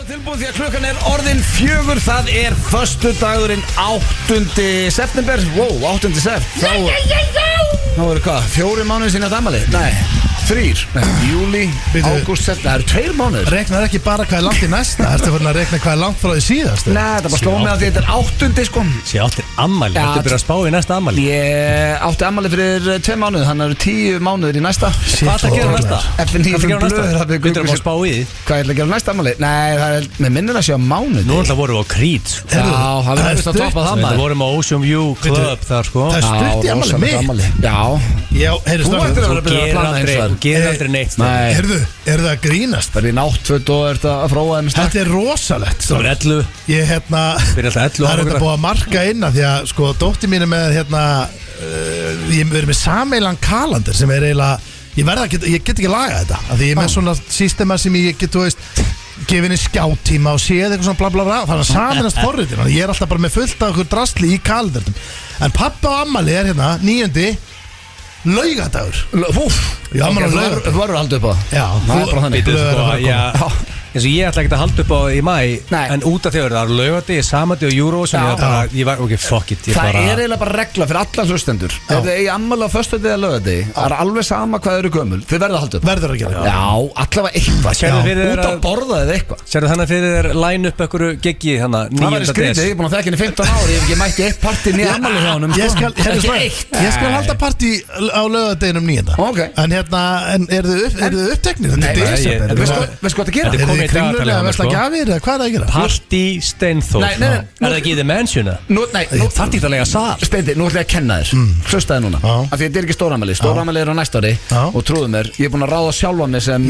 Tilbúin því að klukkan orðin 4. Það föstudagurinn 8. september. Wow, 8. september. Þá eru hvað? 4 mánuðir sína afmæli? Nei, 3. Júli, ágúst, september. Það eru 2 mánuðir. Reknar ekki bara hvað langt í næsta. Ertu fyrir að rekna hvað langt frá því síðast? Nei, það bara sló mig að þetta 8. sko. Sér áttir ammæli, þetta byrja að spá í næsta ammæli. Ég átti ammæli fyrir 2 mánuðir. Þannig eru 10 mánuðir í næsta. Hvað það gera næsta? F9 blöð. Myndir að spá í því? Hvað ég ætla að gera næsta ammæli? Nei, það er með minnir að sé á mánuði. Nú ætla vorum við á Krít. Já, það verður vist að toppa það maður. Við vorum á Ocean View Club þar sko. Það er stutt í ammæli mitt. Já, heyrðu þú ættir að vera að byrja að plana eins og það. Gerir aldrei neitt. Nei. Heyrðu, það að grínast? Það er í náttföt og er þetta að fróa þeim Þetta er rosalegt. Það er 11. Ég Byrja alltaf 11 það er þetta búið að marka inna því að sko dóttir mín er með ég verður með sameilan kalender sem er eiginlega ég get ekki laga þetta af því ég er með svona systema sem ég get þú veist gefið henni skjáttíma og séð eitthvað svona bla bla bla þannig að saminast forritin ég er alltaf bara með fullt af okkur drasli í kalendernum en pappa og ammali er 9. laugadagur Já, þú verður að halda upp á Já, það er bara þannig eins og ég ætla ekki að halda upp á í mæ en út af því að það er laugardegi, samandi og júró sem ég var, ok, fuck it Það er eiginlega bara regla fyrir allan hlustendur ef þið eigi ammæli á föstudegi eða laugardegi það er alveg sama hvað eru gömul þið verður að halda upp Verður að gera Já, allavega eitthvað út að borða eða eitthvað Sérðu þannig fyrir þér line upp einhverju geggi hana 9. Það væri skrítið, ég er búin að þekka henni 15 ári ég hef ekki mætti eitt partí nýja ammæli hjá honum Ég skal halda partí á laugardeginum 9. En eru þið uppteknir? Veistu hvað það gera? Kringlulega að vesla gjafir eða hvað er það að gera? Party Steinþór Er það ekki í The Mansiona? Það er ekki að lega sal Steindi, nú ætla ég að kenna þér Hlustaði núna Af því þetta er ekki stóramæli Stóramæli er á næsta ári Og trúðu mér, ég er búin að ráða sjálfa mig sem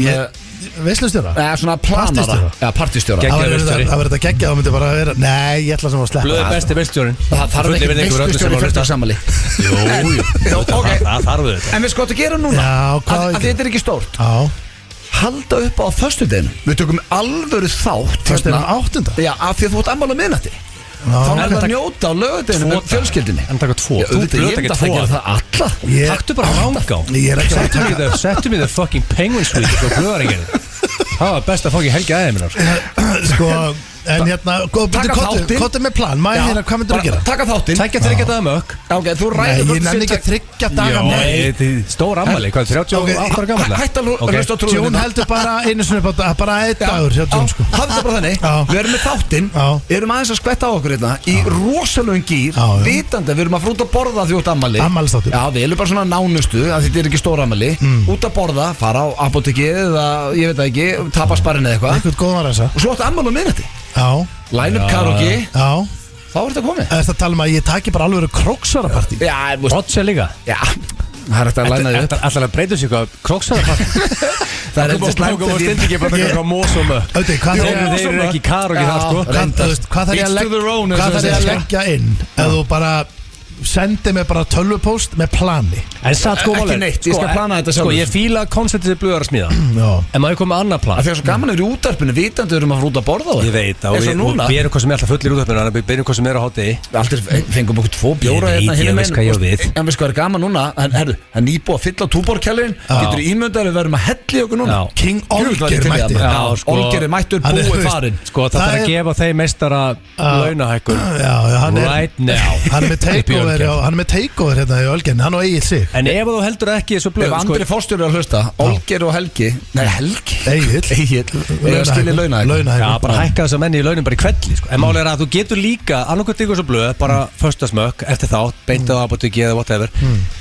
Veislustjóra? Nei, svona planara Já, partistjóra Það verður þetta geggjað og myndi bara að vera Nei, ég ætla sem að sleppa Blöðu besti veistljórin Það þarf ekki veislustjóri fyrir þetta sammáli Jú, það þarf þetta En við sko að gera núna Af því þetta er ekki stórt halda upp á föstudeginu við tökum alvöru þátt Föstudeginu 8. Já, af því að þú ert ammæli á miðnætti þá er það að njóta á laugardeginu með fjölskyldinni En taka 2 Ég myndi að gera það alla Taktu bara rangá Settu mig the fucking penguin suite og blöðar ekki Það var best að fá ekki helgi aðeins minnar Sko En kottu með plan hvað myndir að gera? Taka þáttinn Tækja 3 daga mökk Nei, ég nenni ekki að 3 daga mökk Stór ammali, hvað er 38 ára gammal? Hætt að hlusta á trúðinu Jón heldur bara einu sinni bara 1 dagur Hafðu það bara þannig Við erum með þáttinn Erum aðeins að skvetta á okkur hérna í rosalögum gýr vitandi við erum að frúta að borða því út ammali Ammælistáttur Já, við erum bara svona nánustu að þetta er ekki stór ammali út að borða, fara á apotekið eða ég veit ekki, tapa sparinn eða eitthvað og svo áttu ammali á miðnætti Line up karaoke Þá er þetta komið Það er að tala um að ég taki bara alveg króksvarapartí Já, Rotsja líka Já, það er eftir að læna þig upp Ætlar að breyta sér eitthvað króksvarapartí Það er eftir slæmt að stindi ekki bara eitthvað mósum Þeir eru ekki karaoke það sko Hvað þarf ég að leggja inn ef þú bara sendi mig bara tölvupóst með plani En satt sko Ekki neitt, ég skal plana þetta sjálf Sko ég fíla konceptið sem blöðar að smíða En maður kom með annar plan Það er svo gaman að vera í útvarpinu vitandi við erum að fara út að borða á Ég veit og við erum hvað sem er alltaf fullir í útvarpinu Við byrjum hvað sem er á hátegi Alltaf fengum okkur 2 bjóra hérna Ég veist hvað ég á við En við sko er gaman núna Það er nýbúið að fylla túborkjallin Getur ímyndar við verðum að helli okkur núna King Olger mætti Olger er mættur búið farin Sko það þarf að gefa þeim meistara launahækkun Right now Hann er með takeover hérna í Ölgerni, hann og Egil sig En ef þú heldur ekki þessu blöð Ef Andri Fórstjóri að hlusta, Olger og Helgi Nei, Helgi Egil skilja launahækkun Já, bara hækka þess að menni í launum bara í kvelli En málega er að þú getur líka annarkvæmt ykkur svo blöð bara föstasmökk eftir þátt, beintað á apotekki eða whatever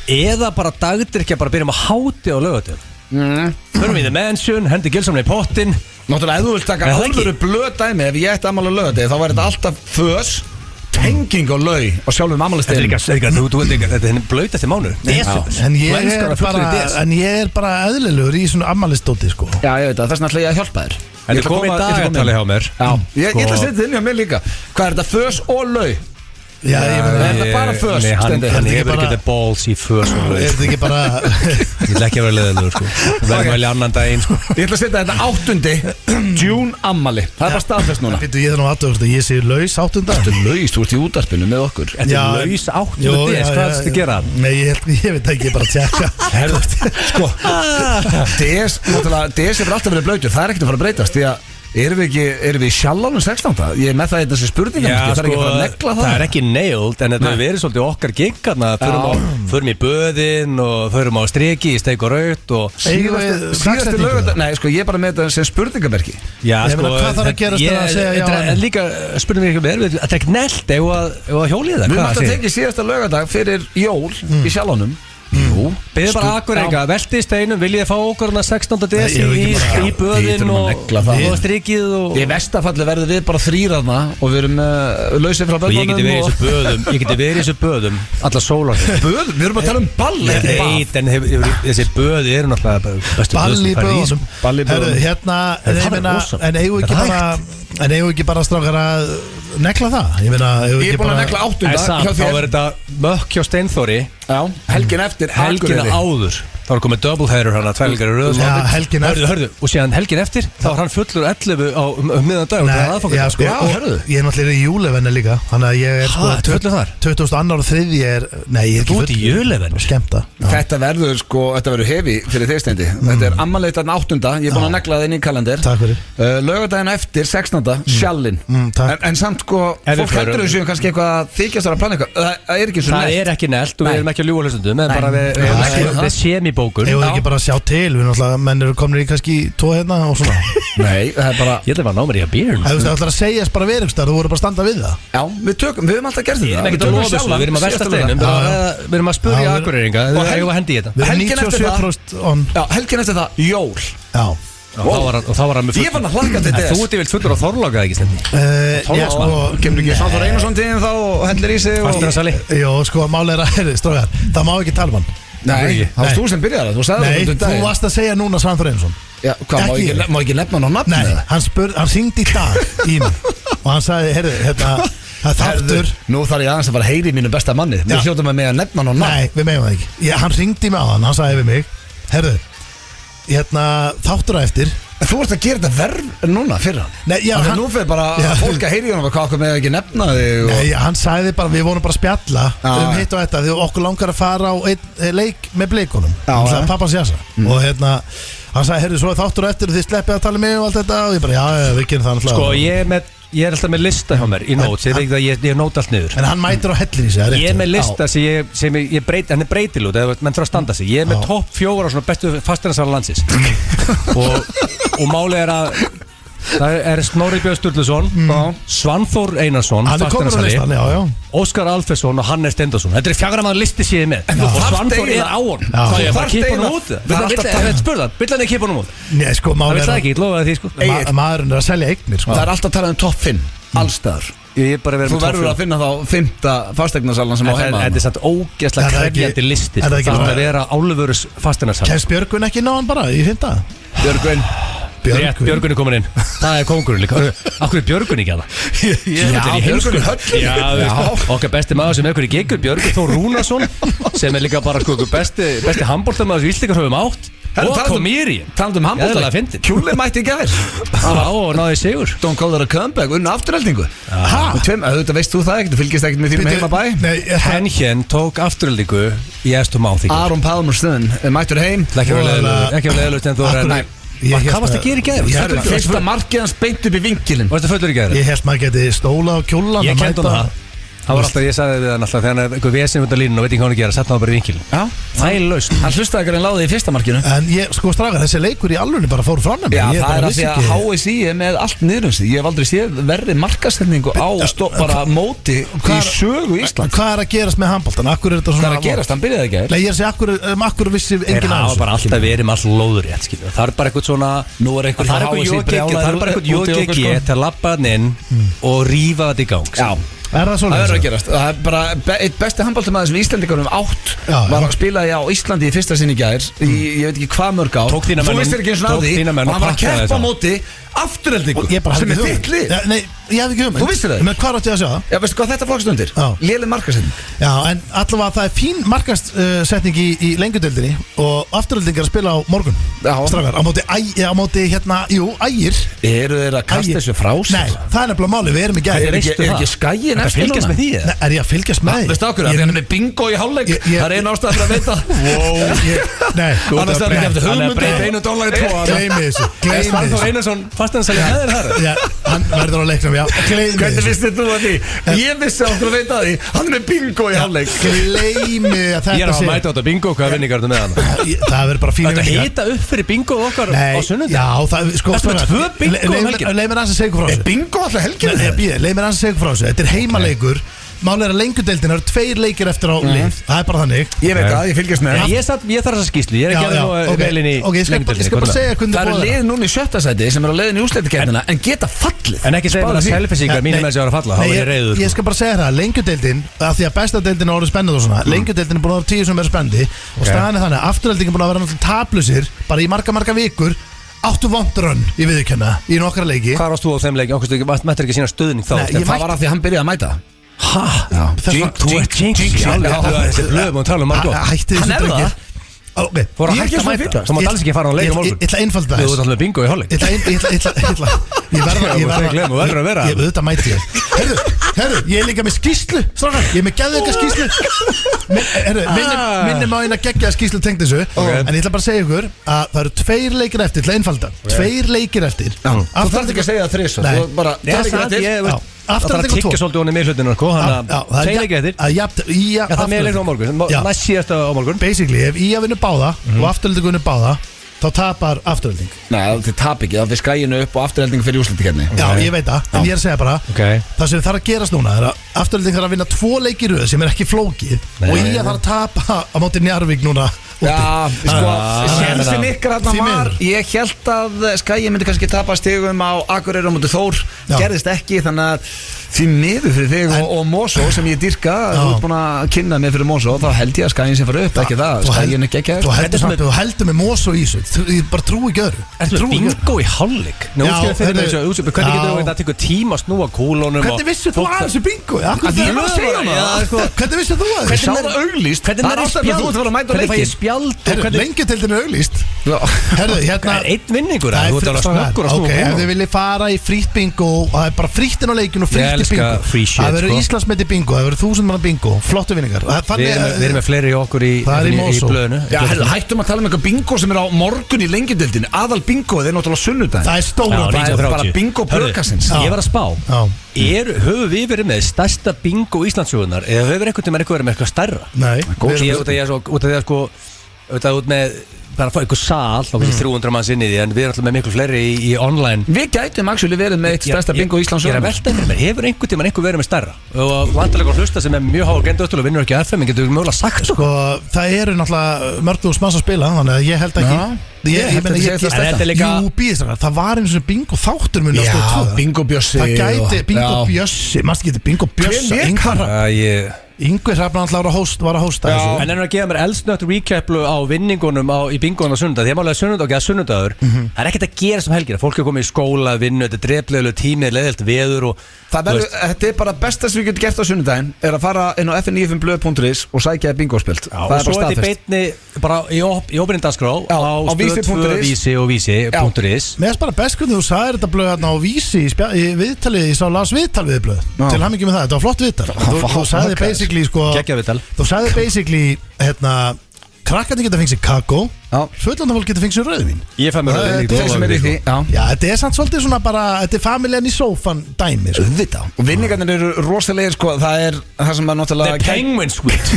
eða bara dagdrykja bara byrjum að háti á laugardeginum Förum í The Mansion, hendi gilsamlega í pottin Náttúrulega, ef þú vilt taka alvöru blöð dæmi ef ég ætti ammæli á laugardegi þá væri þetta alltaf fös tenging og laug og sjálfum ammælisdeginum Þetta er blöytasti mánuður En ég er bara eðlilegur í svona ammælisdóti sko Já, ég veit að þess vegna ætla ég að hjálpa þér En ég kom í dagatali hjá mér Ég ætla að setja þetta inn hjá mér líka Hvað er þetta, fös og laug? Já, er það bara fös? Hann hefur ekki the balls í fös og laug Er þetta ekki bara Ég ætla ekki að vera leðilegur sko Við verðum vel í annan daginn sko Ég ætla að setja þetta 8. June ammali Það er bara staðfest núna Ég er nú aðtöðast að ég sé laus 8. Þetta er laus, þú ert í útvarpinu með okkur Þetta er laus 8. Hvað er þetta að gera? Nei, ég veit ekki, bara tjekka Sko DS er alltaf verið blöytur Það er ekkert að fara að breytast Því að Erum við í sjálfánum 16. Ég er með það þessi spurningar Já, Ég þarf ekki að fara að negla það er ekki nailed en þetta hefur verið svolítið okkar giggarna förum í böðin og förum á striki í steik og raut og Síðasti laugardag Nei, sko, ég er bara með þetta sem spurningamerki Já, Ég meina, hvað þarf að gerast til að segja já, En líka spurning mér ekki með þetta er ekki nelt ef að hjólið það Við mátt að tekið síðasta laugardag fyrir jól í sjálfánum Jú Beðið bara Akureyringa, velti í steinum Viljið þið fá okkur 16. desi í böðin og strikið Í vestafalli verður við bara þrýraðna og við erum lausið frá Og ég bönnunum geti verið í þessu böðum alla sólar Böðum? Við erum að tala um ball Nei, en þessi böði eru náttúrulega bestu Ball í böðunum Ball í böðunum Hérna, en eigum ekki bara strákar að negla það Ég er búin að negla 8. Þá er þetta mökk hjá Steinþóri Helgin eftir Helgina áður þá er komið double header hann að tvælgar í röð helgin eftir Hörðu, og síðan helgin eftir þá er hann fullur 11 á miðan dag Ég er náttúrulega í júlevenni líka Þannig að ég er fullur þar 22. og 3. er Nei, ég er ekki Þú ert í júlevenni Skemmta Þetta verður hefi fyrir þeir steindi Þetta er ammalegt þarna 8. Ég er búin að negla það inn í kalender Takk fyrir Laugardaginn eftir 16. Sjallinn En samt sko fólk heldur þessu kannski eitthvað þykjast að plana eitthvað Það er ekki svo Það er ekki nelt og við erum ekki að ljúga hlustundum en bara við semibókun Ég voru ekki bara að sjá til Við náttúrulega menn eru komin í kannski 2 hérna og svona Nei, það er bara Ég ætla að ná mér í að bír Það ætlar að segjast bara verumstar Þú voru bara að standa við það Já, við höfum alltaf gert þetta Við erum ekki að lofa þessu, við erum að velta steinum Við erum að spurja Akureyringa Við erum að hendi í þetta Við erum 97% on Já, helgin eftir það, jól Já Og þá var hann með Ég fann að hlakka til Þú ert yfir fullur á Þorláka ekki stendi Kemur ekki Svanþór Einarsson til þá og hellir í sig Fasteignarsali Jó, sko, málega er strákar Það má ekki tala um hann Nei, það varst þú sem byrjaði það, þú sagði Nei, það þú varst að segja núna Svanþór Einarsson Já, hvað, má ekki nefna hann á nafni? Nei, hann hringdi í dag í mig Og hann sagði, heyrðu, hérna Það þáttur Nú þarf ég aðeins að fara að heyri mínu besta manni Við hljóttum að með að nefna hann á nafn Nei, við meðum það ekki Hann hringdi í mig á hann sagði við mig Heyrðu, hérna, þáttur á eftir Þú ert að gera þetta verð núna fyrir hann Nei, já, hann Nú fyrir bara fólk að heyri hann Hvað með ekki nefna þig Nei, hann sagði bara, við vorum bara að spjalla hitt og þetta, því okkur langar að fara á einn leik með Bleikunum Pappans Jassa Og hérna, hann sagði, heyrðu, svo er þáttur á eftir Þið sleppið að tala mig og allt þetta Og ég bara, já, við gerum það náttúrulega Sko, ég er alltaf með lista hjá mér í nót Ég nót allt niður En hann mætir á hellir í sig Ég er með lista sem ég breyti Hann er breytilút, menn þarf að standa sig Ég er með topp 4 á svona bestu fasteignarsala landsins Og málið er að það er Snorri Björn Sturluson Svanþór Einarsson Hann er komin á listan, já Óskar Alfreðsson og Hannes Stendarsson Þetta er 4 mann listi síðan með Og Svanþór er á hann Það er bara að kippa hann út Vill hann ekki kippa hann út? Nei, sko, það vil það ekki, ég lofa því sko Maðurinn er að selja eignir Það er alltaf að tala um topp 5 Allstaðar Þú verður að finna þá 5. fasteignasalan sem á heima Þetta er satt ógeðslega krefjandi listi Það er að vera álfurus fasteignarsala Kemst Björgvin ekki ná hann bara í 5? Björgvin er komin inn Það er kóngurinn líka Akkur er Björgvin ekki að það Björgvin er höll Okkar besti maður sem er ykkur í geggur Björgvin Þór Rúnarsson sem er líka bara besti handboltamaður sem Íslendingar höfum átt Og kom mér í Talandi um handbolta Kjúli mætti í gær Og náði sigur Don't call it a comeback Unna afturheldingu Þetta veist þú það ekkert Þú fylgist ekkert með þínum heimabæ Henjen tók afturheldingu í Estum Áþík Aron Pálmarsson mættur heim Ekki að leðilust en þú er Hvað varst að gera í gæður? Fyrsta markið hans beint upp í vinkilin Varst það fullur í gæður? Ég held maður geti stóla á kjólan Ég kendi hann það Það var alltaf, ég sagði við hann alltaf Þegar hann er eitthvað vesinn út af línun og veit ekki hvað hann að gera Sett hann bara í vinkilin Það er laust Hann hlustaði ekki en láði í fyrsta markinu En ég, sko strákar, þessi leikur í alvunni bara fór fram með Já, það er að því að HSI er með allt niður Ég hef aldrei séð verri markasetningu á bara móti í sögu Ísland Hvað er að gerast með handboltan? Akkur er þetta svona Hvað er að gerast? Hann byrjaði ekki Nei, ég er að segja, akkur vissi enginn Það var bara alltaf verið með all lóðurétt Það er bara eitthvað svona Nú er eitthvað JGG til að labba hann inn og rífa þetta í gang Já Er það það verður að gerast Það er bara eitt besti handboltamaður sem Íslandingarum átt var að spila á Íslandi í fyrsta sinni í gær ég veit ekki hvað mörg á Tók þína menn Þú veist ekki eins og náði og hann var að keppa á móti afturheldingu sem er þitt lið Nei, ég hef ekki Þú vissir það? Men hvað átti ég að sjá það? Já, veistu hvað þetta flokkst undir? Léleg markasetning Já, en allavega það er fín markasetning í lengjudeildinni og afturheldingar að spila á morgun Strákar, á móti hérna, Ægir Eru þeir að kasta þessu frá sig? Nei, það er nefnilega máli, við erum í gær Er ekki skæin eftir núna? Með því, er ég að fylgjast með því? Veistu okkur, það er með bingo í hálfleik Það er eina ástæð fyrir að veita Nei, Annars er það ekki eftir hugmyndu $1 gleymi þessu Svanþór Einarsson fasteignarsali með þér þar? Já, hann verður á leiknum, já. Hvernig vissið þú að því? Ég vissi okkur að veita því. Hann er með bingo í hálfleik. Gleymi að þetta Ég er að mæta á þetta bingo, hvað vinningar þú með hann? Það verður bara fínir Þetta hita upp fyrir bingo okkar á sunnundag? Já, það, sko Ertu með tvö bingo um helgina? Leif mér aðeins að segja ykkur frá þessu. Bingo alltaf helgina? Leif mér aðeins að segja ykkur frá þessu. Þetta er heimaleikur. Málið er að lengjudeildin eru 2 leikir eftir á lið. Það er bara þannig. Ég veit það, ég fylgjast með. Ég þarf þessa skýrslu, ég er ekki að veilin í Ok, ég skal bara segja hvernig það eru lið núna í 7. sæti sem eru á leiðin í úrslitakefnina en geta fallið. En ekki segja mér að selfisingar mínum með sig að falla, þá er ég reyður. Ég skal bara segja það, lengjudeildin, af því að besta deildin er orðið spennandi og svona, lengjudeildin er búin að vera 10 sem er spennandi og staðan er þannig að afturheldingin er búin að vera náttúrulega tablusir bara í marga vikur. Áttu vondrönn í viðurkenna í nokkra leiki. Hvað varst þú á þeim leiki? Okkur mættir ekki sína stuðning þá? Það var af því að hann byrjaði að mæta. Hæ? Þú ert jinx. Þessi blöðum og tala um margótt. Hætti þessu drengir. Fór að hætta að mæta. Svo maður alls ekki fara á leik á morgun. Ég ætla að einfalda þess. Þú ert alltaf með bingo í hálfleik. Ég auðvitað mæti ég. Herru, ég er líka með skýrslu. Ég er með geðveika skýrslu. Minnum á eina geggjaða skýrslu tengt þessu. En ég ætla bara að segja ykkur að það eru 2 leikir eftir. Til að einfalda 2 leikir eftir. Þú þarf ekki að segja það þrisvar. Þú bara 2 leikir eftir. Það þarf að tiggja svolítið honni með hlutinu. Þannig að 2 leikir eftir. Það með leikir á morgun. Næst síðasta á morgun. Basically, ef ég vinur báða og afturheldingu vinur báða, þá tapar afturhelding. Nei, þið tap ekki, þá fyrir skæinu upp og afturhelding fyrir úrslitakefni. Já, ég veit það, en ég er að segja bara það sem þarf að gerast núna er að afturhelding þarf að vinna 2 leiki í röð sem er ekki flókið og ég þarf að tapa á móti Njarðvík núna. Já, sko, sénsinn ykkar hann var, ég held að Skæi myndi kannski tapa stigum á Akureyri á móti Þór, gerðist ekki, þannig að því miður fyrir þig og Mosó sem ég dyrka, þú ert búin að kynna mig fyrir Mosó, þá held ég að Skæin sem fara upp, ekki það, Skæin ekki ekki. Þú heldur með Mosó í þessu, ég bara trúi ekki öðru. Ertu með bingo í hálfleik? Hvernig getur þú að taka tíma að snúa kúlónum? Hvernig vissið þú að þessu bingo? Hvernig vissið þú að þessu? Sá það auglýst, það er ástæðan að þú ert að vera að mæta leikin. Lengjudeildin er auglýst. Herðu, hérna er einn vinningur að þú ert alveg snöggur að snúa kúlónum. Ef þið viljið fara í frítt bingo og það er bara fríttinn á leikinu og frítt í bingo, það verður Íslandsmeti bingo, það verður 1000 manna bingo, flottu vinningar. Við erum með fleiri í okkur í blöðinu. Hættum að tala um eitthvað bingo sem er á morgun í lengjudeildinu. Aðal bingoið er náttúrulega sunnudaginn. Það er stóra bingo. Það er bara bingo blöðkassins. Ég var að spá, höfum við verið með stærsta bingo Íslandssögunar eða höfum við einhvern veginn verið með eitthvað stærra? Nei. Út af því að út með bara að fá einhver sal og 300 manns inn í því en við erum alltaf með miklu fleiri í online. Við gætum actually verið með eitt stærsta bingo í Íslands. Ég er að velta fyrir mér, hefur einhvern tímann einhver verið með stærra og vantarlega hlusta sem er mjög háa genduöttul og vinnur ekki að FM, getur við mögulega sagt sko, það eru náttúrulega mörgum smanns að spila, þannig að ég held ekki Jú, býðistakar, það var eins og bingo þáttur muni á Stöð 2. Bingo Bjössi. Það gæti bingo Bjössi, mannst ekki bingo Bjössi. Yngvi Hrafn var að hósta þessu. En ennur að gefa mér eldsnögt recaplu á vinningunum í bingoðan á sunnudag. Því að málega sunnudag og sunnudagur það er ekkert að gera sem helgir. Fólk er komið í skóla, vinnu, þetta er dreflegulegu tími, leiðilt veður og þetta er bara besta sem við getum gert á sunnudaginn er að fara inn á fn95blöð.is og sækja bingospilt. Og svo er þetta beinni bara í óbyrnindagskrá á Stöð 2 Vísi og Vísi.is. Mér er bara best hvernig þú sagðir þetta blöð á Vísi í viðtali, ég sá las viðtal við blöð. Til hamingju með það, þetta var flott viðtal. Þú sagði basically sko, þú sagði basically krakkandi geta fengið sér kakó, fullanda fólk geta fengið sér rauðvín. Ég fæ mér rauðvín. Já, þetta er samt svolítið svona bara, þetta er familjan í sófan dæmi. Og vinningarnir eru rosalegir sko, það er það sem er náttúrulega The Penguin Suite.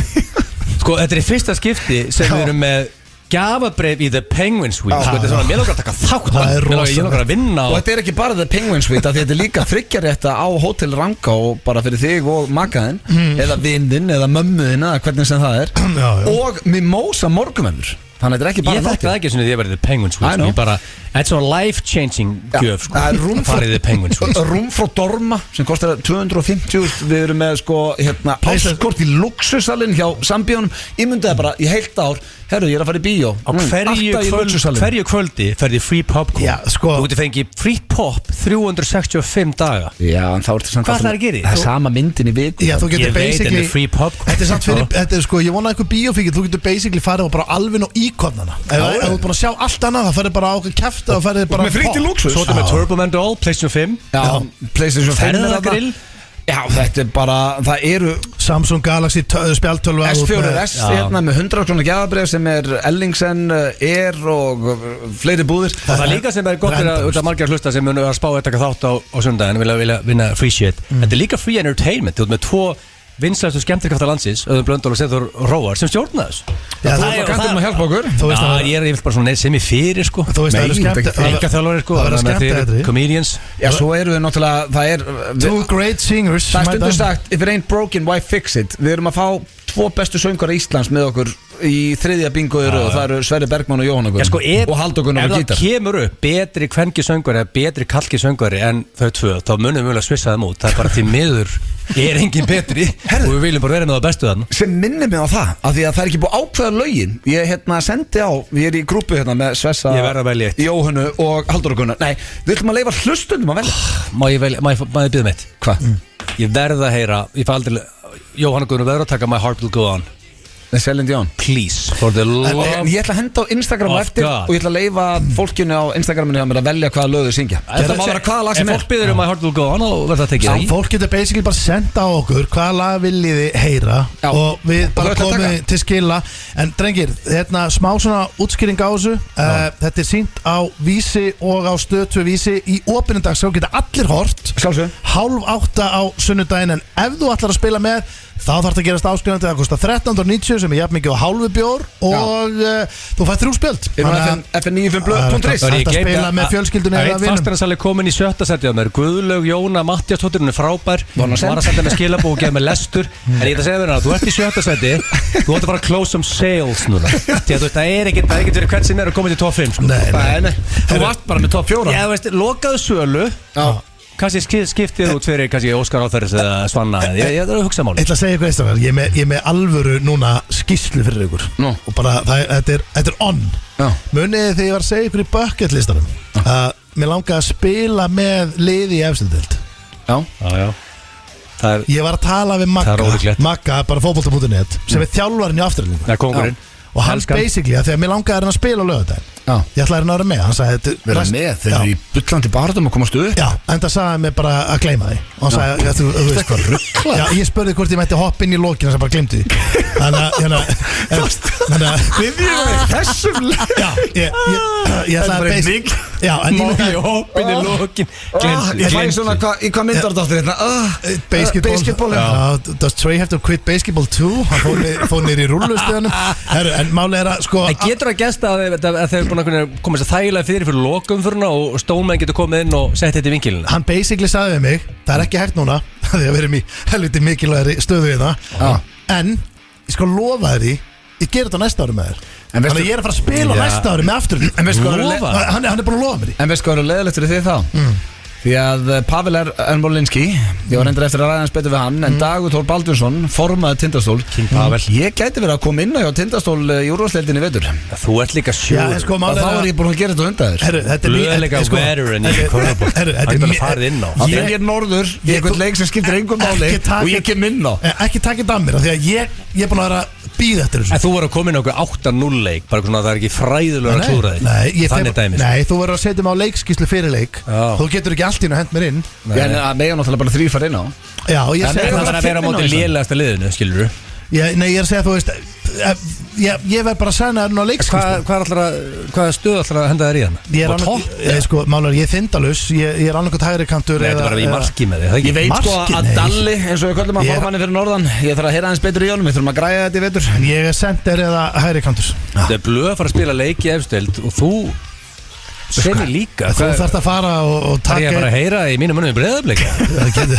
Sko, þetta er í fyrsta skipti sem við erum með gjafabreif í The Penguin Suite. Sko, þetta er svona, mér lókar að taka þátt, ég lókar að vinna og þetta er ekki bara The Penguin Suite, þetta er líka þriggjarétta á Hótel Ranga og bara fyrir þig og makaðinn eða vindinn eða mömmuðinn eða hvernig sem það er og mimosa morgunmennur. Þannig að þetta er ekki bara ég þekki það ekki svona því að ég verið The Penguin Suite ég bara, þetta er svona life-changing gjöf sko, að fara í The Penguin Suite Rúm frá Dorma sem kostar 250, við erum með sko áskort í luxusalinn hjá Sambíónum, ég myndi það bara í heilt ár, herru ég er að fara í bíó á hverju kvöldi ferði free popcorn, sko, þú getur fengið free pop 365 daga. Já, en þá ertu samt hvað það er að gera? Það er sama myndin í viku. Já, þú getur basically free popcorn. Þetta er samt fyrir, þetta er sko, ég vona eitthvað bíófíkil, þú getur basically farið og bara alveg á íkornana. Ef þú ert búin að sjá allt annað, það ferði bara á okkur kæfta og ferði bara með frítt í luxus. Svo ertu með Turbo Man Doll, PlayStation 5. Já, PlayStation 5 ferðagrill. Já, þetta er bara, það eru Samsung Galaxy spjaltölva S4S hérna með 100 krónar gjafabrif sem er Ellingsen, Air og fleiri búðir. Og það líka sem er gott að margir hlusta sem munu að spá eitthvað þátt á sundaginn vilja vinna free shit. Þetta er líka free entertainment. Þú ert með 2 vinslæstu skemmtirkraftar landsins, Auðun Blöndal og Steinþór Róar sem stjórna þess. Já, þú er bara gætið að hjálpa okkur. Já, ég vil bara svona sem ég fyrir sko. Þú veist það eru skemmt Enga þjálfari sko, það eru skemmtæðri comedians. Já, svo eru við náttúrulega, það er 2 great singers. Það er stundu sagt, if it ain't broken, why fix it? Við erum að fá 2 bestu söngara Íslands með okkur í 3. bingoður og það eru Sverrir Bergmann og Jóhann sko, og Halldór Gunnar og gítar. Ef það kemur upp betri kvenki söngari eða betri kalki söngari en þau 2, þá munum við vel að svissa þeim út. Það er bara því miður er engin betri og við viljum bara vera með það bestu þann. Sem minnir mig á það, af því að það er ekki búið ákveða lögin. Ég sendi á, ég er í grúpu með Svessa, Jóhannu og Halldór Gunnar. Nei, við ætlum að leyfa hlustundum að velja. Má ég byrja mitt? Hvað? Ég verð að heyra, ég fæ aldrei Jóhann Gunnar verður að taka My Heart Will Go On. Celine Dion. Please, for the love Ég ætla að henda á Instagram á eftir God. og ég ætla að leyfa fólkinu á Instagraminu að velja hvaða lög þau syngja. Þetta má vera hvaða lag sem er. Ef fólk byrður My Heart Will Go On og verður það tekið það í. Fólk getur basically bara senda á okkur hvaða lag viljiði heyra og við bara komum til skila. En drengir, smá svona útskýring á þessu. Þetta er sýnt á Vísi og á Stöð 2 Vísi í opinum dagskrá, geta allir hort 7:30 á sunnudaginn. En ef þú ætlar að spila með, þá þarf það að gerast áskrifandi. Það kostar 13.90 sem er jafn mikið á hálfu bjór og þú fætt 3 spjöld. fn95blöð.is. Það er að spila með fjölskyldunni eða vinnum. Fastanarsalli komin í 7. seti á mér. Guðlaug Jóna Mattiasdóttir, hún er frábær. Var að senda með skilabók og gefa með lestur. En ég ætla að segja þér að þú ert í 7. seti. Þú ætti að fara að close some sales núna. Það er ekkert fyrir hvern sem er að koma til top 5 sko. Nei. Þú varst bara með top 4. Já, veist, lokaðu sölu. Kannski skiptið út fyrir Óskar Áþæris eða Svanna. Ég er að hugsa máli. Ég ætla að segja ykkur eitt, ég er með alvöru núna skýrslu fyrir ykkur og bara þetta er on. Munið þegar ég var að segja ykkur í bucket listanum að mér langaði að spila með liði í efstu deild. Já. Ég var að tala við Magga bara fótbolta.net sem er þjálfarinn í Afturöldingu. Það er kóngurinn. Og hann basically, þegar mér langaði að spila á laugardaginn, ég ætlaði að vera með. Hann sagði vera með, þeir eru í bullandi barðum og komast upp. Já, en það sagði mér bara að gleyma því. Og hann sagði, þú veist hvað ruggla. Já, ég spurði hvort ég mætti hoppa inn í lokinu sem bara gleymdi því. Þannig að við erum þessum Já, ég ætlaði að já, en ég hoppa inn í lokin. Ég fæði svona, í hvað myndar þetta áttur hérna? Basketball. Does Trey have to quit basketball too? Hann fór nýr í rúllustöðunum. En máli er að sko En getur að gesta að þeir eru búin að koma sér þægilega fyrir lókumföruna og Stoneman getur komið inn og sett þetta í vinkilina? Hann basically sagði við mig, það er ekki hægt núna því að við erum í helviti mikilvægri stöðu við það. En ég skal lofa þér ég ger þetta næsta ári með þér. Þannig að ég er að fara að spila næsta ári með Afturöldingu. Hann er búin að lofa mér því. En veist hvað eru leiðilegt fyrir þig þá? Því að Pavel Ermolinski, ég var reyndar eftir að ræða hans betur við hann, en Dagur Þór Baldursson formaði Tindastól. King Pavel. Ég gæti verið að koma inn á hjá Tindastól í úrvalsdeildinni í vetur. Þú ert líka sjóður. Sko, þá er ég búin að gera þetta undan þér. Þú er líka veteran í körfubolta. Hann er bara farið inn á. Ég er norður í einhvern leik sem skiptir engum máli og ég kem inn á. Ekki takk þetta af mér, því að ég er búin að vera býð eftir þessu. En þú verður að koma inn á okkur 8-0 leik, bara svona það er ekki fræðulega að klúra þig. Nei, þú verður að setja mig á leikskíslu fyrir leik. Þú getur ekki allt í að henda mér inn. En að mega náttúrulega bara 3 fara inn á. Já, ég segi það að vera á móti lélegasta liðinu, skilur þú? Nei, ég er að segja, þú veist ég verð bara að segna þér nú á leikskíslu. Hvaða stöð ætlar að henda þér í hann? Ég er topp? Sko, málar, ég er þindalus. Ég er annarkot hægri kantur. Nei, þetta er bara í marki með þig. Ég veit sko að Dalli, eins og við köllum að formanni fyrir norðan, ég þarf að heyra aðeins betur í honum. Við þurfum að græja þetta í vetur. Ég er sender eða hægri kantur. Þetta er blöð að fara að spila leiki efstild og þú Senni líka. Þú þarft að fara og taka. Það er ég að fara að heyra í mínum munum í Breiðablik.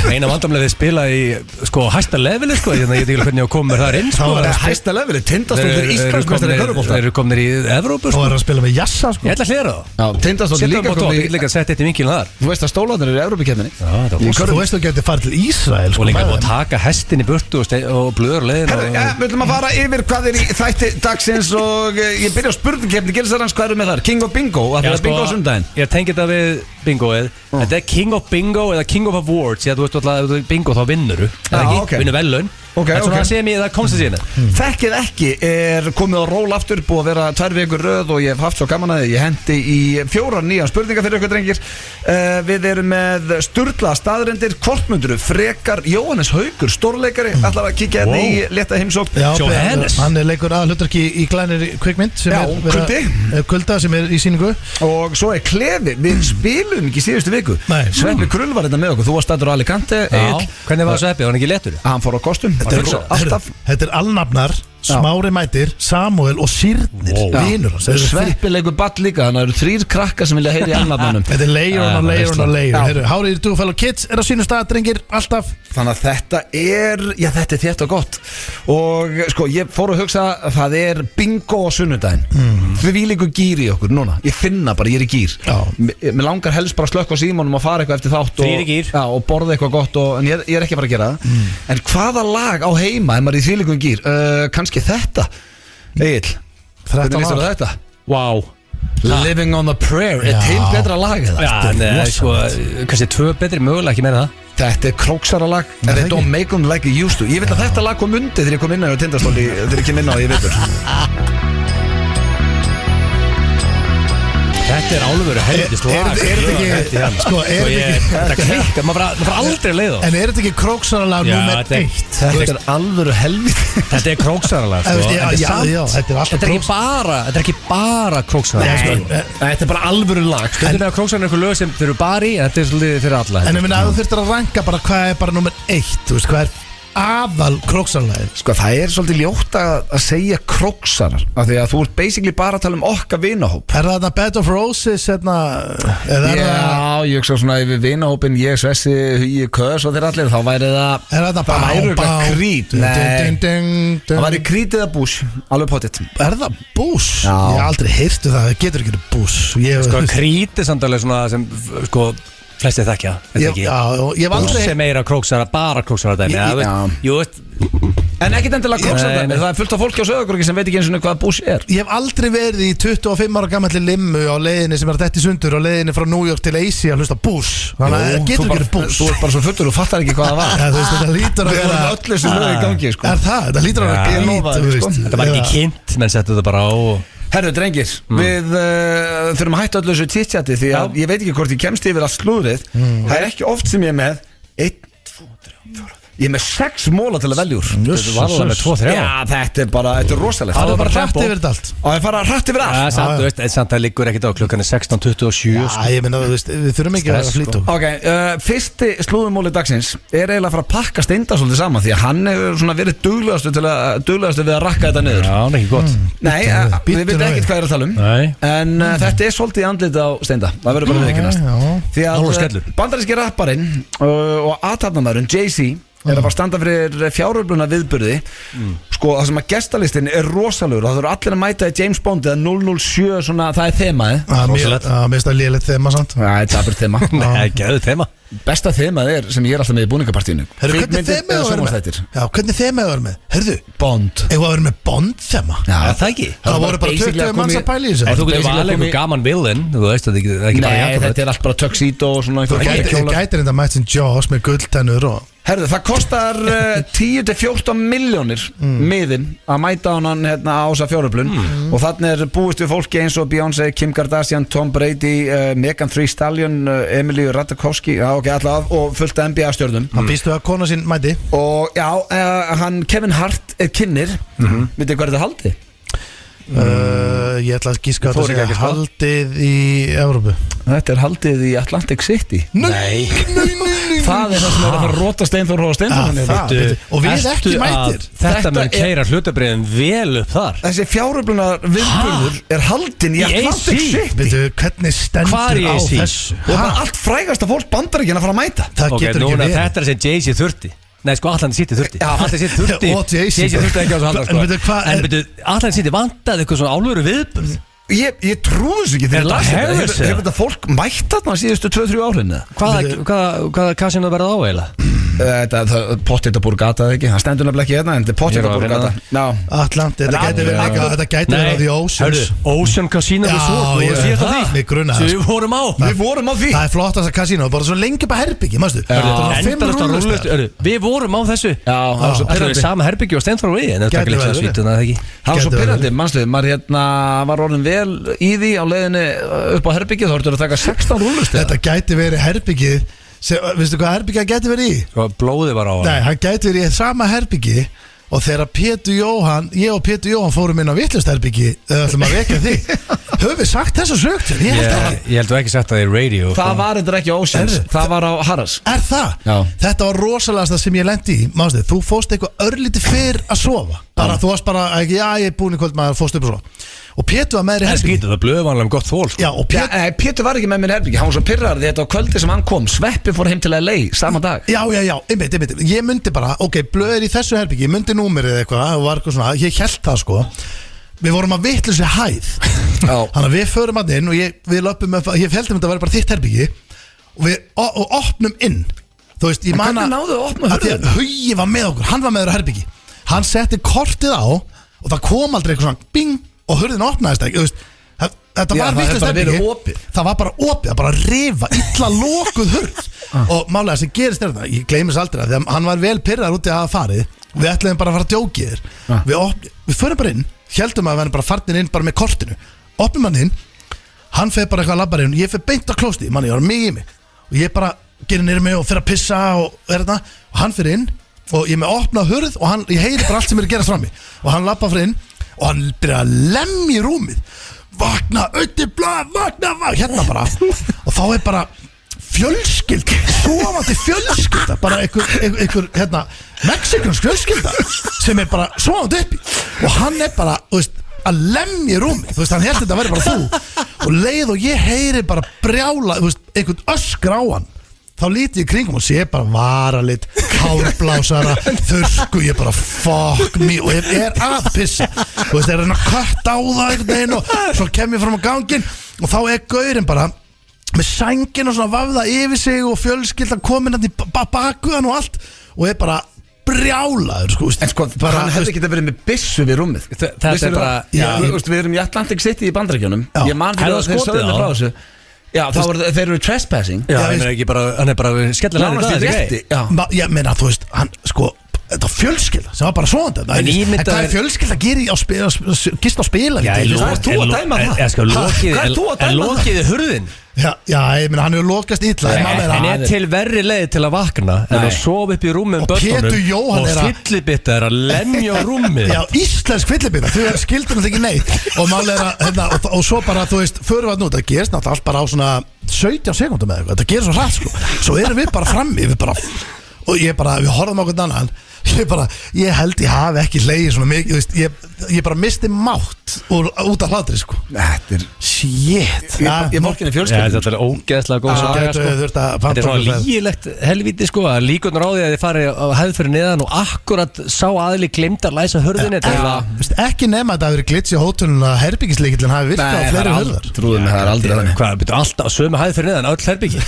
Eina vandamlega við spila í sko hæsta leveli sko. Ég veit ekki hvernig ég kom með þar inn sko. Það er hæsta leveli, Tindastóll er Íslandsmeistari í körfubolta. Þeir eru komnir í Evrópu sko. Og er að spila með jassa sko. Ég ætla að hlera það. Já, Tindastóll er líka komnir í. Ég ætla líka að setja þetta í vinkilin þar. Þú veist að stólarnir eru í Evrópukeppninni. Þú veist þú getur farið til Ísrael sko. Og líka búið að taka hestin í burtu og blöður leiðin. Við ætlum að fara yfir hvað er í þætti dagsins og ég byrja á spurningkeppni. Gilsarans, hvað eru með þar? King of Bingo, það er bingo á sundaginn. Ég tengi þetta við bingoið Þetta King of Bingo eða King of Awards Þú veist alltaf bingo þá vinnuru Vinnur velun Það komst að síðan Þekkið ekki komið á ról aftur. Búið að vera 2 vikur röð og ég hef haft svo gaman að ég hendi í 4 nýja spurningar fyrir ykkur drengir. Við erum með sturla staðrendir. Hvort myndur frekar Jóhannes Haukur, stórleikari, ætlar að kíkja hérna í létta heimsókn. Hann leikur aðalhlutverki í glænir kvikmynd sem Kulda sem í sýningu. Og svo Klefi. Við spilum ekki síðustu viku. Sveppi Krull var þetta með okkur. Þú var stættur á Alicante. Hvernig var Sveppi? Var hann ekki léttur? Hann fór á kostum. Þetta alnafnar, Smári mætir, Samuel og Sýrnir vinur hans. Sveppi leikur ball líka. Þannig að það eru 3 krakkar sem vilja heyra í alnafnanum. Þetta er Leirón. Hárið Two Fellow Kids er á sínum stað, drengir, alltaf. Þannig að þetta er þétt og gott. Og sko, ég fór að hugsa að það er bingo á sunnudaginn. Við vil ykkur gýr í okkur núna. Ég finna bara, ég er í gýr. Mér langar helst bara að slökka á símanum og fara eitthvað eftir þátt og borða eitthvað gott en ég er ekki að fara að gera það. En hvaða lag á heima ef maður er í þvílíkum gýr? Kannski þetta. Egill, hvernig lístur þetta? Wow. Living on a Prayer. Er til betra lag eða? Sko, kannski 2 betri mögulega, ekki meira það. Þetta er króksaralag. They don't make them like you used to. Ég vil að þetta lag kom undir þegar ég kom inn á Tindastóli. Þegar ég kom inn á því vitur. Þetta er alvöru helvitist lag. Þetta klikkar, maður fara aldrei að leiða. En er þetta ekki króksaralag nummer 1? Þetta er alvöru helviti. Þetta er króksaralag. Þetta er ekki bara króksaralag. Þetta er bara alvöru lag. Þetta er króksaralag eitthvað lög sem þeir eru bara í, en þetta er svolítið fyrir alla. En ég minna að þú þurftir að ranka bara hvað er bara nummer 1, þú veist, hvað er aðal króksaralagið? Sko, það er svolítið ljótt að segja króksarar, af því að þú ert basically bara að tala okkar vinahóp. Er það Bed of Roses, ég hugsa svona yfir vinahópin, ég, Svessi, Hugi, Kös og þeir allir, þá væri það bara Krít. Nei, það væri Krít eða Bush, alveg pottitt. Er það Bush? Ég hef aldrei heyrtu það getur ekki Bush. Sko, Krít er samtalið svona sem, sko, flestið þekkja, sem meira króksara, bara króksara dæmi. En ekkert endilega króksara dæmi. Það er fullt af fólki á Sauðárkróki sem veit ekki eins og hvað Bush er. Ég hef aldrei verið í 25 ára gammalli limmu á leiðinni sem er dett í sundur á leiðinni frá New York til AC að hlusta Bush. Þannig að það getur ekki Bush. Þú ert bara svo fullur og fattar ekki hvað það var. Þetta lítur að vera öllu sem lög í gangi. Er það? Þetta lítur að vera glít. Þetta var ekki kynnt, menn settu þetta bara á. Herru drengir, við þurfum að hætta öllu þessu títjati því að ég veit ekki hvort ég kemst yfir að slúðrið. Það er ekki oft sem ég er með 1, 2, 3, 4. Ég er með 6 móla til að velja úr. Þetta var alveg með 2, 3. Já, þetta er bara, þetta er rosalegt. Það er bara hrætt yfir þetta allt. Og það er bara hrætt yfir allt. Já, þú veist, samt það liggur ekkert á, klukkan er 16:27. Já, ég minna, þú veist, við þurfum ekki að vera flýta. Ok, fyrsti slúðumóli dagsins er eiginlega að fara að pakka Steinda svolítið saman því að hann hefur svona verið duglegastu við að rakka þetta niður. Já, hann er ekki gott. Nei, við veitum ekkert hvað er að tala um. En þetta er svolítið andlit á Steinda. Það verður bara viðurkennast. Því að bandaríski rapparinn og athafnamaðurinn Jay-Z er að fara að standa fyrir fjáröfluna viðburði. Sko, það sem að gestalistin er rosalegur og það eru allir að mæta í James Bond eða 007, svona, það er þemaði. Mér finnst það lélegt þema samt. Já, það er tapur þema. Nei, geðu þema. Besta þemað er sem ég er alltaf með í búningapartíinu. Hvernig þemað þú verður með? Já, hvernig þemað þú verður með? Hörðu, Bond. Eða þú verður með Bond þema? Já, það ekki. Það voru bara 20 manns að pæla í þessu. Þú getur valið eitthvað gaman villain, þú veist að það ekki bara jakka. Nei, þetta er allt bara tuxedo og svona. Þú gætir þetta mætt sem Jaws með gulltennur og... Herðu, það kostar 10-14 milljónir miðin að mæta hann hérna á þessa fjáröflun og þannig er búist við fólki eins og Beyoncé, Kim Kardashian, Tom Brady, Megan Thee Stallion, Emily Ratajkowski, ok, alltaf, og fullt af NBA-stjörnum. Hann býstu að kona sín mæti. Og já, hann Kevin Hart er kynnir. Vitið hvað er þetta haldið? Ég ætla að gíska að þetta sé haldið í Evrópu. Þetta er haldið í Atlantic City. Nei. Það er það sem er að fara að róta Steinþór og Steinþór. Og við ekki mætir. Þetta mun keyra hlutabriðin vel upp þar. Þessi fjáröflunar viðburður er haldin í Atlantic City. Hvernig stendur á þessu? Og það er allt frægasta fólk Bandaríkjanna að fara að mæta. Það getur ekki verið. Þetta er sem Jay-Z þurfti. Nei, sko, Atlantic City þurfti. Atlantic City þurfti. Jay-Z þurfti ekki á þessu halda, sko. En Atlantic City vantaði eitthvað svona álveru viðburð. Ég trúi þessu ekki þegar hefur þetta fólk mætt þarna síðustu 2-3 árin? Hvaða kasinu verða á eiginlega? Þetta Pottita Borgata eða ekki, það stendur nefnilega ekki hérna en þetta er Pottita Borgata. Atlanti, þetta gæti verið á The Oceans. Ocean Casino Resort. Mig grunaði. Við vorum á því. Það er flottast að kasínó, bara svo lengi bara herbyggi, mástu. Við vorum á þessu. Það er sama herbyggi og Steinþór og við, en þetta er ekki svítuna, eða ekki? Það var svo pirrandi, manstu, maður var orðin vel í því á leiðinni upp á herbyggið, þá ertu að taka 16 rúllustu. Þetta gæti verið herbyggið, veistu hvað herbyggið gæti verið í? Blóði var á hann. Nei, hann gæti verið í sama herbyggi og þegar ég og Pétur Jóhann fórum inn á vitlaust herbyggi, ætlum að vekja því. Höfum við sagt þessa sögt? Ég held ekki sagt það í radio. Það var þetta ekki Oceans, það var á Harras. Er það? Já. Þetta var rosalegasta sem ég lendi í, mástu, þú fórst eitthvað örlítið fyrr að sofa. Þú varst bara, ég er búin í kvöld maður, fórst upp og svo. Og Pétur var með þér í herbyggi. Það blöði vanlega gott þól. Já, og Pétur var ekki með mér í herbyggi. Hann var svo pirraður því þetta á kvöldi sem hann kom. Sveppi fór heim til LA sama dag. Já, einmitt. Ég myndi bara, blöðir í þessu herbyggi, ég myndi númerið eitthvað og var eitthvað svona, ég held það sko. Við vorum að vitlusi hæð. Þannig að við förum að inn og við löpum með, ég heldum þetta væri bara þitt herbyggi og við opnum inn. Þú veist, ég man hvernig náðu að opna hurðina? Hugi var með okkur, hann var með þér á herbyggi. Hann setti kortið á og það kom aldrei eitthvað svona bing og hurðin opnaðist ekki, þetta var vitlaust herbyggi. Það var bara opið, það bara rifa, illa lokuð hurð. Og málega sem gerist þetta, ég gleymis aldrei það, því að hann var vel pirrar út í að hafa farið. Við ætlaðum bara að fara að djóki þér. Við förum bara inn, heldum að við erum bara farnir inn bara með kortinu. Opnum hann inn, hann feð bara eitthvað að labba inn, ég feð beint á klósti, manni, ég var mikið í mig. Og ég bara gerir nýri mig og fyrir að pissa og hann fyrir inn og ég með opna hurð og ég heyri bara allt sem er að gerast frammi. Og hann labba fyrir inn og hann byrja að lemja í rúmið. Vakna, vakna, hérna bara. Og þá er bara fjölskylda, sofandi fjölskylda, bara einhver mexikansk fjölskylda sem er bara sofandi uppi. Og hann er bara, þú veist, að lemja í rúmið, þú veist, hann held þetta að vera bara þú. Og leið og ég heyri bara brjála, þú veist, einhvern öskra á hann. Þá lítið í kringum og sé bara varalit, hárblásara, þursku, ég bara fuck me og ég er að pissa. Þú veist, ég er að kött á það einhvern veginn og svo kem ég fram á gangin og þá er gaurinn bara með sængin og svona vafða yfir sig og fjölskyldan komin hann í bakuðan og allt og er bara brjálaður, sko. En sko, hann hefði ekki verið með byssu við rúmið. Þetta er bara, við erum í Atlantic City í Bandaríkjunum. Ég man fyrir að þeir sögðu mig frá þessu. Já, þeir eru trespassing. Já, hann er bara skellilega rétti. Ég meina, þú veist, hann, sko, þetta var fjölskylda sem var bara svona. En hvað er fjölskylda að gera gist á spila? Já, hvað er þú að dæma það? En lokiði hurðin. Já, ég meina, hann hefur lokast illa. En er til verri leið til að vakna en að sofa upp í rúmið um börnunum og fyllibitta er að lemja á rúmið. Já, íslensk fyllibitta, þau skildum þetta ekki neitt. Og málega, og svo bara, þú veist, förum við að nú, það gerist náttúrulega allt bara á svona 17 sekúndum eða eitthvað, þetta gerist svo hratt, sko. Svo erum við bara frammi, og ég bara, við horfum á hvern annan, ég held ég hafi ekki hlegið svona mikið, ég bara misti mátt út af hlátri, sko. Þetta er shit. Ég vorkinni fjölskyldum. Þetta er ógeðslega góð saga, sko. Þetta er svona lýgilegt helvíti, sko, að líkurnar á því að þið farið á hefð fyrir neðan og akkurat sá aðli glemt að læsa hurðinni. Ekki nema að það hafi verið glitch í hótelun að herbyggisleikillin hafi virkað á fleiri hurðar. Trúðum mig, það er aldrei þannig. Hvað, byrju alltaf sömu hefð fyrir neðan, öll herbyggi.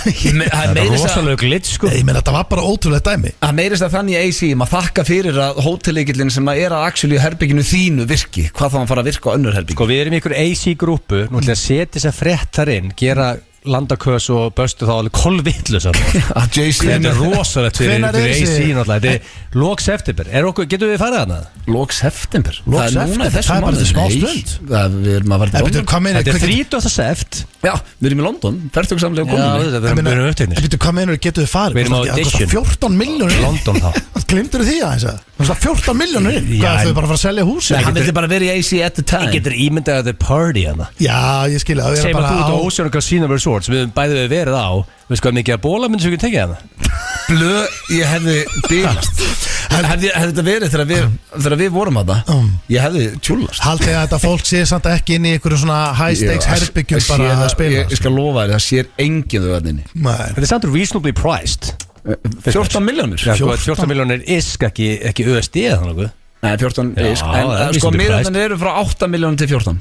Það er rosalega glitch, sko. Ég meina, þetta var bara ótrúlega dæmi. Það meirist að þannig AC, maður þakka fyrir að hótelleikillin sem er að actually herbygginu þínu virki, hvað þá hann fara að virka á önnur herbyggi. Sko, við erum í einhver AC-grúpu, nú ætlum að setja þess að frétt þar inn, gera landakös og böstu þá alveg kolvillusar. Þetta er rosalegt fyrir AC náttúrulega. Þetta er lok september. Getur við farið hana? Lok september? Það er núna í þessu mánuði. Smá stund. Við erum að vera í London. Þetta er 30. sept. Já, við erum í London. Fertugsamlega komin. Já, við erum upptegnir. Hvað meinur getur við farið? Við erum á audition. 14 milljónir í London þá. Glimtur því aðeins að? 14 milljónir inn? Hvað, þau bara fara að selja húsi? Hann vildi bara vera í AC at the time. Ég getur ímyndað að þetta er party hana. Já, ég skilja. Segjum að þú ert á Ocean Casino Resort sem við bæði við verið á. Veistu hvað mikið að bóla myndi sem við tekið hana? Blöð, ég hefði bílast. Hefði þetta verið þegar við vorum að það, ég hefði tjúlast. Haldið að þetta fólk sé samt ekki inn í einhverju svona high stakes herbyggjum bara að spila. Ég skal lofa þér, það sér enginn þau að inni. Þetta er samt reasonably priced. 14 milljónir. 14 milljónir isk, ekki USD eða þannig. Nei, 14 isk. En sko miðarnir eru frá 8 milljónir til 14.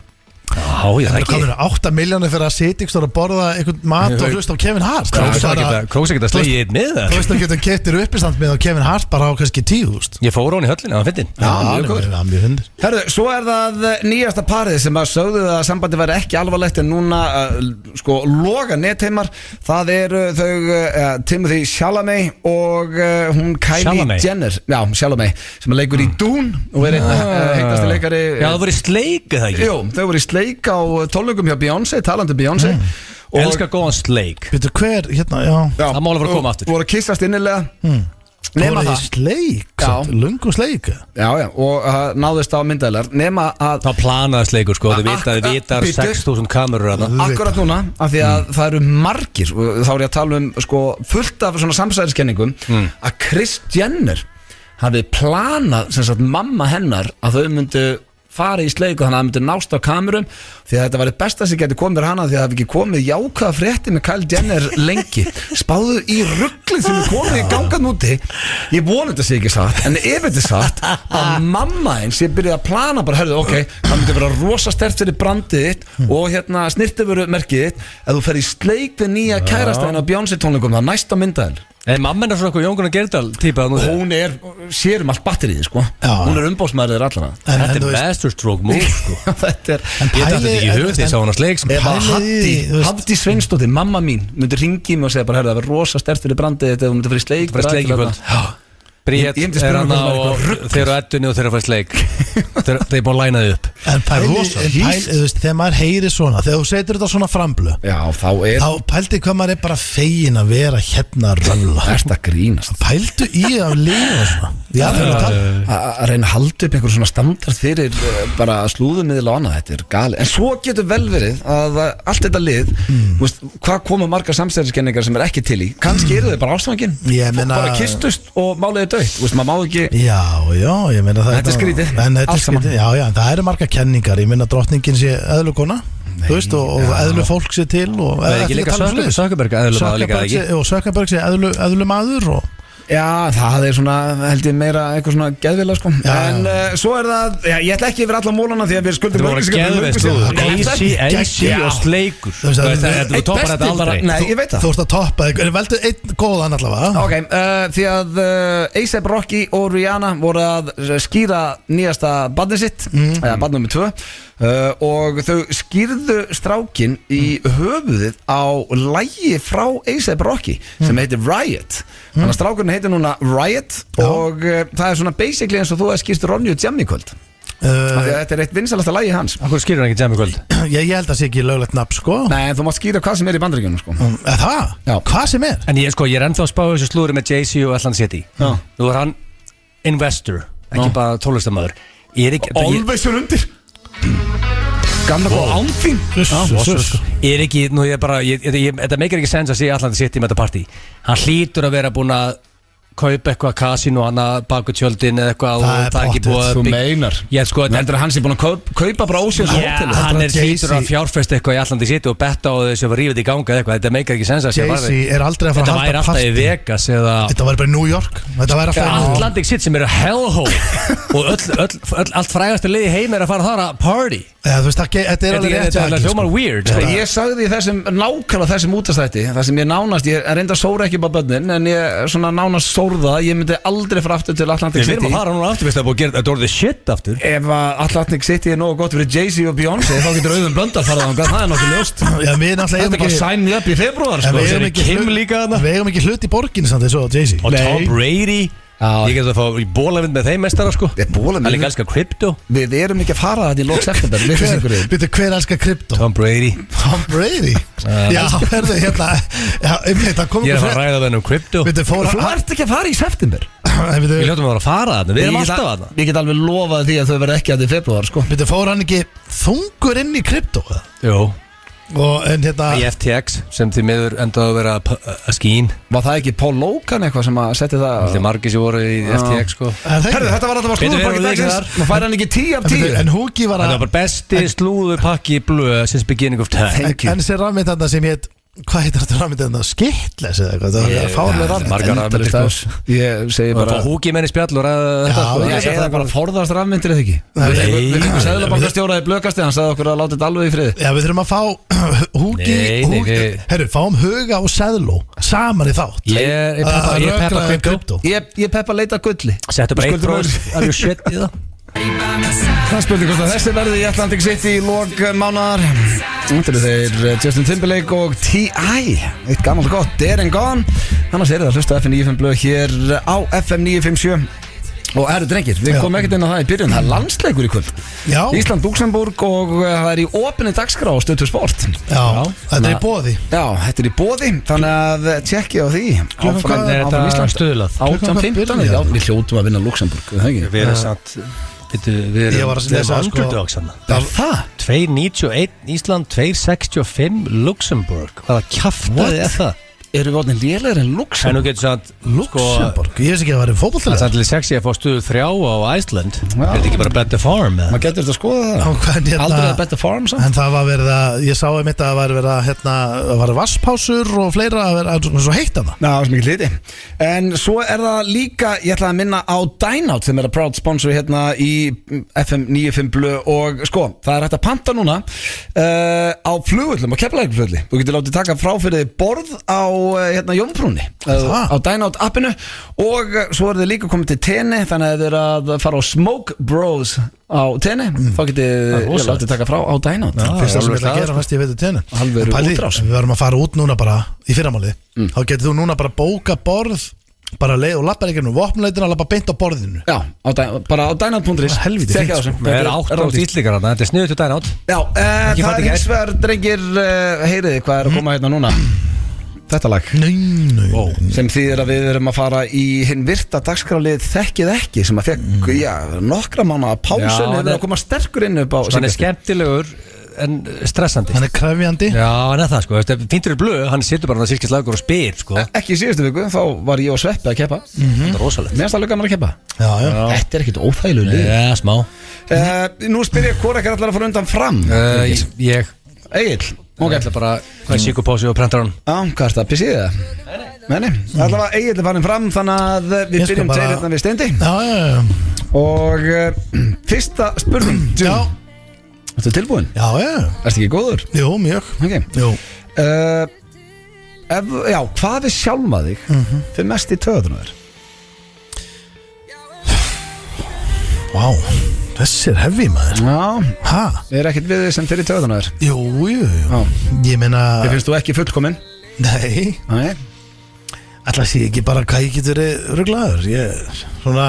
Já, það Það ekki kominu 8 miljónir fyrir að sitja ykkur að borða einhvern mat og hlusta á Kevin Hart Króks ekki að slegja eitt með Þú það veist að getum keftir uppistand með á Kevin Hart bara á kannski 10.000 Ég fór hún í höllinu, það var fyndin mjög hundir Herðu, svo er það nýjasta parið sem að sögðu að sambandi væri ekki alvarlegt en núna sko loga netheimar. Það eru þau Timothy Chalamet og hún Kylie Chalamet? Jenner. Já, Chalamet sem leikur í Dune og er einn heitasti leikari. Já, það voru í sleik, eða ekki? Jú, þau voru í sleik á tónleikum hjá Beyoncé, talandi Beyoncé. Og Elskar góðan sleik Veitu hver, hérna, já Það má alveg fara að koma aftur. Voru að kissast innilega. Nema Voru í það. sleik, Já. lungu sleik Já, og náðist á myndaðilar. Nema að Það planaði sleikur, sko, þið vitar Bíddu. 6.000 kamerur þarna. akkurat núna, af því að það eru margir og þá er ég að tala sko, fullt af svona samsæðiskenningum að Kris Jenner hafi planað sem sagt mamma hennar að þau myndu fara í sleik og þannig að það myndi nást á kamerum því að þetta var það besta sem geti komið fyrir hana því að það hefði ekki komið jákvæða frétti með Kylie Jenner lengi. Spáðu í rugglið sem er komið í gangan úti. Ég vona þetta sé ekki satt, en ef þetta er satt að mamma eins ég byrjaði að plana bara, herðu, ok, það myndi vera rosa sterkt fyrir brandið þitt og hérna snirtiföru merkið þitt að þú fer í sleik við nýja kærastæðin á Beyoncé tónleikum, það næsta myndaðil. Mamma er svona eitthvað Jón Gunnar Gerdal típa að nú Hún er, sér allt batterið, sko. Já. Hún er umbóðsmaður þeirra allra. Þetta þú er veist- masterstroke move, sko Þetta er Ég dætti þetta ekki í hug því ég sá hana sleik, sko Ef að Pælið í því, þú veist- Hafdi Sveinsdóttir, mamma mín myndi ringi mig og segja bara, herðu, það verður rosa sterkt fyrir brandið þetta ef þú myndi fyrir sleik Bara sleik í kvöld Bríett Ég myndi er spyrja hann hvort það á væri eitthvað rugl. Þeir eru edunni og þeir eru að fara í sleik Þeir eru búin að læna þið upp En pæli, rosa. þú veist, þegar maður heyri svona þegar þú setur þetta svona framblöð Já, þá er þá pældi hvað maður er bara fegin að vera hérna að rölla Erst að grínast pældu í að lifa svona Já, það er að tala Að reyna að halda upp einhver svona standard fyrir bara slúðumiðil og annað, þetta er gali. En svo getur vel verið að allt þetta lið, veist, hvað koma margar samstæðiskenningar sem er ekki til í. Kannski eru þau bara ástfangin, Ég meina- bara kistust og málið er döitt. Veist, maður má ekki. Já, ég meina það Þetta er skrítið. En þetta er Allt saman. skrítið, já, en það eru margar kenningar Ég meina drottningin sé eðlugona Þú veist, og eðlu fólk sé til og Það er ekki líka Sökkaberg eðlum að líka ekki Og Sökkaberg sé eðlu maður og Já, það er svona, held ég meira eitthvað svona geðvila, sko. Já, En svo er það, ég ætla ekki yfir alla mólana því að við skuldum Þetta voru geðveist AC og sleikur Þú veist, það er- Þú toppar þetta aldrei Nei, ég veit það. Þú veist að toppa, veldu einn góðan allavega Ok, því að A$AP Rocky og Rihanna voru að skýra nýjasta barnið sitt, eða barn nummer 2 og þau skýrðu strákin í höfuðið á lagi frá A$AP Rocky sem heitir Riot. Þannig að strákurinn heitir núna Riot og það er svona basically eins og þú að skýrst Ronny og Jammy kvöld. Af því að þetta er eitt vinsalasta lagi hans. Akkur skýrur hann ekki Jammy kvöld Ég held að sé ekki löglegt nafn, sko Nei, en þú mátt skýra hvað sem er í Bandaríkjunum, sko. Það? Já. Hvað sem er? En ég er ennþá að spá þessu slúri með Jay-Z og Atlantic City Já. Nú er hann investor, ekki Já. bara tónlistamæður Alveg svo undir. Gamla góð ánþín. Er ekki, nú ég bara þetta meikir ekki sens að sé Atlantic City með þetta partí Hann hlýtur að vera búin að kaupa eitthvað kasínu og annað baku tjöldin eða eitthvað Það er og það er ekki pottþétt, búið að Þú bygg- meinar. Ég sko, Heldur að hann sé búin að kaupa bara Oceans Já, Hotel? hann er Jay-Z- hlýtur að fjárfesta eitthvað í Atlantic City og betta á þessu að rífa þetta í ganga eða eitthvað Þetta meikir ekki sens að sé bara Jay-Z er aldrei að fara Þetta að væri halda alltaf í partí Vegas eða Þetta væri bara í New York Þetta væri alltaf í New York Atlantic City sem eru hellhole og allt frægastu liði heim er að fara þar að party Þú veist, þetta er alveg rétt Þetta er hjá hljómar Agli, weird Þetta- sko. Ég sagði í nákvæmlega þessum útastætti það sem ég nánast, ég reynda að sóra ekki bara börnin en ég svona nánast sórða ég myndi aldrei fara aftur til Atlantic Við erum City að fara núna aftur, veist það er búið að gera þetta orðið shit aftur Ef að Atlantic City er nógu gott fyrir Jay-Z og Beyoncé þá getur auðvun blöndar farað þangað, það er nokkuð ljóst Já, við náttúrulega Þetta er bara ekki sign me up í februar En sko. við eigum er ekki Kim hlut- líka þarna. Við eigum ekki hlut í borginni samt eins og Jay-Z Og Nei. Tom Brady Já. Ég get að fá í bólavind með þeim mestara sko Við bólavind? Það er líka elskar krypto Við erum ekki að fara þetta í lók september Býttu, hver elskar krypto? Tom Brady Tom Brady Já, herðu, hérna Já, það kom Ég er að fara ykkur að ræða þennan krypto Býttu, fór Þú ert ekki að fara í september Við hljóttum að vera að fara þarna, við erum Ég get alltaf al- þarna Ég get alveg lofað því að þau verða ekki að í februar sko. Býttu, fór hann ekki þungur inn í krypto? Jú, Og en hérna í FTX sem því miður endaði að vera að skín Var það ekki Paul Logan eitthvað sem að setja það Þetta er margir sem voru í FTX sko Er það Herðu, ekki? þetta var alltaf að Veitum við slúðupakki erum við dagsins þar? Nú fær hann ekki 10 af 10 En Hugi var Þetta að var bara besti slúðupakki blöð since beginning of time Thank you. En sér rafmynd þarna sem hétt hvað heitir þetta rafmynd þetta? Skitles eða eitthvað, þetta var fárlega rafmynd. Margar rafmyndir, sko. Ég segi bara Bara húki menni spjall og ræða þetta, sko. Ég segi það bara forðast rafmyndir eða ekki. Við fengum seðlabankastjóra í Blöðkasti, hann sagði okkur að láta þetta alveg í friði. Já, við þurfum að fá Herru, fáum Huga og Seðló saman í þátt. Ég peppa krypto. Ég peppa leita gulli. Settu bara 1% are you shit í það? Það spurning hvort að þessi verði í Atlantic City í lok mánaðar. Þetta eru þeir Justin Timberlake og T.I. Eitt gammalt gott, Dead and Gone. Annars er það að hlusta FM 95 blöð hér á FM 957. Og herru drengir, við komum ekkert inn á það í byrjun. Það er landsleikur í kvöld. Já. Ísland-Luxemburg og það er í opinni dagskrá á Stöð 2 Sport. Já, þetta er í boði. Já, þetta er í boði, þannig að tjekki á því. Hvað er þetta stuðlað? 18:15. Já, við hljótum að vinna Luxemburg, það ekki? Við erum samt Við Ég var að lesa, erum sko, underdogs hann. Það? 2.91 Ísland, 2.65 Luxemburg. Hvaða kjaftaði er það? Eru við orðin lélegir en En nú Luxemburg? getur sagt Luxemburg, ég veist ekki að það væri Það er fótboltalega. sannlega sexy að fá stuðu 3 á Iceland. Er þetta ekki bara Bet the Farm? eða? Maður getur þetta að skoða það. Aldrei að betta farm samt. En það var verið að, ég sá einmitt að það var verið að, það var vasspásur og fleira að vera svo heitt að það. Já, það er mikið liti. En svo er það líka, ég ætla að minna á Dynout sem er að proud sponsor hérna í FM 95 blöð og sko, það er hægt að panta núna á flugullum, á Keflavíkurflugvelli. Þú getur látið taka frá fyrir þig borð á hérna Jómfrúnni á Dynout appinu og svo er þið líka komið til Tenni, þannig að þið er að fara á Smoke Bros á Tenni, þá getið þið látið taka frá á Dynout. Fyrsta sem ég ætla að gera fæst ég veit tenni. Alvöru útrás. Við varum að fara út núna bara í fyrramálið. Þá getur þú núna bara bóka borð bara leið og lappar ekki nú vopnleitina og lappa beint á borðinu. Já, bara á Dynout.is. Helviti Tekja fínt, á þessu. Það er 8 stílíkar þarna, þetta er sniðut til Dynout. Já, það fatt er ekki hins vegar, drengir, heyriði hvað er að koma hérna núna. Þetta lag Nei. sem þýðir að við erum að fara í hinn virta dagskrálið Þekkið ekki sem að fekk, nokkra mánaða pásu Já, en hefur að koma sterkur inn upp á Hann er skemmtilegur en stressandi. Hann er krefjandi. Já, hann er það sko. Fíntur í blöð, hann situr bara á silkislagur og spyr sko. Ekki í síðustu viku, þá var ég og Sveppi að keppa. Þetta er rosalegt. Mér finnst alveg gaman að keppa. Já. Þetta er ekkit óþægilegur lið. Já, smá. Nú spyr ég hvort ekki allar að fara undan fram. Ég Egil, ok. ætla bara hvað er síkupási og prentar hann. Já, hvað er það, pissið það? Nei, allavega Egil er farin fram, þannig að við Ég skal byrjum bara- tveir hérna við Steindi. Já. Og fyrsta spurning, Já. Ertu tilbúin? Já. Ertu ekki góður? Jú, mjög. Ok. Jú. Já, hvað við sjálfa þig fyrir mest í töðunar? Vá, þessi er heavy maður. Já, Ha? er ekkert við þig sem fyrir töðunar? Jú. Já. Ég meina, Ég finnst þú ekki fullkominn? nei, Nei. ætla að sé ekki bara hvað ég getur verið ruglaður. Ég, svona,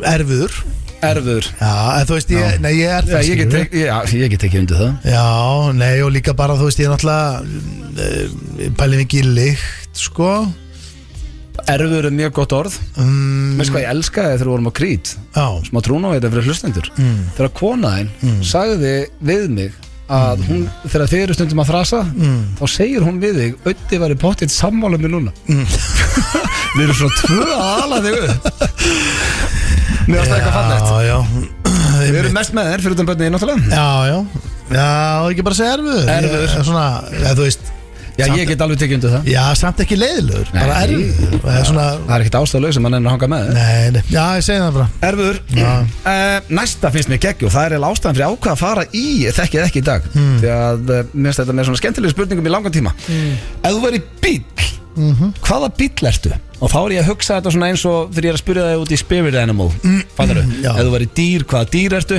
erfiður. Erfiður. Já, en þú veist, ég er það, Ég get ekki undir það. Já, nei, og líka bara, þú veist, ég er náttúrulega pælið mikið í lykt, sko. Erfiður er mjög gott orð. Veist hvað ég elskaði þegar við vorum á Krít? Já, Smá trúna á þetta fyrir hlustendur. Þegar kona þín sagði við mig að hún, þegar þið eru stundum að þrasa, þá segir hún við þig, Öddi var í pottið sammála mig núna. Við erum svona tvö að ala þig upp. Mér varst það eitthvað fallegt. já. Við erum mest með þér fyrir utan börnið, náttúrulega. Já, ekki bara segja erfiður. Erfiður. Svona, þú veist, Já, ég get alveg tekið undir það. já, samt ekki leiðilegur, bara Nei. erfiður. Það er svona, Það er ekkert ástæðlaug sem mann ennur að hanga með þér. nei, já, ég segi það bara. Erfiður. Næsta finnst mér geggju og það er eiginlega ástæðan fyrir ákvað að fara í Þekkið ekki í dag. Því að mér finnst þetta með svona skemmtilegu spurningum í langan tíma. Ef þú verið bíll, hvaða bíll ertu? Og þá er ég að hugsa þetta svona eins og þegar ég er að spyrja það út í spirit animal. Fattar þú? já. Ef þú verið dýr, hvaða dýr ertu?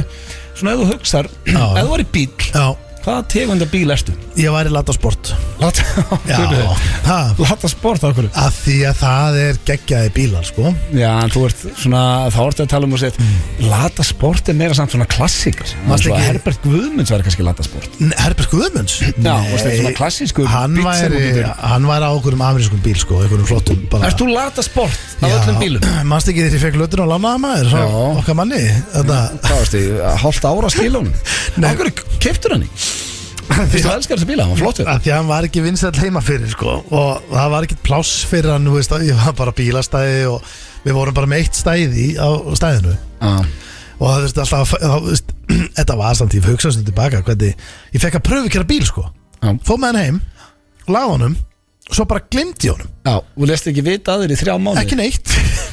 Svona ef þú hugsar, ef þú verið bíll, Já, hvaða tegunda bíl ertu? ég væri latasport. Lata sport á okkur. Af því að það er geggjaði bílar, sko. Já, en þú ert svona, þá ertu að tala um að segja Lata sport er meira samt svona klassíkar. Manstu ekki- Herbert Guðmunds var kannski Lata sport. Herbert Guðmunds? Já, varst þetta svona klassískur Hann bíll sem þú getur- hann væri á okkur amerískum bíl, sko, einhverjum flottum bara. Ert þú Lata sport á öllum bílum? Manstu ekki þegar ég fekk lötun á lánaða maður, Já. okkar manni. Þetta, Hvað varst þið, hálft ára skilunum? Nei. Af hverju keyptur hann í? Fyrst þú elskar þessa bíla, hann var flottur. að því að hann var ekki vinsæll heima fyrir, sko, og það var ekkert pláss fyrir hann, þú veist, ég var bara bílastæði og við vorum bara með eitt stæði á stæðinu Já. og það, þú veist, alltaf, þú veist, þetta var samt, ég hugsa sem tilbaka hvernig, ég fekk að pröfu kæra bíl, sko, fór með hann heim, lagði honum svo bara glimti honum. Já, og lest ekki vita að þér í 3 mánuði. Ekki neitt.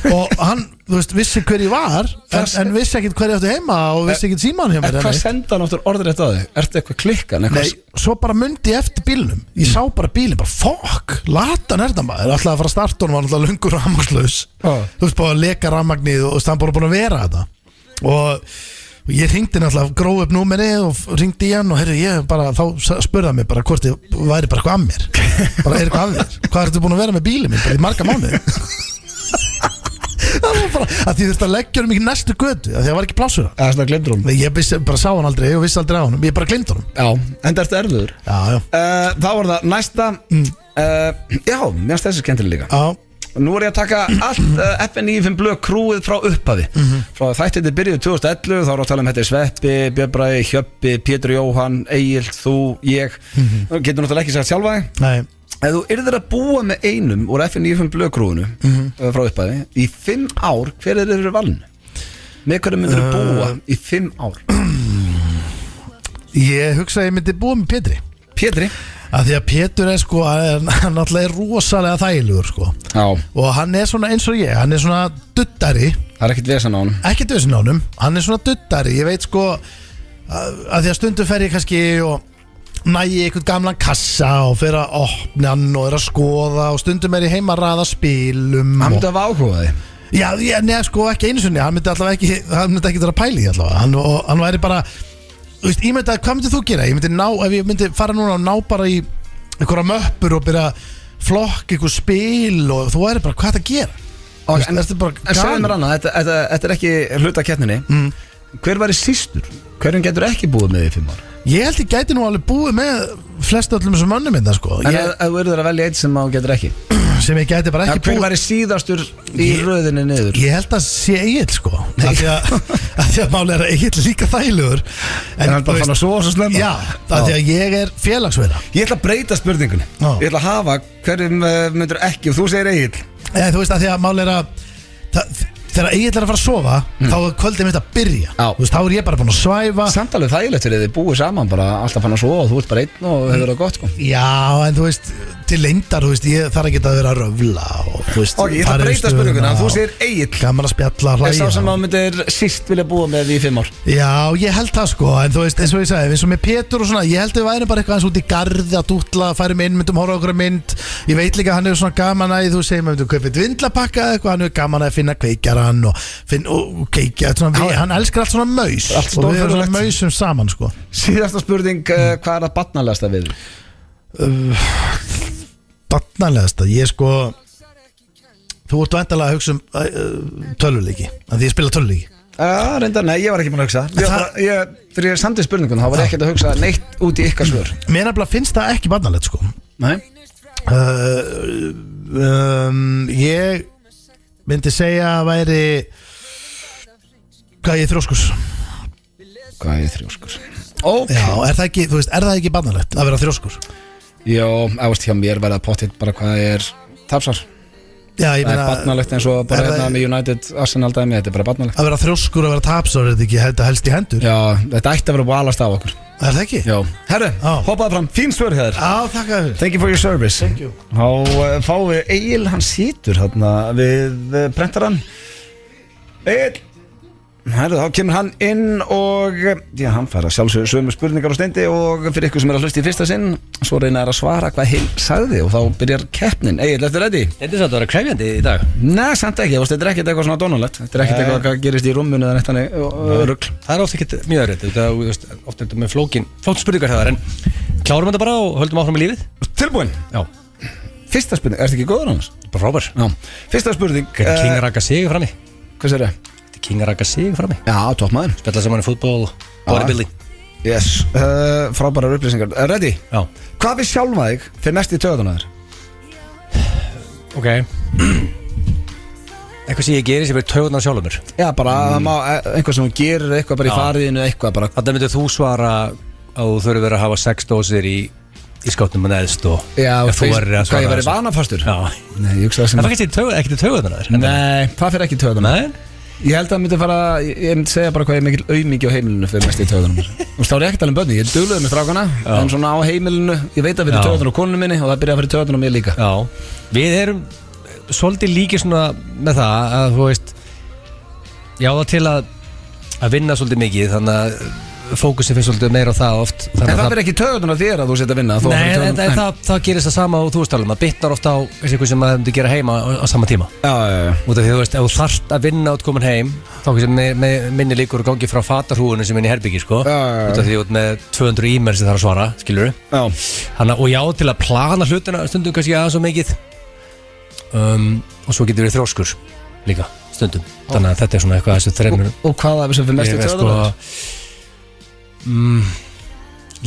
Og hann, þú veist, vissi hver ég var en vissi ekkit hver ég átti heima og vissi ekkit síman hjá mér. Hvað senda hann áttur orðrétt á þig? Ertu eitthvað klikkan? Nei, svo bara mundi ég eftir bílnum. Ég sá bara bílinn, bara fuck, latan er þetta maður. Alltaf að fara að starta honum, var alltaf lungur rafmagnslaus. Þú veist, bara að leka rafmagnið og það bara búin að vera þetta. Og ég hringdi náttúrulega, gróð upp númerið og hringdi í hann og ég bara, þá spurði hann mig bara hvort ég væri bara eitthvað að mér. Bara eitthvað að þér. Hvað ertu búin að vera með bílinn minn bara í marga mánuði? Það var bara, að því þurfti að leggja honum í næstu götu, að því það var ekki plássur. Það er svona glemdur honum. Ég bara sá hann aldrei og vissi aldrei á honum, ég bara glemd honum. Já, en það ertu erfiður. Já. Þá var það næsta, já, mér finnst þessi skemmtileg líka. Já. Nú er ég að taka allt FN95 blöð krúið frá upphafi. Frá þættið byrjuð 2011, þá er að tala um þetta Sveppi, Björn Bragi, Hjöppi, Pétur Jóhann, Egill, þú, ég. Getur náttúrulega ekki sagt sjálfa þig. Nei. Ef þú yrðir að búa með einum úr FN95 blöð krúinu frá upphafi í 5 ár, hver er þeirri valinu? Með hverju myndir þú búa í 5 ár? Ég hugsa að ég myndi búa með Pétri. Pétri? Að því að Pétur er sko, hann alltaf er rosalega þægilegur sko. Já. Og hann er svona eins og ég, hann er svona duttari. Það er ekkert vesen á honum. Ekkert vesen á honum, hann er svona duttari. Ég veit sko, að því að stundum fer ég kannski og nægi einhvern gamlan kassa og fer að opna hann og er að skoða og stundum er ég heima að raða spilum. Hann myndi að hafa áhuga því. Já, neða sko ekki einu sinni, hann myndi allavega ekki, hann myndi ekki vera pæli allavega. Hann væri bara, þú veist, ég myndi að, hvað myndi þú gera? Ég myndi ná, ef ég myndi fara núna og ná bara í einhverja möppur og byrja að flokka einhver spil og þú væri bara, hvað er þetta að gera? Okay, en segðu mér annað, þetta er ekki hluta af keppninni. Hver væri sístur? Hverjum getur ekki búið með í 5 ár? Ég held ég gæti nú alveg búið með flest öllum þessum mönnum minna sko. En ef þú verður að velja eitt sem þú getur ekki? Sem ég gæti bara ekki búið. Hver væri síðastur í röðinni niður? Ég held að sé Egill sko. Af því að máli er að Egill er líka þægilegur. En hann bara fann að sofa svo snemma? Já, af því að ég er félagsverða. Ég ætla að breyta spurningunni. Ég ætla að hafa hverjum myndur ekki og þú segir Egill. Þú veist að því að máli er að þegar Egill er að fara að sofa þá er kvöldið mitt að byrja. Þú veist, þá er ég bara búin að svæfa. Samtalið þægilegt fyrir þið búið saman bara alltaf fann að sofa og þú ert bara einn og hefur það gott sko. Já, en þú veist, til lengdar, þú veist, ég þarf ekki að vera að röfla og þú veist. Ok, ég ætla að breyta spurninguna, þú segir Egill. Gaman að spjalla, hlæja. Sá sem að myndir síst vilja búa með í 5 ár. Já, ég held það sko, en þú veist, eins og ég sagði, eins og með Pétur og svona, ég held að við værum bara eitthvað eins út í garði að dútla, færum inn, myndum horfa okkur mynd. Ég veit líka að hann er svona gaman að, þú segir, maður myndum kaupið vindlapakka eitthvað, hann er gaman að finna kveikjaran og kveikja, hann elskar allt svona maus og við erum svona mausum saman sko. Síðasta spurning, hvað er það barnalegasta við? Barnalegasta, ég sko þú ert væntanlega að hugsa um tölvuleiki, að því ég spila tölvuleiki. Reyndar, nei, ég var ekki búin að hugsa þegar ég samtið spurningun, þá var ég ekkert að hugsa neitt út í ykkar svör. Mér nefnilega finnst það ekki barnalegt sko. Nei. Ég myndi segja að væri hvað ég er þrjóskur. Okay. Já, er það ekki, þú veist, er það ekki barnalegt að vera þrjóskur? Jó, ást hjá mér verða pottitt bara hvað er tapsar. Já, ég meina, það er barnalegt eins og bara hérna með United Arsenal dæmi, þetta er bara barnalegt. Að vera þrjóskur og vera tapsar, er þetta ekki helst í hendur? Já, þetta ætti að vera búalast af okkur. Er það ekki? Já. Herru, hoppaði fram, fín svör hér. Já, þakka þér. Thank you for your service. Thank you. Þá fáum við Egill, hann situr hérna við prentarann. Egill. Herru, þá kemur hann inn og já, hann fær að sjálfsögðu sömu spurningar á steindi og fyrir ykkur sem er að hlusta í fyrsta sinn svo reyna að svara hvað heil sagði og þá byrjar keppnin. Egill, ertu ready? Þetta er samt að vera krefjandi í dag. Nei, samt ekki, þetta er ekkert eitthvað svona dónalegt. Þetta er ekkert eitthvað hvað gerist í rúmunu eða neitt þannig rugl. Það er ofta ekkert mjög erfitt, ofta er þetta með flókin spurningar hjá þér, en klárum þetta bara og höldum áfram í lífið. Tilbúin? Já. Fyrsta spurning, ertu ekki góður annars? Bara frábær. Já. Fyrsta spurning. King Raka Sig frammi. Hvað segir þau? King Raka Sig frammi. Já, toppmaður. Spjalla saman í fútból, bodybuilding. Yes, frábærar upplýsingar. Ready? Já. Hvað við sjálfa þig fyrir mest í töðuna þér? Ok. Eitthvað sem ég gerir sem verður töðunar sjálfur mér. Já, bara eitthvað sem þú gerir, eitthvað bara í fariðinu, eitthvað bara. Þannig myndir þú svara að þú þurfir verið að hafa 6 dósir í skátnum og neðst og já, þú verður að svara. Hvað ég verið vanafastur? Já. Nei, ég hugsa það sem. Það fyrir ekki til töðunar þér. Nei, það fyrir ekki töðuna. Nei. Ég held að það myndi fara, ég myndi segja bara hvað ég er mikil aumingi á heimilinu fyrir mest í töðunum Þú veist, þá er ég ekki að tala um börni, ég er duglegur með strákana En svona á heimilinu, ég veit að fyrir töðunum á konunum minni Og það byrja að fyrir töðunum á mér líka Já, við erum svolítið líki svona með það að þú veist Já, það til að vinna svolítið mikið Þannig að fókusin fyrir svolítið meira á það oft En það verður ekki töðunum á þér að þú setja að vinna Nei, það gerist það sama og þú veist alveg, maður bitnar ofta á eitthvað sem maður hefði gera heima á sama tíma Já Út af því þú veist, ef þú þarft að vinna át komin heim þá sem með minni líkur og gangi frá fatarhúinu sem er í herbyggi, sko Út af því þú veist með 200 e-mail sem það er að svara, skilur og já, til að plana hlutina stundum kannski aðeins svo mikið og svo getur við þrjóskur líka stundum þannig að þetta er svona eitthvað þessu þremur Og hvað af þessum fyrir mest í töðunum?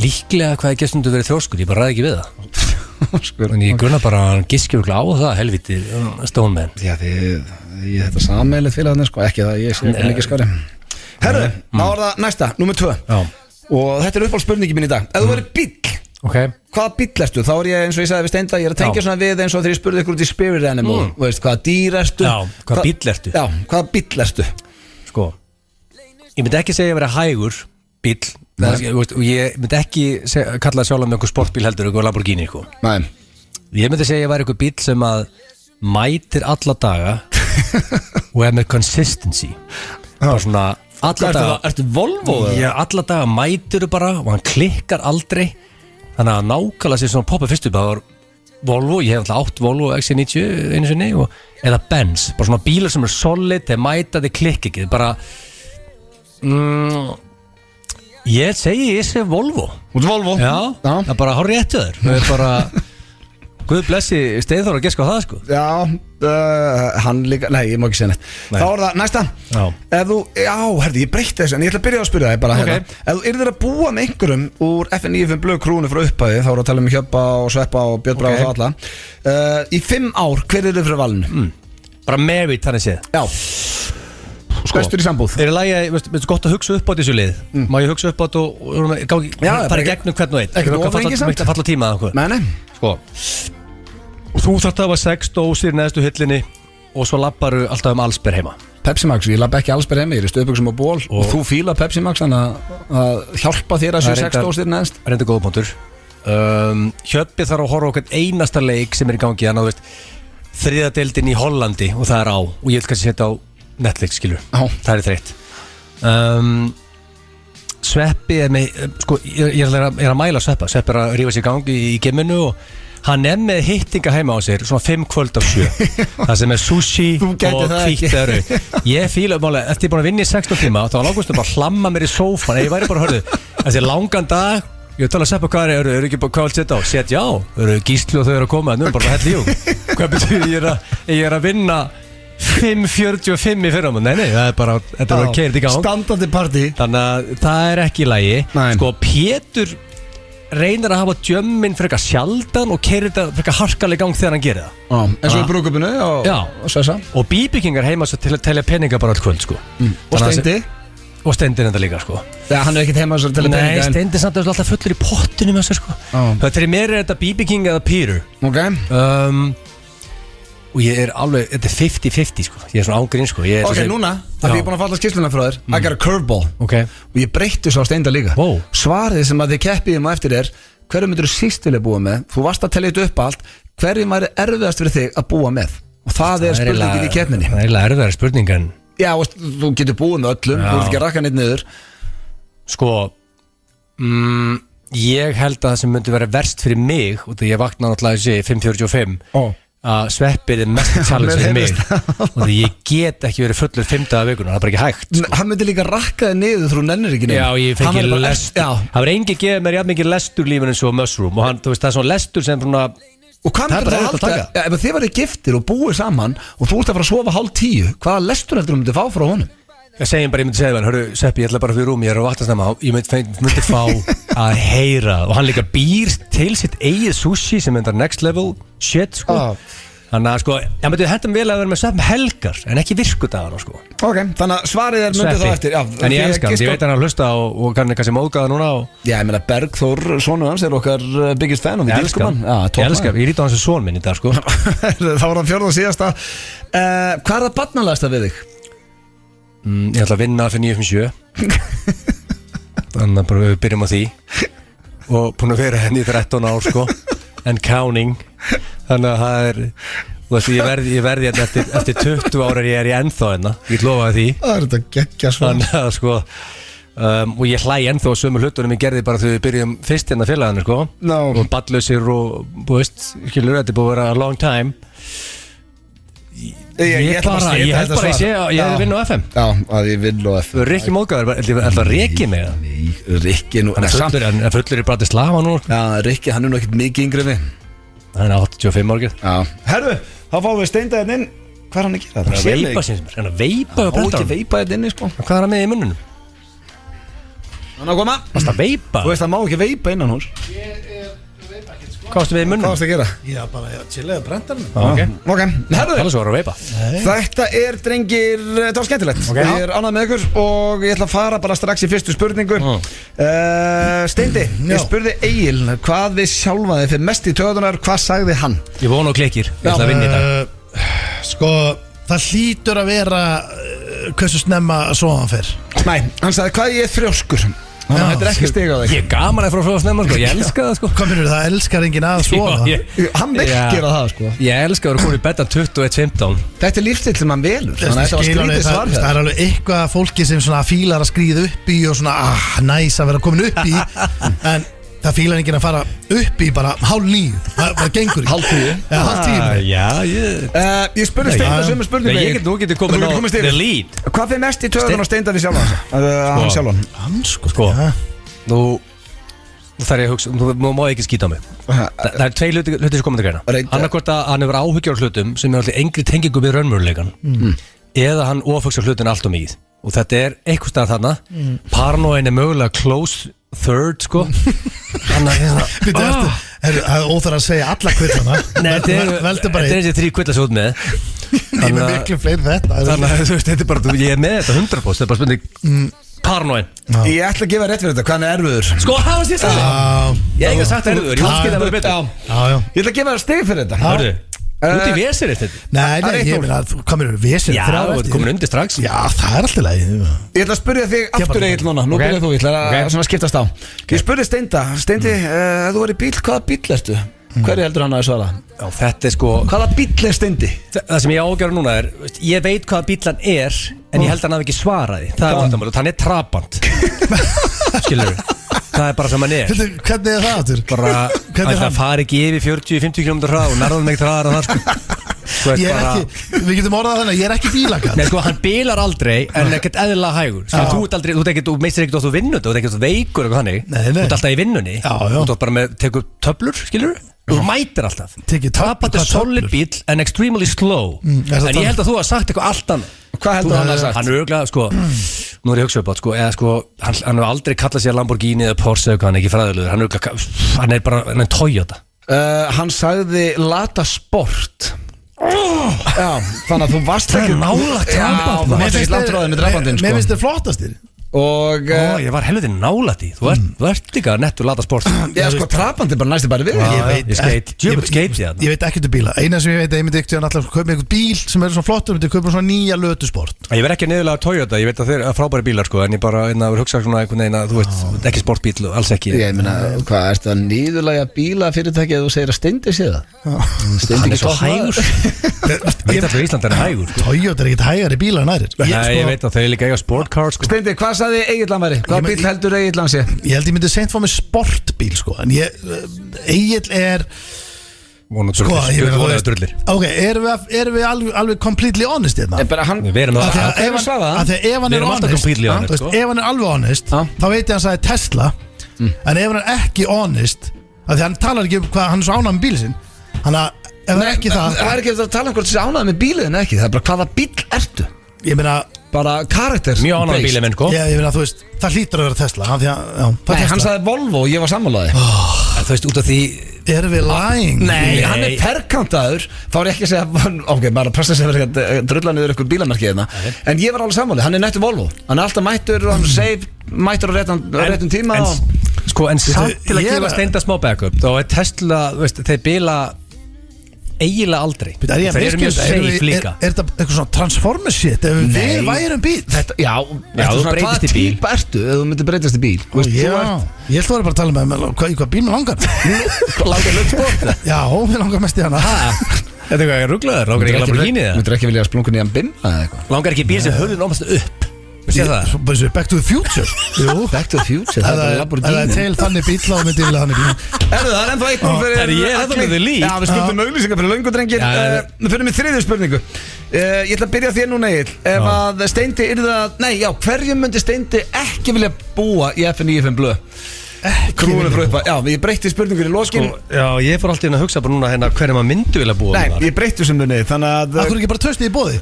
Líklega hvað ég gestundu verið þjórskur, ég bara ræði ekki við það en ég grunna bara að hann giskir á það helviti stónmenn Já, ég þetta sammeilið félagarnir sko, ekki það, ég sé ekki skari Herru, þá er það næsta, númer 2 Og þetta er uppáhaldsspurningi mín í dag Ef þú verið bíll, hvaða bíll ertu? Þá er ég eins og ég sagði við Steinda, ég er að tengja svona við eins og þegar ég spurði ykkur út í Spirit Animal Veist, hvaða dýr ertu? Já, hvaða bíll ertu? Já, hvaða bíll ertu? Sko, ég myndi ekki segja að vera hægur bíll og ég myndi ekki kalla sjálf með einhver sportbíl heldur, einhver Lamborghini sko. Nei. Ég myndi segja að ég væri einhver bíll sem að mætir alla daga og er með consistency bara svona alla daga. Ertu Volvo? Já, alla daga mætir þú bara og hann klikkar aldrei þannig að nákvæmlega sér svona poppa fyrstu það var Volvo, ég hef alltaf átt Volvo XC90 einu sinni eða Benz, bara svona bílar sem er solid, þeir mæta, þeir klikk ekki bara ég sé Volvo. Út Volvo? Já, það er bara hár réttu þér það er bara Guð blessi Steinþór að geska á það sko. Já, hann líka, nei ég má ekki segja neitt Þá er það næsta Ef þú, herði, ég breytti þessu en ég ætla að byrja að spyrja þig bara Ef þú yrðir að búa með einhverjum úr FN95 Blöð krúnu frá upphæði þá erum við að tala um Hjöppa og Sveppa og Björn Braga og alla Í 5 ár, hver er þið fyrir valinu? Bara married þannig séð Já Bestur í sambúð Er það lagi, veistu gott að hugsa upp á þessu lið Má ég hugsa upp á þetta og fara í gegnum hvern og einn Ekkert ofengi samt Ekki falla tíma Nei Sko Þú þarft að hafa 6 dósir neðstu hyllinni og svo labbaru alltaf Allsber heima Pepsi Max, ég labba ekki Allsber heima, ég er í stöðbuxum og ból og þú fíla Pepsi Max þannig að hjálpa þér að séu 6 dósir neðst Reynda góða punktur Hjöppi þarf að horfa okkur einasta leik sem er í gangi þannig að þú veist þriðja deildin í Hollandi og það er á og ég vil kannski setja á Netflix, skilur, það er þreytt Sveppi er með, sko, ég er að mæla Sveppa er að rífa sér í gangi í geminu og hann er með hittinga heima á sér svona 5 kvöld af 7 það sem er sushi og kvítteru ég fíla málega, eftir ég búin að vinna í 16 tíma þá langastu bara að hlamma mér í sófan ég væri bara, hörðu, eftir langan dag ég tala að Sveppa hvað er ekki bara hvað vil setja á setja á, Gísli og þau eru að koma nú er bara hell í hvað betur ég er að vinna 5.45 í fyrramund, nei, það er bara þetta er bara keirt í gang standandi partí þannig að það er ekki í lagi sko, Pétur reynir að hafa djömmin frekar sjaldan og keirir þetta frekar harkalega í gang þegar hann gerir það eins og í brúkupinu og Svessa og BB-kingar heima til að telja peninga bara all kvöld sko. og Steindi enda líka sko. hann er ekkert heima að telja peninga nei, Steindi samt alltaf fullur í pottinu með þessu sko. það fyrir mér er þetta BB-king eða Peter og ég er alveg, þetta er 50-50 sko. ég er svona ángrín sko. ok, núna, það er ég búin að falla skýrsluna frá þér I got a curveball og ég breytti svo á Steinda líka svarið sem að þið keppiðum á eftir er hverju myndir þú síst vilja búa með þú varst að tellja þetta upp allt hverju væri erfiðast fyrir þig að búa með og það er spurningin í keppninni það er eiginlega erfiðari spurning en já, þú getur búið með öllum þú ert ekki að rakka neitt niður sko ég held að það sem myndi vera verst fyrir mig og þegar ég vakna náttúrulega þessi 5.45 að Sveppi er mest challenge fyrir mig og því ég get ekki verið fullur 5 daga vikuna, það er bara ekki hægt sko. hann myndi líka rakka þig niður þú nennir ekki niður já, ég fengi lestur það var engi gefið mér jafn mikið lestur lífinu eins og Mushroom og hann, þú veist, það er svona lestur sem svona og hvað myndir það halda, ef þið verið giftir og búið saman og þú ert að fara að sofa 9:30 hvaða lestur heldur þú myndi fá frá honum? Ég myndi segja hann, hörru Sveppi, ég ætla bara fyrir rúm ég er á vaktasnæma, ég myndi fá að heyra og hann líka býr til sitt eigið sushi sem er next level shit sko þannig að sko, ég myndi hentum vel að vera með Sveppi helgar en ekki virkudagana sko ok, þannig að svarið er myndið þá eftir en ég elskar hann, ég veit hann að hlusta og kannski móðgæða núna já, ég meina Bergþór, sonu hans er okkar biggest fan og við elskum hann ég líti á hans son minn í dag sko þá var hann 4. og síðasta hvað er það barnalegasta við þig? Ég ætla að vinna fyrir 957 Þannig að bara við byrjum á því og búin að vera henni í 13 ár sko and counting þannig að það er þú veist, ég verði hérna eftir 20 ára ég er ennþá hérna, ég lofa því Það er þetta geggja svo þannig að sko og ég hlæ ennþá sömu hlutunum ég gerði bara þegar við byrjum fyrst hérna félaginu sko og ballausir og þú veist, skilur, þetta er búin að vera a long time Ég held bara ég hefði vinn á FM Já, að ég vinn á FM Rikki móðgæður, er það Rikki með það? Nei, Rikki nú Hann er fullur í Bratislava nú Já, Rikki, hann er nú ekkert mikið yngri við Hann er 85 árið Já Herðu, þá fáum við Steindaðinn inn Hvað er hann að gera? Hann er að veipa síns Hann er að veipa Hann má ekki veipa þetta inni, sko Hvað er hann með í munnunum? Hann að koma Varst það að veipa? Þú veist, hann má ekki veipa innan hús Hvað varstu við í Hvað munnunum? varstu að gera? Já, bara chillega brendarinn Ok, herðu Það er svo að veipa Þetta er, drengir, þetta var skemmtilegt Ég er ánægð með ykkur og ég ætla að fara bara strax í fyrstu spurningu Steindi, ég spurði Egil hvað við sjálfa þið fyrir mest í töðunar, hvað sagði hann? Ég vona og klikir Ég ætla að vinna í dag Sko, það hlýtur að vera hversu snemma svo hann fer. Nei, hann sagði hvað ég er þrjóskur Þannig að þetta er ekki stiga á þig Ég er gaman að frá svo snemma sko Ég elska það sko Hvað minnur það elskar enginn að sofa? Hann vil gera það, sko Ég elska að vera komin í betta 21.15 Þetta er lífstíl sem hann velur Þannig að þetta var skrítið svar Það er alveg eitthvað fólki sem svona fílar að skríða upp í og svona, næs að vera komin upp í En það fílar enginn að fara upp í bara 8:30 Það gengur ekki 9:30 Já, Ég spurði Steinda sömu spurningu Ég get nú getið komin á the lead Hvað fyrir mest í töðun á Steinda við hann sjálfan? Hann Sko, nú þarf ég að hugsa, nú má ég ekki skýta á mig Það er tvei hluti sem komið til greina Annarkvort að hann hefur áhyggjur á hlutum sem er alltaf engri tengingu við raunveruleikann eða hann ofhugsar hlutin allt og mikið og þetta er eitthvað staðar þarna paranoin er mögulega close third sko Þannig að Það er óþar að segja alla kvillana Nei, Veldu bara þetta er þessi 3 kvillar svo út með Ég er með miklu fleiri þetta Þannig að þú veist, þetta er bara, ég er með þetta 100% þetta er bara spurning paranoin Ég ætla að gefa rétt fyrir þetta, hvað hann er erfiður Sko, hafa sér það Ég hef ekki sagt erfiður, ég hef skilja að vera betur Ég ætla að gefa það stig fyrir þetta Hörru, út í vesir eftir Nei, ég meina, hvað mér eru vesir? Já, þú ert komin undir strax Já, það er alltaf leið Ég ætla að spyrja þig aftur Egil núna Nú byrjar þú, ég ætla að svona skiptast á Ég spurði Steinda, Steindi, ef þú er í bíl, hvaða bíl ertu? Hverju heldur hann að svara? Já, þetta er sko Hvaða bíl er Steindi? Það sem ég ágjör núna er, ég veit hvaða bíl hann er en ég held að hann hafi ekki svaraði Það er vandamál, hann er trabant Skilur Það er bara sem hann er Hvernig er það aftur? Bara að fara ekki yfir 40-50 km hraða og nærðum ekki hraðar en það sko Við getum orðað þannig, ég er ekki bílakall Nei sko, hann bílar aldrei en ekkert eðlilega hægur Þú meistir ekkert að þú vinnur þú ert ekkert veikur eitthvað þannig Þú ert alltaf í vinnunni Þú ert bara með, tekur töflur, skilur Þú mætir alltaf Trapat er solid bíl en extremely slow En ég held að þú hafa sagt eitthvað allt annað Hvað heldur hann að sagt? Hann er örgulega, sko Nú er ég að hugsa upp átt, sko Eða sko, hann hefur aldrei kallað sér Lamborghini eða Porsche eða hvað hann ekki fræðilegur Hann er bara, hann er Toyota Hann sagði Lada Sport Já, þannig að þú varst ekki nálægt Trabant Mér finnst langt ráðið með Trabantinn Mér finnst þér flottastir Og ég var helviti nálægt í Þú ert líka nettur Lada Sport Já, sko, Trabant er bara næstu bara við Ég skeit Ég veit ekkert um bíla Eina sem ég veit að ég myndi ekkert að kaupa einhvern bíl sem er svona flottur myndi kaupa svona nýja lötusport Ég verð ekki niðurlega Toyota Ég veit að þeir eru frábæri bílar sko En ég bara hugsa svona einhvern veginn að þú veist ekki sportbíl og alls ekki Ég meina, hvað, ertu að niðurlega bíla fyrirtæki að þú segir að Steindi sé það? Hann er svo hægur Veit alltaf Ísland er hægur Toyota er ekkert hægari bílar en aðrir Nei, ég veit að þeir líka eiga sportcar sko Steindi, hvað sagði Egil hann væri? Hvað bíl heldur Egil hann sé? Ég held ég myndi seint fá mig sportbíl sko En Egil er Drullir Ok, erum við alveg completely honest hérna? Við erum það Ef hann er honest Ef hann er alveg honest Þá veit ég að hann sagði Tesla En ef hann er ekki honest Því hann talar ekki um hvað hann er svo ánægð með bíl sinn Þannig að ef það er ekki það Það er ekki að tala um hvort þessi ánægð með bílið en ekki Það er bara hvaða bíl ertu Ég meina bara karakter Mjög ánægð bílið minn sko Ég meina þú veist Það hlýtur að vera Tesla Nei, hann sagði Volvo og ég var sammálaði Þú veist út af því Erum við lying? Nei, hann er perkantaður Þá er ég ekki að segja Ok, bara pressa sig að drulla niður ykkur bílamerkið hérna En ég var alveg sammálaði, hann er nettur Volvo Hann er alltaf mættur og hann mættur á réttum tíma Sko, en samt til að gefa Steinda smá backup Þá er Tesla, þú veist, þeir bíla eiginlega aldrei. Er ég að Þeir eru mjög miskilja safe líka. Er þetta eitthvað svona transformer shit ef við værum bíl? Já, þú breytist í bíl. Hvað ertu ef þú myndir breytast í bíl? Þú veist, þú ert- Ég ætla að vera bara að tala með hvað bíl mér langar. Langar lögsport. Já, mér langar mest í hana. Þetta er eitthvað rugglaður, langar ekki Lamborghini það? Myndir ekki vilja að splunga nýjan binna eða eitthvað? Langar ekki bíl sem hörður námast upp. Sér það? Bara svo Back to the Future. Jú. Back to the Future, það er bara Það er Lamborghini. til þannig bíl þá myndi ég vilja þannig bíl. Erðu, það er ennþá 1-0 fyrir Herri, ég er ennþá með þig lík. Já, við skuldum auglýsingar fyrir löngudrengir. Við fyrir með þriðju spurningu. Ég ætla að byrja þér núna, Egill. Ef að Steindi yrði að... Nei, já, hverjum myndi Steindi ekki vilja búa í FN95 blöð? Krúinu frá uppa. Já, ég breytti spurningur í lokin. Já, ég fór alltaf inn að hugsa bara núna hérna hverju maður myndi vilja búa Nei, með ég breytti sem þau niður, þannig að... Akkur ekki bara töstið í bóði?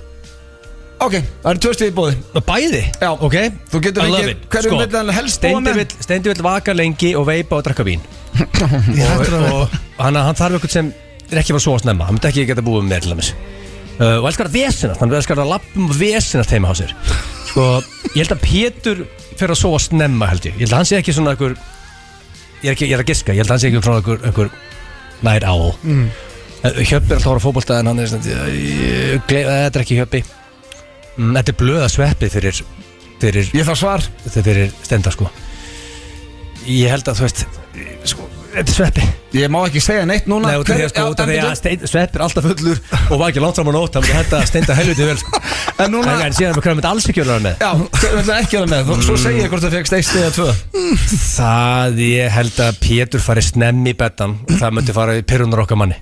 Ok, það eru 2 stig í bóði. Bæði? Já, ok. Þú getur I love fengið- it. hverjum vill hann helst búa með? Steindi vill vaka lengi og veipa og drakka vín. Ég hættur að Og hann þarf eitthvað sem er ekki að fara svo að snemma. Hann myndi ekki geta búið með mér til dæmis. Og elskar að vesinast, hann elskar að lappum og vesinast heima á sér. Sko, ég held að Pétur fer að sofa snemma held ég. Ég held að hann sé ekki svona einhver, ég er að giska, ég held að hann sé ekki svona einhver nær ál. Hjöppi er alltaf að fara á fótbolta en hann er svona, þetta er ekki Hjöppi. Þetta er blöða sveppið fyrir Ég þarf svar. þetta er fyrir Stenda sko. Ég held að þú veist sko, þetta er sveppi. Ég má ekki segja neitt núna. Nei, út af því að sko, út af því að Sveppi er alltaf fullur og var ekki langt fram á nótt, hann myndi þetta Stenda helviti vel sko. En núna... En síðan hvað myndi alls ekki vera með. Já, við ætlum ekki að vera með. Svo segi ég hvort það fegst 1 stig eða 2. Það ég held að Pétur fari snemmi í bettan og það myndi fara í pyrrunar okkar manni.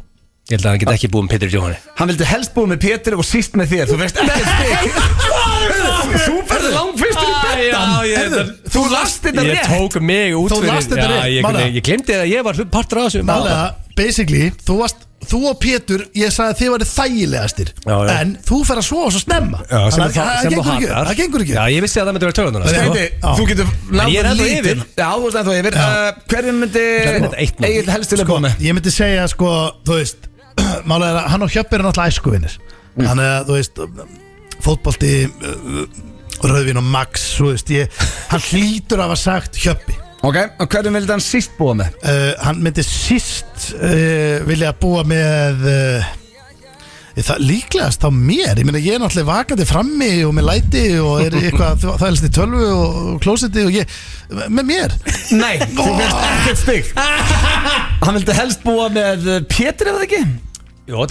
Ég held að hann get ekki búið með Pétur í Jóhanni. Hann vildi helst búið með Pétur og síst með þér. Þú fegst ekkert stig. Þú ferði langfyrstur í bettan. Þú last þetta Ég rétt. tók mig út Þú fyrir. last þetta rétt, Já, málega. ég glemdi að ég var partur af þessu. Málega, basically, þú og Pétur, ég sagði að þið varu þægilegastir. Já, já. En þú fer að sofa svo snemma. Já, sem Þannig að þú gengur ekki. hatar. Það gengur ekki. Já, ég vissi að það myndi vera tölunar. Steindi, þú getur En ég er ennþá lítið. yfir. Já, þú veist ennþá yfir. Hverjum myndi Þetta 1-0. Egill helst vilja búið með? Ég myndi segja, sko, þú veist, málega er að hann og Hjöppi er náttúrulega æskuvinnir. Þannig að, þú veist, fótbolti, rauðvín og Max, þú veist, hann hlýtur af að sagt Hjöppi. Ok, og hverjum vildi hann síst búið með? Hann myndi síst vilja búa með það líklegast á mér. Ég meina, ég er náttúrulega vakandi frammi og með læti og er eitthvað þælst í tölvu og klósetti og með mér. Nei, þú fegst ekkert stig. Hann vildi helst búa með Pétur eða ekki? Jó, ég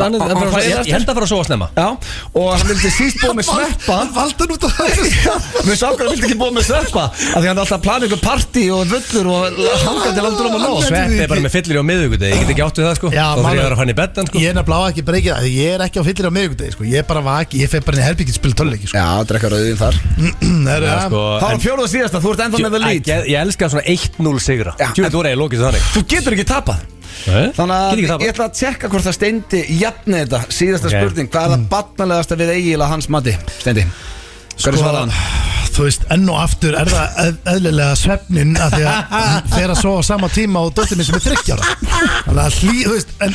held að fara að sofa snemma. Já, og hann vildi síst búa með Sveppa. Hann valdi hann út af það. Mér sá hvað hann vildi ekki búa með Sveppa af því hann er alltaf að plana ykkur partí og völlur og hangandi landur um að ná. Sveppi er bara með fyllir á miðvikudegi. Ég get ekki átt við það sko. Já, Þá þarf ég málega. að vera að fann í beddan sko. Ég er nefnilega á ekki breykið það. Ég er ekki á fyllir á miðvikudegi, sko. Ég er bara vaki. Ég fer bara inn í herbyggið að spila töluleiki, sko. Já, drekka rauðin þar. Já, sko, Það var 4. og síðasta, þú ert ennþá með það lít. Ég elska svona 1-0 sigra. Já, Tjúið, þú er eiginlega lokið þannig. Þú getur ekki tapað. Þannig að ég ætla að tjekka hvort það Steindi jafni þetta. Síðasta Ok. spurning, hvað er það barnalegasta við Egil að hans mati? Steindi, hvað er svarað hann? Þú veist, enn og aftur er það eðlilega svefnin að því að hann fer að sofa á sama tíma og dóttir minn sem er 30 ára. Þannig að þú veist, en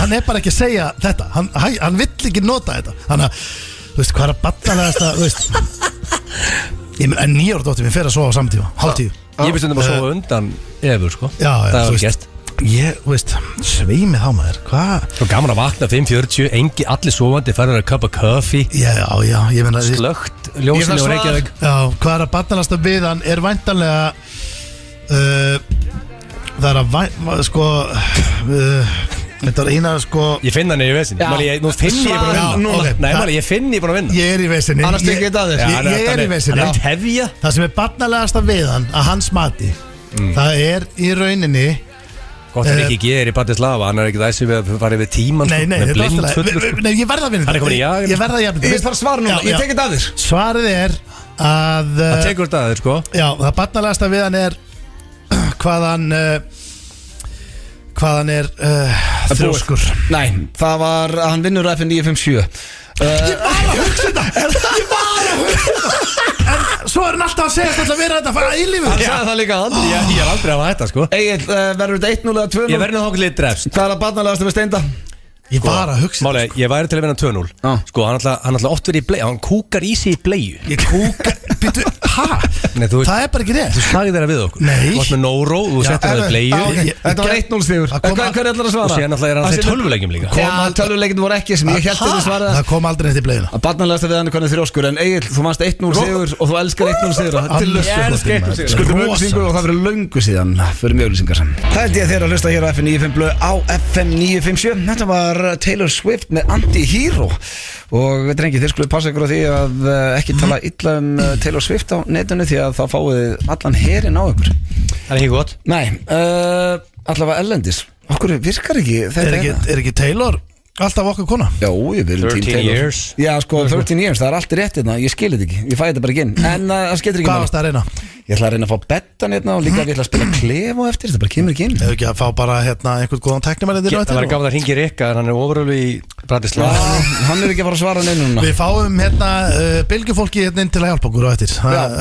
hann er bara ekki að segja þetta. Hann vill ekki nota þetta. Þannig að, þú veist, hvað er að barnalegasta, þú veist, en 9 ára dóttir minn fer að sofa á sama tíma, hálf 10. Ég veist að sofa undan Efur sko. Já, Það þú var veist, gest. ég, þú veist, sveimi þá maður, hvað? Svo gaman að vakna 5:40, allir sofandi, færður að cup of coffee, Já, ég meina, slögt, Ég ljósinni þarf og svar. Reykjavík. já, hvað er að barnalegasta við hann er væntanlega það er að sko þetta er eina sko Ég finn hann í vesin. Já. Nú finn ég búin að Já, vinna. ok. Nei, máli, ég finn ég búin að vinna. ég er í vesinni Annars tekið þetta að þér. ég er í vesinni Hann er tefja. það sem er barnalegasta við hann að hans mati það er í rauninni Gott er ekki er í Bratislava. Hann er ekki þessi við að fara yfir tíman nei, með þetta er blind alltaf fullur. nei, ég verða að vinna Hann er komin í jagan. ég verða að jafna Ég þarf svara núna, ég tekið þetta að þér. svarið er að Það tekur þetta að þér sko. já, það barnalegasta við hann er hvað hann er þrjóskur Nei, það var að hann vinnur FN 957. Ég var að hugsa En svo er hann alltaf að segja að vera þetta að fara í lífið Hann sagði það líka að Ég er aldrei að hafa þetta sko. Egil, verður þetta 1-0 eða 2-0? Ég verði nú hókið litt drefst. Hvað er að barnalegasta við Steinda? Ég var að hugsa Máli, ég væri til að vinna 2-0. Já. Sko, hann alltaf oft verið í bleiu. Hann kúkar í sig í bleiu. Ég kúka Býttu, Nei, þú veist- það er bara ekki rétt Þú sagði þeirra við okkur Nei. Þú varst með Nóró, þú Já, settir það en- í bleiu já, ég- Þetta var 1-0 stigur Það kom Hvað er allar að svara? Og síðan alltaf er hann að segja tölvuleikjum líka Já, tölvuleikinu voru ekki sem ég held að þið svaraði það kom aldrei neitt í bleiðina Að barnalegasta við hann er hvernig þrjóskur En Egil, þú mannst 1-0 sigur og þú elskar 1-0 sigur og til Ég elska 1-0 sigur. Skuldum Rosa. auðlýsingu og það verður löngu síðan fyrir mjög auðlýsingar Það held ég að þeirra að hlusta hér á FM 95 blöð á FM 957 Þetta var Taylor Swift með Anti-Hero Og drengi, þeir skulle passa ykkur á því að ekki tala illa Taylor Swift á netinu Því að þá fáið þið allan herinn á ykkur Það er ekki gott Nei, allavega ellendis Okkur virkar ekki þetta er ekki Taylor alltaf okkar kona? Já, við erum 13 tím Taylor years. Já, sko, 13 years, það er allt rétt hérna Ég skil þetta ekki, ég fæ þetta bara ekki inn En það skilur ekki Hvað máli. varst það að reyna? Ég ætla að reyna að fá bettan hérna Og líka að ég ætla að spila klef og eftir Þetta bara kemur ekki inn Eða ekki að fá bara einhvern góðan teknimæli Það var gaman að ringi Rikka en hann er ofurölu í Bratislava Já, hann er ekki að fara að svara neinu núna Við fáum bylgjufólki inn til að hjálpa okkur á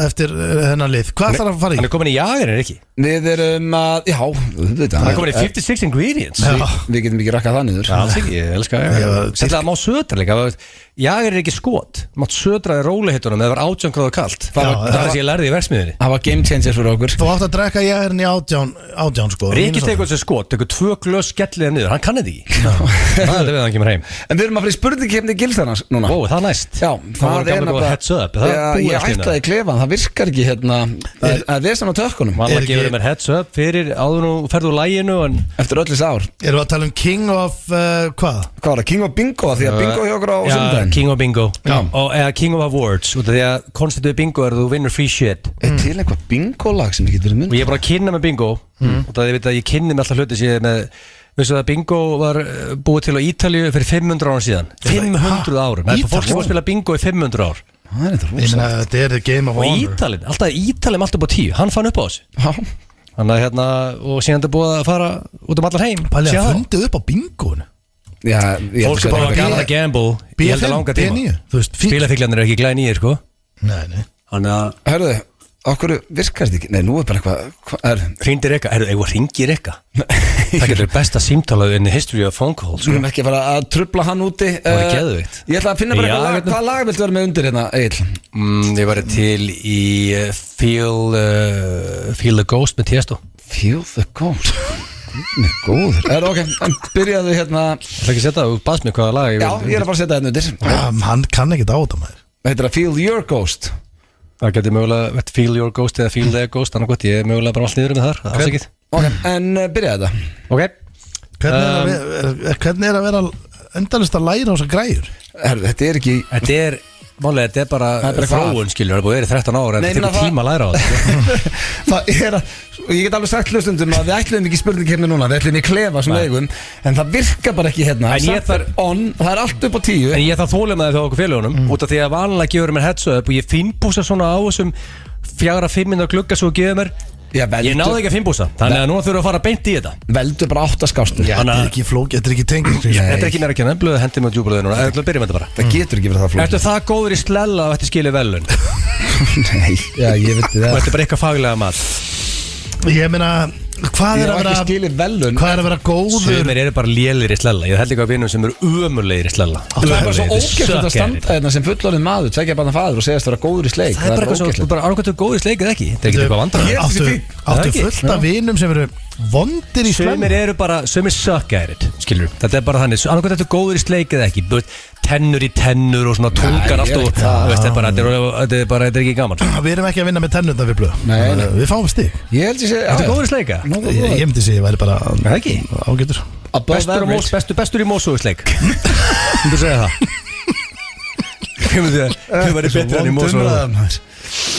eftir hennar lið Hvað þarf að fara í? Hann er komin í jagarinn, ekki? Við erum að, já, auðvitað Hann er komin í 56 ingredients Við getum ekki rakkað það niður Alls ekki, ég elska jagar Þetta má södra líka Jagar er ekki skot Mátt södra í rólihittunum eða var 18 gráður kalt Það var það sem ég lærði í verksmiðinni Það var game changer fyrir okkur Þú átt að drekka jæðurinn í átján sko Riki tekur þessu skot, tekur 2 glös skelliða niður Hann kann þetta ekki Það er þetta við að hann kemur heim En við erum að fara í spurningkeppni gilsarnas núna Ó, það er næst Já, Það var gaman að góða heads up Það er Já, búið ég að skilja ætlaði klefan, það virkar ekki hérna að vesan á tökkunum Vanlega ekki- gefur mér heads up fyrir áður nú ferðu úr læginu en Eftir öll þessi ár Erum við að tala um King of hvað? Hvað var það, King of Bingo? Því að Bingo hjá okkur á Já, sundaginn King of Bingo Já. Eða King of Awards út af því að konstitúi bingo er að þú vinnur free shit Er til eitthvað bingo-lag sem ég get verið mynd? Og ég er bara að kynna með bingo og það ég veit að ég kynni með alltaf hluti sem ég er með Veistu það bingo var búið til á Ítalíu fyrir 500 ára síðan 500 árum Það er bara fólk sem var að spila bingo í 500 ár Það er þetta Ég rosa meina þetta er the game of Og honor Ítalinn, alltaf upp á 10 Hann fann upp á þessu Já, Þannig að hérna, og síðan er búið að fara út allar heim Pæli Síðan að þá. fundið upp á bingoinu já ég Fólk er bara að gana að gamble Ég held að langa tíma B9 Þú veist, fínt Spilafíklarnir er ekki glæð nýjir sko Nei Þannig að Hörðu, okkur virkar þetta ekki? Nei, nú er bara eitthvað hringdi Rikka, eigum að ringi Rikka Það getur besta símtalað in the history of phone calls Við sko. erum ekki að fara að trubla hann úti Það var geðveikt. Ég ætla að finna bara Já, eitthvað lag hérna. Hvaða lag viltu vera með undir hérna, Egil? Ég var til í Feel the Ghost með Tiesto Feel the Ghost Góður ok, en byrjaðu hérna Það er ekki að setja, þú baðst mér hvaða lag Já, ég er að fara að setja hérna undir Hann kann ekki dáta maður Það heitir að Feel Your Ghost Það getur mögulega vett Feel Your Ghost eða Feel the Ghost Þannig að ég er mögulega bara allt niður með þar Það er ekki Ok, en byrjaðu þetta Ok, Hvernig er að vera endalist að læra á þessar græjur? Herðu, þetta er ekki þetta er málega, þetta er bara Það er bara eitthvað þróun skilur, það er búið verið 13 ára en Nei, þetta meina tekur tíma að læra á þetta Það er að Ég get alveg sagt hlustundum að við ætlum ekki spurningkeppni núna Við ætlum í klefa sem eigum En það virkar bara ekki hérna En ég Samt er on, það er allt upp á 10 En ég þarf þólið með það fyrir okkur félagunum út af því að vanlega gefur mér heads up og ég finnbúsa svona á þessum 4-5 minna glugga svo gefur mér Já, Ég náði ekki að finnbúsa Þannig að núna þurfum við að fara beint í þetta Veldu bara 8 skástur Þetta er ekki flóki, þetta er ekki tenging Þetta er ekki mér að kenna, blöðu hendi með djúbulöðu núna Eða byrjum þetta bara Það getur ekki verið það flókið Ertu það góður í slella og þetta skilja velun? Nei, já, ég veit Og það þetta er bara eitthvað faglega mat Ég meina, hvað Ég er hef að ekki vera skilið velun Hvað er að vera góður? Sumir eru bara lélir í slella Ég held ekki að vinum sem eru ömurlegir í slella Það er bara svo Ömurlegir, ógæst að suck standa at it. hérna sem fullorðinn maður Tvekja bara faður og segjast vera góður í sleik Það er bara eitthvað svo, þú bara annarkvæmtu góður í sleik eða ekki Það er ekki eitthvað vandrar Ég- Áttu Það ekki? fullt af vinum sem eru vondir í slem Sumir eru bara, sumir suck at it Skilur, þetta er bara þannig Annarkvæmtu þetta er góður í sleik eða ekki Þú veist, tennur í tennur og svona tungan ég allt og veit það. þú veist, þetta er bara, þetta er ekki gaman sko. Við erum ekki að vinna með tennunda við blöð Nei, nei. Við fáum stig Ég held ég sé Þetta er góður í sleika Ég myndi segja að ég væri bara Það ekki? ágætur Bestur í mósu í sleik Þú segja það Hvað var þið betur enn í mósu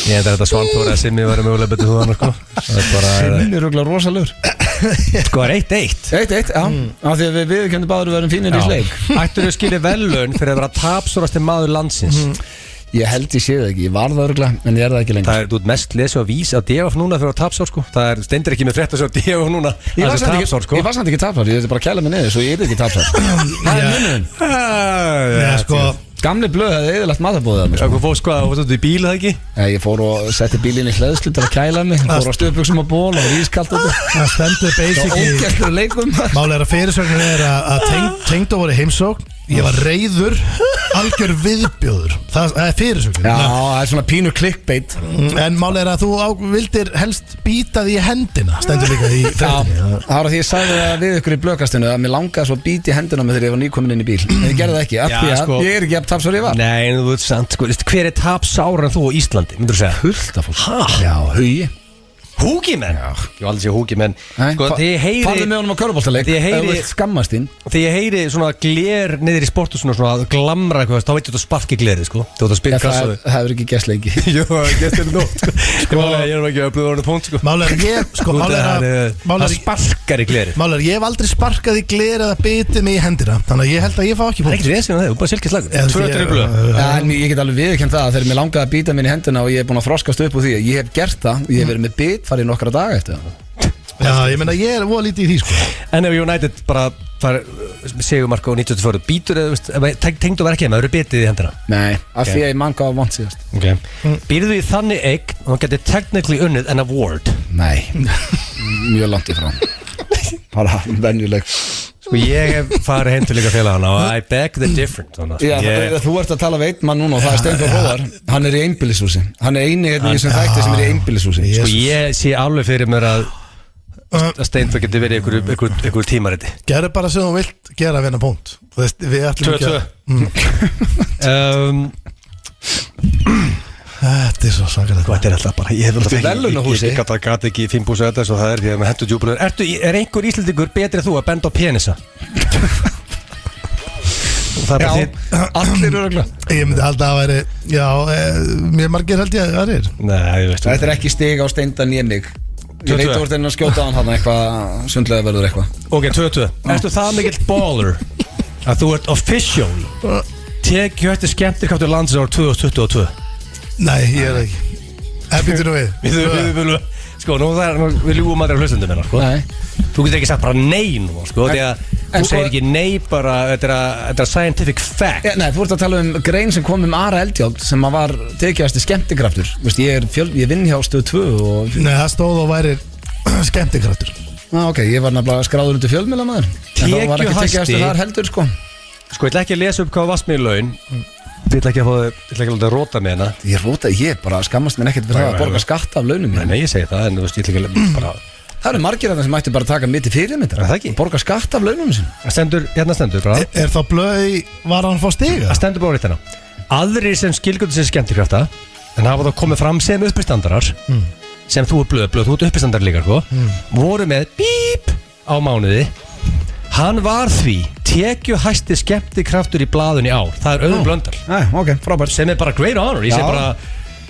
Ég enda þetta Svanþóri að Simmi var mögulega betur þú hann sko. Það er bara Simmin er rúglega rosalur Sko það er 1-1 1-1, já Af því að við viðurkennum báður að vera fínir í sleik Ættur þau skilja velun fyrir að vera tapsórasti maður landsins Ég held ég sé það ekki, ég var það örgulega En ég er það ekki lengur Það er, þú ert mest lesið á vís á DF núna fyrir að tapsár sko Það er stendur ekki með frétt að sjá DF núna Ég var Það er samt tapsár sko ekki- ég var samt ekki tapsár, ég er bara að kæla mig niður Svo ég er ekki tapsár Það er munurinn Já, sko Gamli blöð hefði eðalagt matabóðið að mér sko. Hvað fórst hvað, þú ert í bíl það ekki? Ég fór og setti bílinn í hleðslu til að kæla mig Fór á stöðbuxum á ból og ískalt út Það stendur Það basically ógæstur leikum Málega er að fyrirsögnin er að tengdu voru heimsókn Ég var reiður, algjör viðbjóður. Það er fyrirsögn. Já, það er svona pínu clickbait. En mál er að þú vildir helst býta því í hendina. Stendur líka í fréttinni. Það var því ég sagði það við ykkur í blökastinu að mér langaði svo að býta í hendina með þegar ég var nýkomin inn í bíl. En ég gerði það ekki, af því að ég er ekki að tapsár ég var. Nei, þú veit sant, sko, hver er tapsára en þú á Íslandi, myndur þú segja? Fullt af fólk. Hæ? Já, Hugi. Húgimenn? Já. Ég var aldrei séð húgimenn. Sko, þegar ég heyri... Farðu með honum á körfuboltaleik, ef þú vilt skammast þín. Þegar ég heyri svona gler niður í sportu svona glamra eitthvað, þá veit ég að sparki glerið, sko. Þú veit að spila kassu. Það hefur ekki gæst leiki. Jú, gæst þetta nótt, sko. Ég er ekki að blöða orðið punkt, sko. Mál er ég, sko, það sparkar í glerið. Mál er ég hef aldrei sparkað í glerið eða bitið mig í hendina. Þannig að ég held að ég fá ekki punkt. Það er ekkert vesinn á það, þú bara silkislagur. 2-3 blöð. En ég get alveg viðurkennt það að þegar mér langaði að býta mér í hendina og ég er búin að þroskast upp úr því. Ég hef gert það, ég hef verið með bit, farið nokkra daga eftir það. Já, ég meina ég er voða lítið í því, sko. En ef United bara segumarka á 94 býtur eða tengdu verkið með, það eru bitið í hendina? Nei, af því að ég mann gaf vant síðast. Býrðu því þannig eign og hann geti technically unnið an award? Nei, mjög langt í frá. Bara venjuleg. Sko ég hef farið heim til líka félagana og I beg the different. Já, þú ert að tala við einn mann núna og það er Steinþór Hróðar. Hann er í einbýlishúsi. Hann er eini hérna í þessum þætti sem er í einbýlishúsi. Sko ég sé alveg fyrir mér að Steinþór getur verið ykkur tímariti. Gerðu bara sem þú vilt gera að vinna punkt. Við ætlum ekki að... Þetta er svo svakalegt. Þetta er alltaf bara, ég hef alltaf Verðlaunahúsi. Ég gata ekki fimmúsa þetta svo það er því að með hendur djúpulur. Er einhver Íslendingur betri en þú að benda á penisa? Já, allir eru regla. Ég myndi alltaf að væri, já, mjög margir held ég að það er. Nei, ég veist. Þetta er ekki stig á Steindan ég mig. Ég veit þú ert að skjóta hann eitthvað, sundlega verður eitthvað. Ok, 2-2. Erstu það mikill baller að þú ert official tekið hætti skemmtirkraftur landsins ár 2022? Nei, ég er ekki. Býttu nú við. Sko, við ljúum aðra hlustundum hérna, sko. Nei. Þú getur ekki sagt bara nei nú, sko. Því að þú segir ekki nei bara, þetta er scientific fact. Nei, þú ert að tala grein sem kom Ara Eldjárn sem að var tekiðasti skemmtikraftur. Ég vinn hjá Stöð 2 og... Nei, það stóð og væri skemmtikraftur. Ok, ég var nefnilega skráður undir fjölmiðlamaður. En það var ekki tekiðasti þar heldur, sko. Sko, ég ætla ekki að lesa upp hvað varst mér í laun. Ég ætla ekki að láta róta með hana. Ég bara skammast mér ekkert fyrir það að borga skatta af launum mér. Nei, ég segi það, en þú veist, ég ætla ekki að bara... Það eru margir af það sem ætti bara að taka mitt í fyrirmyndir. Það ekki? Borga skatta af launum sín. Stendur bara. Er þá blöð var hann að fá stiga? Það stendur bara rétt hérna. Aðrir sem skilgjöndu sér skemmtikrafta, en hafa þá komið fram sem uppistandarar, sem þú er blöð, þú ert uppistandar líka, voru með bíp á mánuði. Hann var því tekjuhæsti skemmtikraftur í blaðunni ár. Það er Auðun Blöndal. Ok, frábært. Sem er bara great honor. Ég segi bara,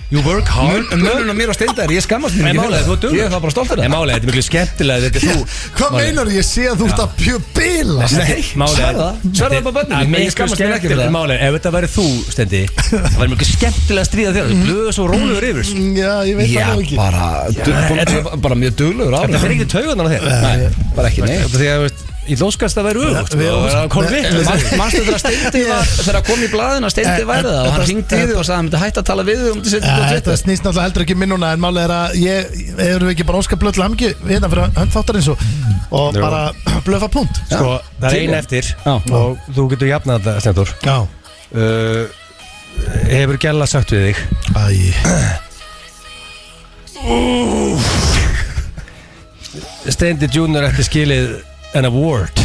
you work hard. Munum mér á Steindar, ég skammast mér ekki fyrir það. Ég er það bara stoltur það. En málega, þetta er miklu skemmtilega, þetta er þú. Hvað meinar ég sé að þú ert að bila? Nei, sverða bara bönnum. Ég skammast mér ekki fyrir það. Málega, ef þetta væri þú, Steindi, það væri miklu skemmtilega að stríða þér. Það blöðu svo rólegur yfir. Já, ég veit það ekki. Bara mjög duglegur árið. Þetta fer ekki taugarnar á þér. Nei, bara ekki, nei. Því að, ég lóskast að vera öfugt. Manstu þegar Steindi var, þegar kom í blaðina Steindi væri það og hann hringdi í því og sagði að hann myndi hætta að tala við þig Þetta snýst náttúrulega heldur ekki minnuna en málega er að ég eru ekki bara óskar blöð til hamngi hérna fyrir höndþáttarins og bara blöfa punkt. Sko, það er ein eftir og þú getur jafnað þetta, Steinþór. Já. Hefur Gjalla sagt við þig? Steindi Junior eftir skilið an award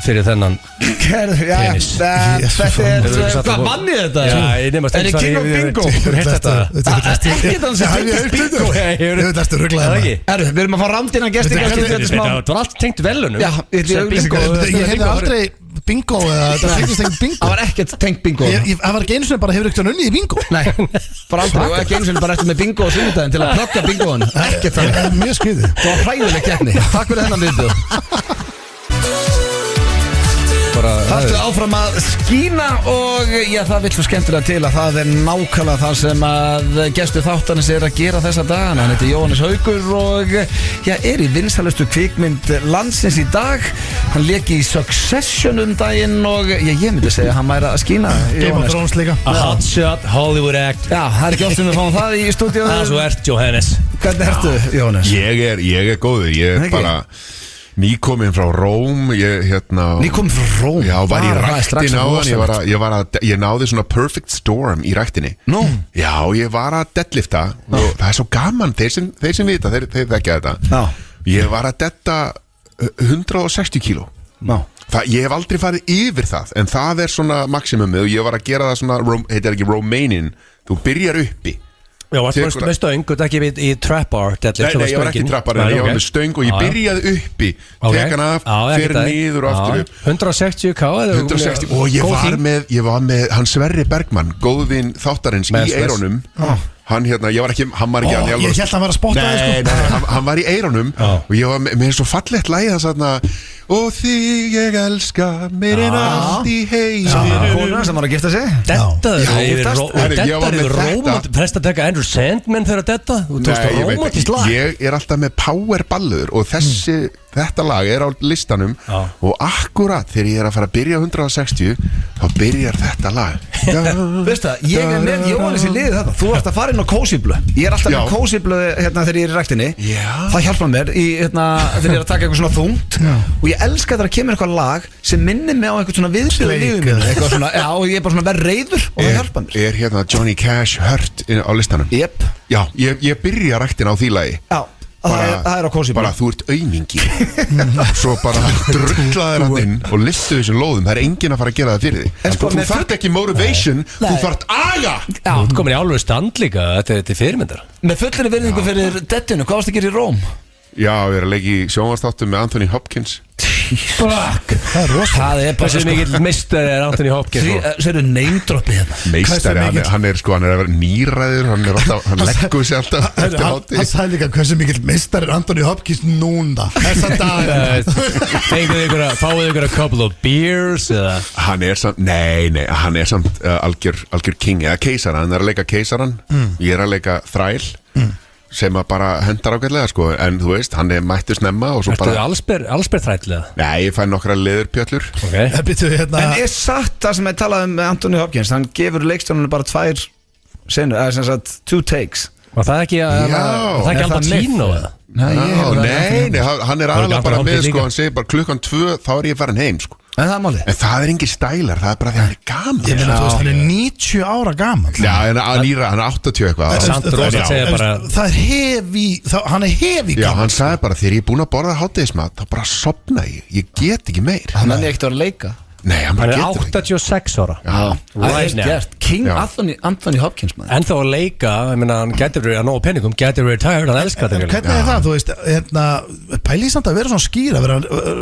fyrir þennan penis. Þetta er, hvað manni þetta? Já, ég nefnast Er það King of Bingo? Þú heilt þetta? Ekkert hann sem King of Bingo. Ég veit eftir rugglaði Við erum að fá rándina gesti Það var allt tengt velunum. Já, ég hefði aldrei bingo eða þetta tengist tengt bingo. Það var ekkert tengt bingo. Það var ekki einu sinni bara hefur ekkert unnið í bingo. Nei, bara aldrei og ekki einu sinni bara eftir með bingo og sunnudaginn til að plugga bingoðan. Ekkert þannig. Mjög skriðið. Það var hræðileg keppni. Takk fyrir þennan viðbjóð. Það er áfram að skína og já, það vill svo skemmtilega til að það er nákvæmlega það sem að gestur þáttarins er að gera þessa dagana. Hann heitir Jóhannes Haukur og já, er í vinsælustu kvikmynd landsins í dag. Hann lék í Succession daginn og já, ég myndi segja að hann væri að skína. Game of Thrones líka. A hot shot Hollywood act. Já, það er ekki oft sem við fáum það í stúdíu. Svo ert Jóhannes. Hvernig ertu, Jóhannes? Ég er góður, ég er bara Nýkomin frá Róm Nýkomin frá Róm? Já, var í Bara það er strax ræktinni á rosalegt. Ég náði svona perfect storm í ræktinni Nú? Já, ég var að deadlifta og það er svo gaman, þeir sem vita, þeir þekkja þetta Já. Ég var að detta 160 kíló Já. Ég hef aldrei farið yfir það en það er svona maximumið og ég var að gera það svona, heitir ekki Romanian, þú byrjar uppi Já, varstu með stöng, þú ekki í trap bar deadlift, Nei, ég var ekki í trap bar en ég var með stöng og ég byrjaði uppi tek hann af, fer niður og aftur upp 160k 160 og ég var með hann Sverri Bergmann, góðvin þáttarins í eirónum hann var ekki Ég held að hann var að spotta Nei, hann var í eirónum og ég var með svo fallegt lagið hann sagði og þig ég elska meir en allt í heiminum Kona sem var að gifta sig Dettaður yfir rómant Presta að taka Andrew Sandman þegar að detta Þú tókst að rómantist lag Ég er alltaf með powerballur og þetta lag er á listanum og akkurat þegar ég er að fara að byrja 160 þá byrjar þetta lag Veistu það, ég er með Jóhannes í liðið þetta Þú ert að fara inn á Kósiblu Ég er alltaf með Kósiblu þegar ég er í ræktinni Það hjálpar mér þegar ég er að taka eitthvað svona þungt og ég elska þegar að kemur eitthvað lag sem minnir mig á eitthvað svona viðstöðu lífið mínu eitthvað svona, já, og ég er bara svona verð reiður og það hjálpar mér Er Johnny Cash Hurt á listanum? Jep. Já, ég byrja ræktina á því lagi Já, það er á Kósiblu Bara þú ert aumingi Svo bara drullaðir hann inn og lyftu þessum lóðum Það er enginn að fara að gera það fyrir því sko, Þú þarft ekki motivation, þú þarft aga Þú ert komin í álveru stand líka, þetta er fyrirmyndar Með fullinni virðingu fyrir dettinu, hvað varst að gera í Róm? Já, við erum að leggja í sjónvarstáttum með Anthony Hopkins Fuck Það er bara Hversu mikill meistari er Anthony Hopkins Svo eru neymdroppið hérna Meistari, hann er nýræður Hann leggur sér alltaf eftir hátíð Hann sagði líka hversu mikill meistari er Anthony Hopkins núna Þessa dag Fáðu ykkur a couple of beers eða Hann er samt, nei, hann er samt algjör king eða keisara, hann er að leika keisaran Ég er að leika þræl sem að bara hendar ágætlega sko en þú veist, hann er mættu snemma og svo Ertu bara allsber þrætlega? Nei, ég fæ nokkra leðurpjöllur En er satt það sem ég talaði með Anthony Hopkins hann gefur leikstjónunum bara 2 senur, eða sem sagt 2 takes Var það ekki Al Pacino eða? Nei, hann er aðalega bara með sko, hann segir bara klukkan 2 þá er ég farin heim sko En það er málið En það er engin stælar, það er bara því hann er gaman Ég meina, þú veist, hann er 90 ára gaman Já, hann er 80 eitthvað Það er hefi, hann er hefi Já, hann sagði bara, þegar ég er búin að borða hádegismat þá bara sopna ég get ekki meir Hann er ekkert að leika Nei, hann er getur 86 ára Það er gert King Anthony Hopkins maður. En þá að leika, ég meina, hann getur verið að nógu penningum, getur verið retired, hann elskar þetta Hvernig er það, þú veist, pælið samt að vera svona skýr að vera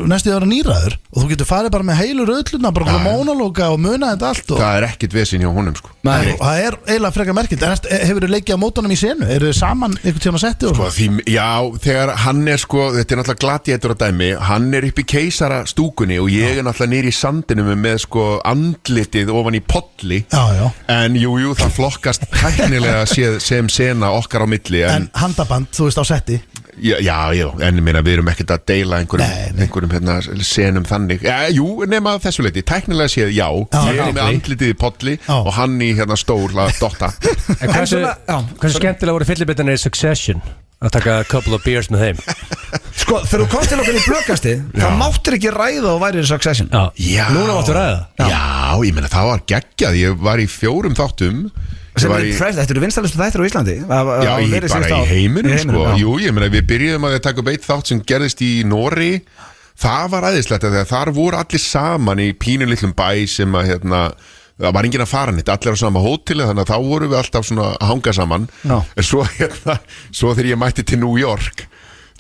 næstu að vera nýræður og þú getur farið bara með heilu rauðluna bara mónalóka og muna þetta allt Það er ekkit vesinn hjá honum sko Það er eiginlega frekar merkild En hefur þið leikið á mótunum í senu? Eru þið saman einhvern tíma setti og svo? Já, þegar hann er sko, þetta er náttúrulega gladiator að dæmi Hann er upp í keisara stúkunni og ég er náttúrulega nýri í sandinum með sko andlitið ofan í polli En jú, það flokkast tæknilega sem sena okkar á milli En handaband, þú veist á setti Já, en minna, við erum ekkert að deila einhverjum hérna, senum þannig Jú, nema þessu leiti, tæknilega séð ég er með andlitið í polli og hann í hérna stór að dotta Hversu skemmtilega voru fyllibittanir í Succession að taka a couple of beers með þeim Sko, þegar þú komst til okkur í blökasti þá máttir ekki ræða og væri í Succession Já, núna máttu ræða Já, ég meina, það var geggjað Ég var í 4 þáttum Þetta eru vinstalistu þættir á Íslandi Já, bara í heiminum sko Jú, ég meina, við byrjuðum að taka upp 1 þátt sem gerðist í Noregi Það var æðislegt þegar þar voru allir saman í pínulitlum bæ sem að hérna það var enginn að fara nýtt, allir á sama hóteli þannig að þá vorum við alltaf svona að hanga saman en svo þegar ég mætti til New York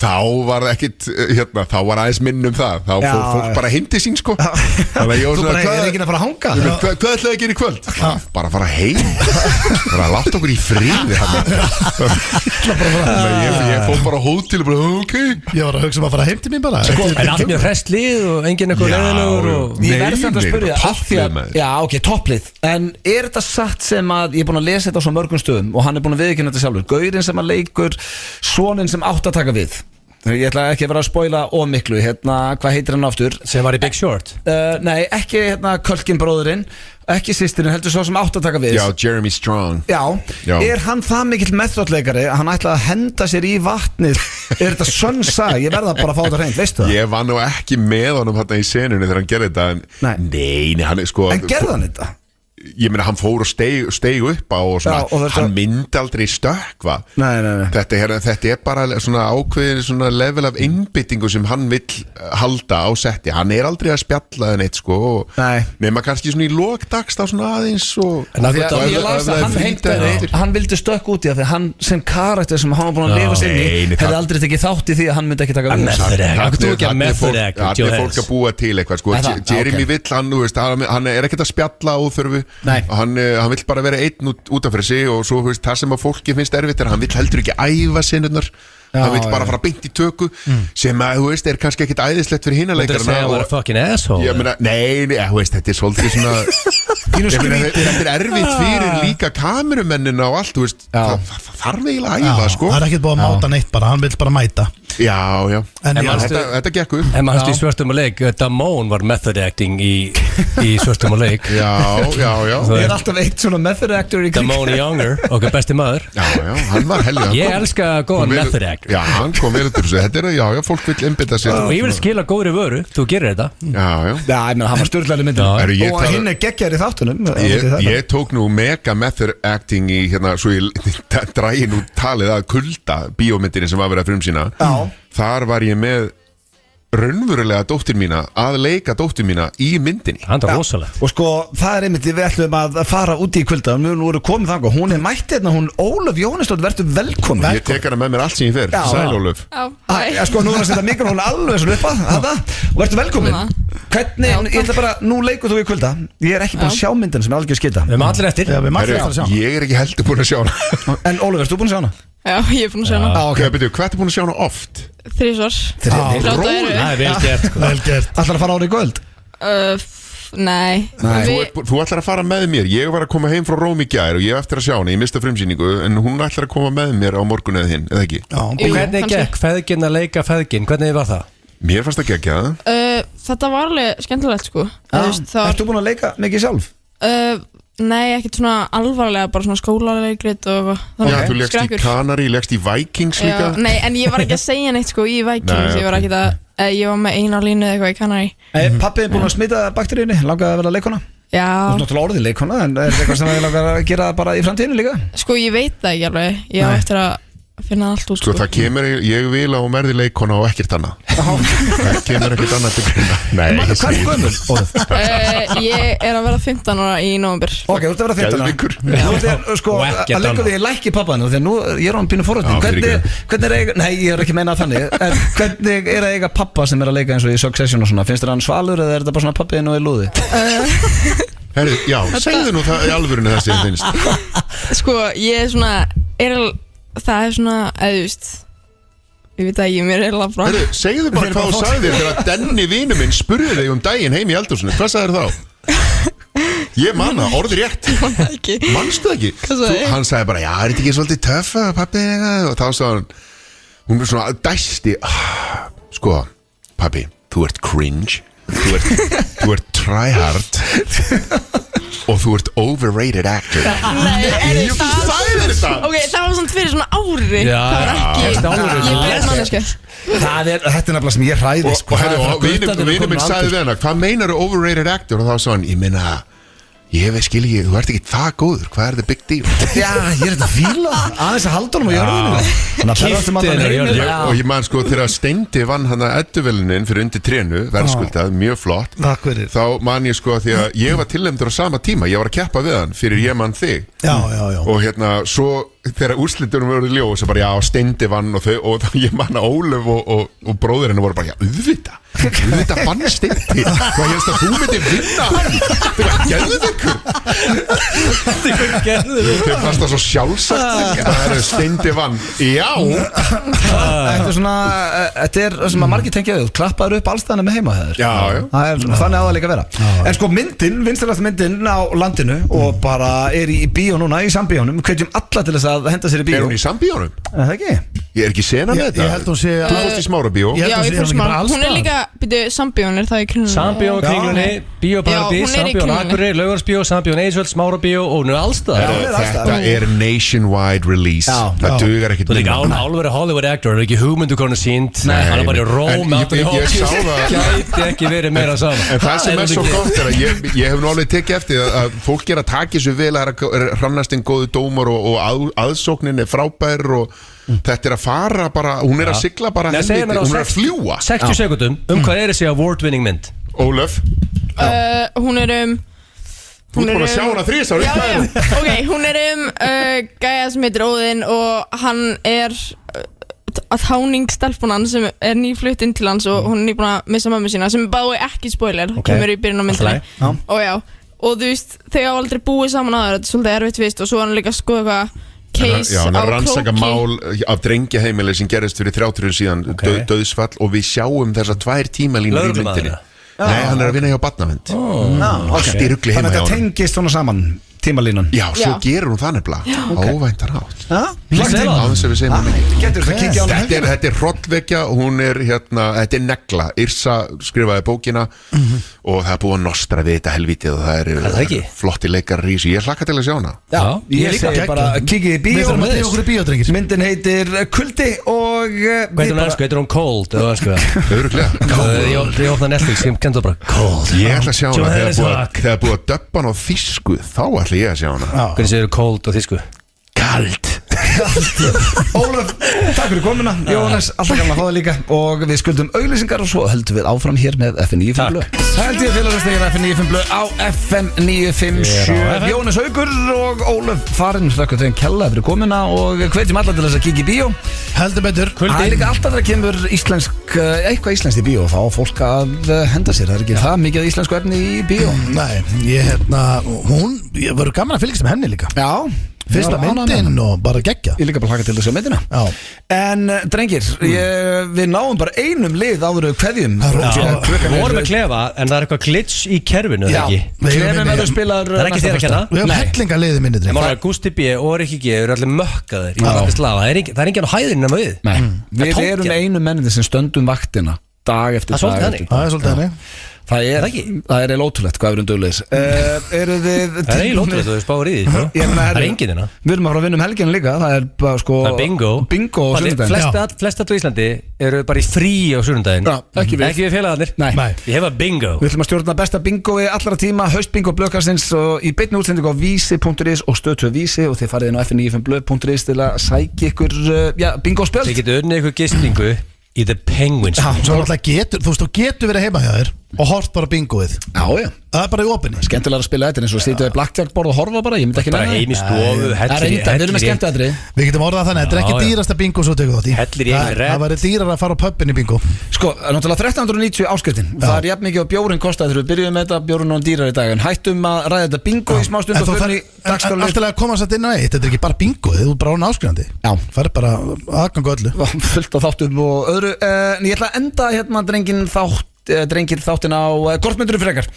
þá var það ekkit, þá var aðeins minn það þá fór fólk bara heim til sín sko þannig að ég var svona, er ekki að fara að hanga? Hvað ætlaði að gera í kvöld? Bara að fara heim bara að láta okkur í friði ég fór bara á hótel og bara, ok Ég var að hugsa að fara heim til mín bara En allt mjög hrestlið og enginn eitthvað leiðilegur Ég verði þetta að spyrja Já, ok, topplið En er þetta satt sem að ég er búin að lesa þetta á svo mörgum stöðum og hann er búin að viðkynna þetta sjálfur Gaurinn sem að leikur soninn sem átt að taka við Ég ætla ekki að vera að spoila ómiklu hvað heitir hann aftur? Sem var í Big Short? Nei, ekki Culkin bróðurinn ekki systirinn, heldur svo sem átt að taka við Já, Jeremy Strong Já, Já. er hann það mikill methodleikari að hann ætlaði að henda sér í vatnið Er þetta sönsa? Ég verða bara að fá þetta hreint, veistu það? Ég var nú ekki með honum hérna í senunni þegar hann gerði þetta Nei, hann er sko En gerði hann þetta? Ég meina, hann fór og steig upp á og svona, Já, og hann myndi aldrei stökkva Nei. Þetta er bara svona ákveðin svona level af innbyttingu sem hann vill halda á setti Hann er aldrei að spjalla en eitt sko Nei. Nema kannski svona í lokdags þá svona aðeins og Ég las að hann heimtaði Hann vildi stökk út í það Þegar hann sem karakter sem hann var búin að lifa sér í hefði aldrei tekið þátt í því að hann myndi ekki taka við Allir fólk að búa til eitthvað sko Jeremy vill, hann er ekkert að spjalla óþörfu og hann vill bara vera einn út af fyrir sig og svo það sem að fólki finnst erfitt hann vill heldur ekki æfa sinnunar hann vill bara fara beint í tökku sem að, er kannski ekkit æðislegt fyrir hinaleikar Þú segja að vera fucking asshole Nei, þetta er svolítið svona Þetta er erfitt fyrir líka kamerumennina og allt það þarf eiginlega að æfa sko Það er ekkert búið að máta neitt bara, hann vill bara mæta Já Þetta gekk upp En maður hætti í Svörstum og leik Damone var method acting í Svörstum og leik Já Það er alltaf eitt svona method actor í kring Damone Younger, okkar besti maður Já, hann var helga Ég elska góðan method actor Já, hann kom vel út úr þessu Þetta er, fólk vill einbytta sér Og ég vil skila góðri vöru, þú gerir þetta Já ég meina, hann var störtlæri myndin Og hinn er geggjar í þáttunum Ég tók nú mega method acting í svo ég drægi nú talið að kulda bíómyndinni sem var verið að frumsýna Þar var ég með raunverulega dóttir mína að leika dóttir mína í myndinni Það er rosalegt Og sko, það er einmitt, við ætlum að fara út í kvölda Við vorum komið þangað, hún er mætt hérna Hún Ólöf Jóhannesdóttir, verður velkomin Ég tek hana með mér allt sem ég fer, sæl Ólöf Sko, nú er að setja mikrofónu alveg svona upp að Og verður velkomin Hvernig, ég ætla bara, nú leikur þú í kvölda Ég er ekki búin að sjá myndin sem er algjör skita Við erum allir eftir Ég er ekki heldur búin að sjá hana En Ólöf, ertu búin að sjá hana? Já, ég er búin að sjá hana Hvað ertu búin að sjá hana oft? 3 svar Það er vel gert Ætlar að fara ára í kvöld? Nei Þú ætlar að fara með mér Ég var að koma heim frá Róm í gær og ég hef eftir að sjá hana Ég mista frumsýningu en hún ætlar að koma með mér á morgun eða hinn, eða ekki? Og hvernig gekk feðgin að leika feðgin? Hvernig var það? Mér fannst það geggja Þetta var alveg skemmtilegt sko Ertu búin að leika mikið sjálf? Nei, ekkert svona alvarlega, bara svona skólaleikrit og Já, þú leggst í Canary, leggst í Vikings líka Nei, en ég var ekki að segja neitt sko í Vikings Ég var ekki að ég var með eina línu eða eitthvað í Canary Pappi er búin að smita bakteríunni, langaði að vera leikona? Já Þú er náttúrulega orðið leikona, en er þetta eitthvað sem við langar að gera bara í framtíðinu líka? Sko, ég veit það ekki alveg Ég á eftir að finna allt út Sko það kemur, ég vil að hún verði leikona og ekkert annað Það kemur ekkert annað til greina Nei, Hvað er gömul? Ég er að vera 15 ára í nóvember Ok, þú ert að vera 15 ára Þú ert sko að leika því ég lækki pappaðinu Þegar nú, ég er á hann pínu forrættin Hvernig er eiga, nei ég er ekki meina þannig En hvernig er að eiga pappa sem er að leika eins og í Succession og svona Finnst þér hann svalur eða er þetta bara svona pappiðinu og í lúði? Herri, já, segðu nú það í alvörinu þessi finnst Sko, ég er svona Það er svona, eða þú veist Ég veit ekki, mér er alveg frá Herri, segðu bara hvað þú sagðir þegar Denni vinu minn spurði þig daginn heim í eldhúsinu Hvað sagðir þá? Ég manna, orðið rétt Manstu ekki? Hann sagði bara, já, er þetta ekki svolítið töff pappi? Og þá sagði hann Hún er svona dæsti Sko, pappi, þú ert cringe Þú ert tryhard Og þú ert overrated actor Nei, Ég sagði þetta Ok, það var svona fyrir svona ári Já, það var ekki Ég er manneska Þetta er nefnilega sem ég hræði Og vinur minn sagði við hana Hvað meinar þú overrated actor? Og þá sagði hann, ég meina Ég skil ekki, þú ert ekki það góður Hvað er the big deal? Já, ég er þetta fíla Aðeins að halda honum á jörðinu Og ég man sko þegar Steindi vann hann að edduvelunin fyrir undir trénu verðskuldað, mjög flott Þá man ég sko því að ég var tilnefndur á sama tíma Ég var að keppa við hann fyrir Ég man þig Og hérna, svo þegar úrslitunum voru ljós bara já, Steindi vann og ég man að Ólöf og bróðurinn voru bara já, auðvitað vann Steindi Hvað helst að þú myndi vinna hann? Þú var gerðuður Þau fannst það svo sjálfsagt Það er Steindi vann Já Þetta er svona Þetta er sem að margir tengja auð Klappaður upp allstæðana með heimahæður Já Það er þannig að það líka vera En sko myndin, vinstarasta myndin á landinu Og bara er í bíó núna, í sambíónum Hvetjum alla til þess að henda sér í bíó Er hún í sambíónum? Það ekki? Ég er ekki sena með þetta Ég held hún sé Þú fórst í Smára bíó Já, ég fór Smára Hún er líka Sambjón er það í kringlunni? Sambjón kringlunni, Bíóparadís, Sambjón Akureyri, Laugarsbíó, Sambjón Eisvöld, Smárabíó og nú allstaðar. Þetta nationwide release. Það dugar ekkert Þú er ekki álveri Hollywood actor, það er ekki hugmyndu konu sínt, hann er bara í Róm, gæti ekki verið meira saman. En það sem er svo gott er að ég hef nú alveg tekið eftir að fólk er að taka þessu vel, að hrannast einn góðu dómar og aðsóknin er frábær og þetta er að fara bara, hún er að sigla bara helviti, hún er að fljúa 60 sekundum, hvað er þessi award-winning mynd? Ólöf Hún er Þú ert búin að sjá hana 3 ári Ok, hún er gæja sem heitir Óðinn og hann er að táningsstelpunan sem er nýflutt inn til hans og hún er nýbúin að missa mömmu sína sem báði ekki spoiler, kemur í byrjun á myndinni og þú veist, þau hafa aldrei búið saman aður, þetta er svolítið erfitt vist og svo hann líka að skoða eitthvað case á hann er að rannsaka Króki mál af drengjaheimili sem gerist fyrir 30 síðan döðsfall og við sjáum þessar 2 tímalínur í myndinni. Nei, hann er að vinna hjá barnavend allt í rugli heima hjá hann. Þannig að þetta tengist svona saman tímalínan. Já, svo gerur hún það nefnilega óvæntar átt Já, aðeins ef við segjum hann ekki. getur það kíkja á hana. Þetta er hrollvekja, hún er þetta er negla, Yrsa skrifaði bókina og það er búið að nostra við þetta helvítið og það eru flotti leikar í þessu, ég hlakka til að sjá hana. Já, ég segi bara kíkið í bíó. Myndin heitir Kuldi og Heitir hún Cold? Örugglega. Ég opna Netflix, ég kenndi bara Cold. Ég ætla að sjá hana þegar búið að döppa hana á þýsku, þá ætla ég að sjá hana. Hvernig segir Cold á þýsku? Kald. Ólöf, takk fyrir komuna. Jóhannes, alltaf gaman að fá það líka. Og við skuldum auglýsingar og svo höldum við áfram hér með FN 95 blöð. Það held ég félagstegir FN 95 blöð á FN 957. Jóhannes Haukur og Ólöf farin, þakka þeim kella fyrir komuna og hvetjum alla til þess að kíkja í bíó. Heldur betur. Það er líka alltaf þegar kemur eitthvað íslenskt í bíó, þá á fólk að henda sér. Það er ekki það mikið íslensku efni í bíó. Nei, ég verður gaman að fylgjast með henni líka. Já, Fyrsta myndin og bara geggja. Ég líka bara hlaka til að sjá myndina. Já. En drengir, við náum bara einum lið áður við kveðjum. Við vorum að klefa, en það er eitthvað glitch í kerfinu, eða ekki? Klefin verður spilar. Það er ekki þér að kenna. Við hefum hellinga liði minni En málega Gusti B og Rikki G eru allir mökkaðir í Bratislava. Það er enginn á hæðinu nema við. Nei, við erum einu mennið sem stöndum vaktina dag eftir dag. Það er svolítið henni. Það er eiginlega ótrúlegt hvað við erum duglegis. Eru þið Það er eiginlega ótrúlegt að við spáum í því. Það er enginn hérna. Við erum að fara að vinna helgina líka. Það er bara sko Það er bingo á sunnudaginn. Flest allir í Íslandi eru bara í frí á sunnudaginn. Ekki við félagarnir. Nei. Ég hef að bingo. Við ætlum að stjórna besta bingoi allra tíma, haustbingo blöðkastins og í beinni útsendingu á vísi.is og stöð 2 vísi og þið farið inn á fn95blöð.is til að sækja ykkur bingospjöld. Þið getur unnið ykkur gistingu í The Penguins. Svo náttúrulega þú getur verið heima hjá þér og hort bara bingoið. Já. Það er bara í opinni. Skemmtilega að spila þetta eins og sitja við blackjackborð og horfa bara. Ég myndi ekki bara heim í stofu, Við erum með skemmtiatriði. Við getum orðað þannig, þetta er ekki dýrasta bingo svo tekur þátt í. Hellir í einu redd. Það væri dýrar að fara á pubin í bingo. Sko, náttúrulega 1390 áskriftin. Það er jafn mikið á bjórin kostaði þegar við byrjuðum með þetta, bjórin og dýrar í dag. En hættum að ræða þetta bingo í smá stund og fyrir dagskrálið. Alltaf að koma satt inn á eitt, þetta er ekki bara bingo, þú er bara án áskrifandi. Já. Það er bara aðgangu öllu. Fullt á þáttum og öðru. En ég ætla að enda hérna drengir þáttin á kortmyndur frekar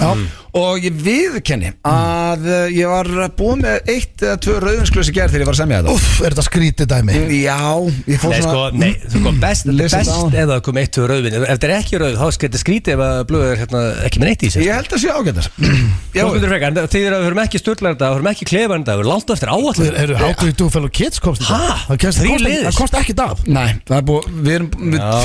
og ég viðkenni að ég var búið með 1 eða 2 rauðinsglös í gerð þegar ég var að semja þetta. Er þetta skrítið dæmi? Já, ég fór svona best ef það kom 1-2 rauðvin. Ef þetta er ekki rauð, þá er þetta skrítið ef að blöð er ekki með neitt í sig. Ég held að sé ágættar. Kortmyndur frekar, þegar við höfum ekki sturlar þetta, við höfum ekki klefar þetta, við langt eftir áallir. Eru How Do You Do Fellow Kids komst þetta? Það kosti ekki dag. Nei, það er búið,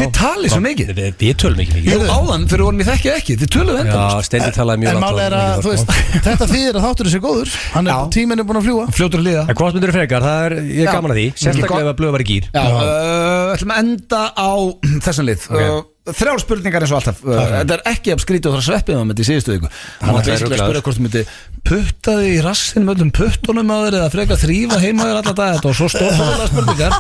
þið talið svo mikið. Við tölum ekki mikið. Jú, áðan fyrir vorum ég þekki ekki, þið töluðu enda. Já, Steindi talaði mjög En máli er að, þú veist, þetta þýðir að þátturinn sé góður. Tíminn er búin að fljúga. Fljótur að líða. En kortmyndur frekar, ég er gaman að því. Sérstaklega ef blöð var í gír. Já, ætlum að enda á þessum lið. 3 spurningar eins og alltaf. Þetta er ekki að skrítið og það sveppið með þetta í síðustu viku. Það var að spyrja hvort þú myndi putta þig í rassin með öllum puttunum að þeir eða frekar þrýfa heima þér alla dag. Þetta var svo stórfæðilega spurningar.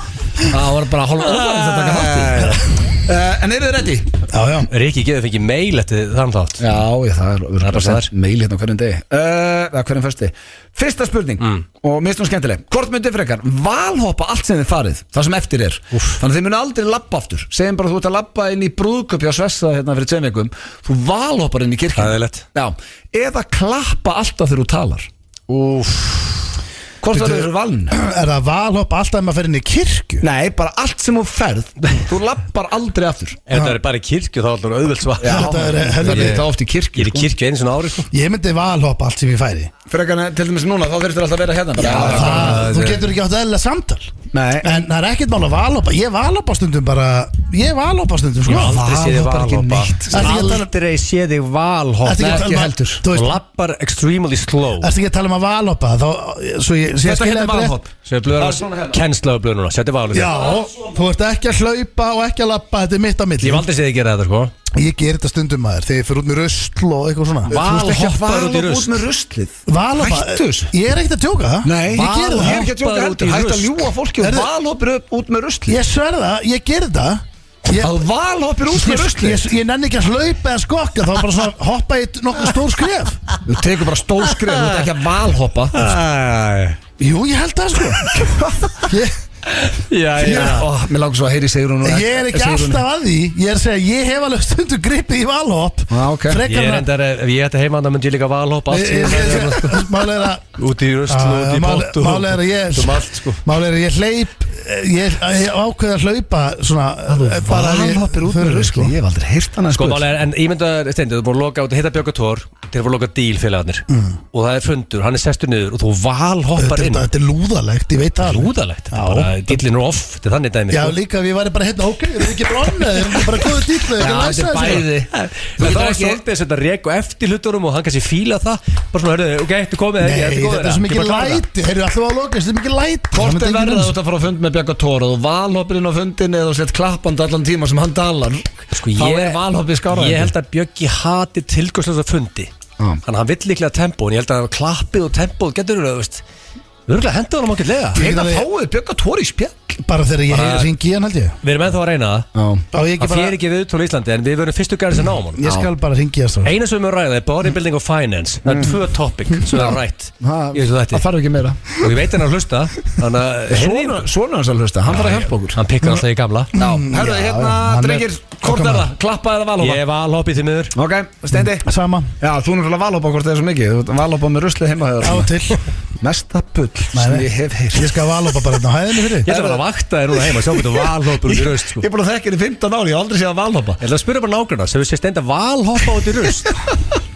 Það var bara hálf óvægt að taka þátt í. En eru þið ready? Já. Rikki getur fengið mail eftir þann þátt. Já, það er bara sæður mail hérna hverjum degi. Hverjum fyrsti. Fyrsta spurning og mist nú skemmtileg. Hvort myndið frekar valhoppa allt sem þið farið, það sem eftir er. Þannig að þið munu aldrei labba aftur. Segjum bara þú ert að labba inn í brúðköpi á Svessa hérna fyrir 2 vikum. Þú valhoppar inn í kirkjunni. Það er lett. Já, eða klappa alltaf þegar þú talar. Hvort var þessu valn? Er það valhopp alltaf maður fer inn í kirkju? Nei, bara allt sem þú ferð þú lappar aldrei aftur Ef það er bara í kirkju þá er það auðvelt svar Þetta er það helviti. er það oft í Ég kirkju er í kirkju einu svona ári sko Ég myndi valhopp allt sem ég færi Frekar en til dæmis núna, þá þurftir alltaf að vera hérna bara. Þú getur ekki átt eðlilega samtal Nei, En það er ekkert mál að valhoppa Ég valhoppa stundum bara Ég valhoppa stundum sko. Aldrei sé þig Valhoppa er ekki valhoppa neitt. Ertu ekki að tala- Aldrei sé þig valhoppa Ertu ekki að tala um ekki að- heldur. Þú Og veist, lappar extremely slow ertu ekki að tala um að valhoppa Þá, svo ég þetta skilja heitir þetta rétt. valhopp Sér blöðuna Kennsla á blöðuna Sér valhoppa Já, þú ert ekki að hlaupa og ekki að lappa Þetta er mitt á Ég milli hef aldrei séð þig gera þetta sko Ég ger þetta stundum maður Þegar ég fyrir út með rusl og eitthvað svona Þú ert ekki að Valhoppar út í valhopp rusl. út með ruslið Valhoppa, Hættu þessu. ég er ekkert að djóka Nei, ég ger ég er það ekki að tjóka Hoppar út heldur í Hætt að rusl. ljúa fólki og Herðu- valhoppir út með ruslið Ég sverða, ég ger það Að valhoppir út með ruslið Ég nenni ekki að hlaupa eða skokka Þá bara svona hoppa í nokkuð stór skref Þú tekur bara stór skrif, þú ert ekki að valhoppa Jú, ég held það sko ég, Já, Mér langar svo að heyri Sigrún ég er ekki alltaf að því Ég er að segja, ég hef alveg stundum gripið í valhopp ok. Ég Frekar er en að endar, ef ég ætti heima þá myndi ég líka valhoppa allt sem ég færi Mál er að Út í rusl, út í pott Mál er að ég um allt sko Mál er að ég hleyp Ég ákveð að hlaupa Svona bara að ég- Valhoppir út með ruslið Ég hef aldrei heyrt hann að Sko máli er, en ímyndaður Steindi, þú er búin að loka út að hitta Björg og Tór Þeir eru búin að loka díl félagarnir Og það er fundur, hann er sestur niður Og þú valhoppar inn Þetta er lúðalegt, ég veit það alveg. Lúðalegt, Já. bara dílinn er off Þetta er þannig dæmi Já, sko. líka ef ég væri bara hérna, ok, það er ekki blónið Það er bara góðu dýtlu, Já, þetta er bæði En það er svolítið svona rek og eftir hluturum Og hann kannski fíla það Bara svona, hörðu, ok, þú komið Nei, þetta er svo mikið læti Þeir eru alltaf að loka, þetta er mikið læti Hvort er verið að þú ert að fara á fund með Björg og Tór og þú valhoppir inn á fundin eða þú sett klappandi allan tíma sem hann dalar Sko, Þá er valhoppið skára Ég held að Bjöggi hati tilgjóðslega fundi Þannig að hann vill líklega tempó En ég held að klappið og tempóð getur þú veist Örgulega hendur hann ákveðlega Ég Þetta alveg- fáið Björg og Tór í spjall Bara þegar ég Bara- ringi hann held ég Við erum ennþá að reyna það Á ég ekki Það bara fer ekki við út á Íslandi En við verum fyrstu gæri sem náum hann Ég skal bara ringi það Eina sem við ræða er bodybuilding og finance Það er tvö topic sem er rætt Ég veit Það þetta þarf ekki meira Og ég veit hann að hlusta Þannig að Svona hans að hlusta, hann þarf að hjálpa okkur Hann pikkar alltaf í gamla Herðu, hérna, hann er- drengir, hvort er það? Klappa eða valhoppa? Ég var alhoppið til miður Ok, Steindi Sama, Já, þú er náttúrulega valhoppa hvort það er svo mikið Þú ert valhoppa með ruslið heima á þegar til Mesta bull Nei, sem nei. ég hef heyrt Ég skal valhoppa bara hérna á hæðinni fyrir Ég ætla bara að vakta þér núna heima Sjá hvernig valhoppur út í raust sko. Ég er búin að þekka þér í 15 ári, ég hef aldrei séð að valhoppa Ég ætla að spyrja bara nágrunna Sem við sé steinda valhoppa út í raust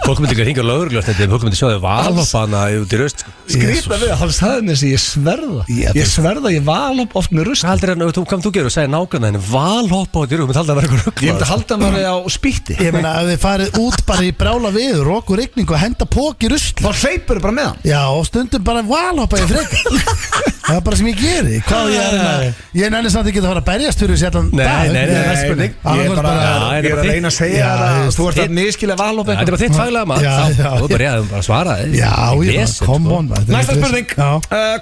Fólk myndi ekki að hringja lögurgljóð Fólk myndi sjá þig valhoppa hana út í raust sko. Skrýta við, hann sagði mér þessi, ég sverða Ég sverða, ég valhoppa oft með rust Hvað heldur hann, hvað þú gerur og segir nágrunna henni valhoppa út í raust Þú myndi halda að vera eitthvað Ég myndi ruggla halda mér á spýtti Ég meina ef þið farið út bara í brála viður Rók og rigning og henda pók í rusl Þá hleypur bara með hann Já, og stundum bara valhoppa ég frekar Það er bara sem ég geri Hvað ég er hérna Ég nenni samt ekki að fara að berjast fyrir þessi allan Nei, dag nei, það er spurning. Ég er bara Já, ég er að reyna að segja Já, þér að veist, þú ert að miskilja valhoppi Þetta er bara þitt faglega maður Já, Þá já, þú bara réðum bara að svara Já, ég bara, Lesen, come sko. on maður, þetta er Næsta ekki spurning, Já.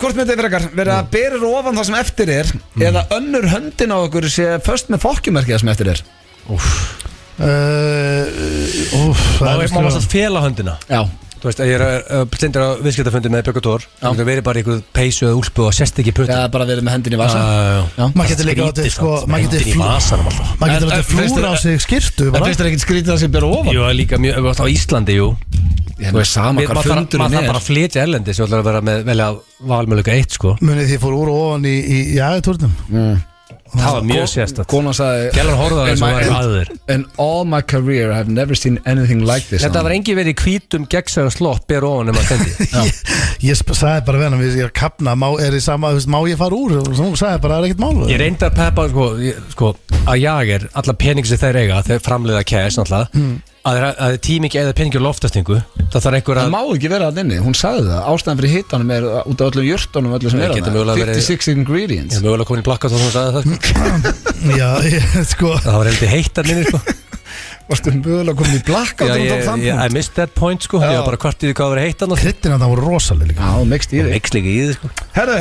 hvort myndið frekar verið að berir ofan það sem eftir er eða önnur höndin á okkur sé först með fokkjumerkið sem eftir er Það Má maður satt fela höndina Já Þú veist, ég er stendur á viðskiptafundi með Björg og Tór Það verið bara einhver peysu eða úlpu og sérst ekki puttu Það er bara verið með hendin í vasa Já, Maður getur líka látið, sko, maður getur Hendin í vasanum alltaf Maður getur En- látið en finnst flúra á þér- sig skirtu En bara. finnst þér ekkert skrítið að sem bera ofan? Jú, líka mjög, á Íslandi, jú Ég er sama hvað Maður fundurinn þarf er bara að flytja erlendi Svo ætlar að vera með velja valmöluga eitt, sko Munið því fór úr og ofan í jæðutúrnum Það var mjög sérstætt Konan sagði Gjallan horfði á þessu og var aður In all my career I have never seen anything like this Þetta var engi verið í hvítum gegnsæra slopp ber ofan að stendi Ég sagði bara við hann Ég er að kapna, er í sama, þú veist, má ég fara úr Og svo sagði bara, það er ekkert mál Ég reyndi að peppa, sko að Jager, alla pening sem þeir eiga þeir framleiða cash, náttúrulega að tími ekki eða peningi og loftastingu það þarf einhver Það að má ekki vera það inni, hún sagði það Ástæðan fyrir hitanum er út af öllum jörtunum öllu sem Það er getur þarna. mögulega verið- 56 ingredients ég er mögulega komin í plakkat og hún sagði það sko. Já, sko það var heldur heitt að minni sko. Varstu mögulega komin í blakka Já, I missed that point sko. ég var bara hvart í því hvað var heitt að Kryddina það voru rosalega líka Já, mikst í þig mix líka í því sko. Herðu,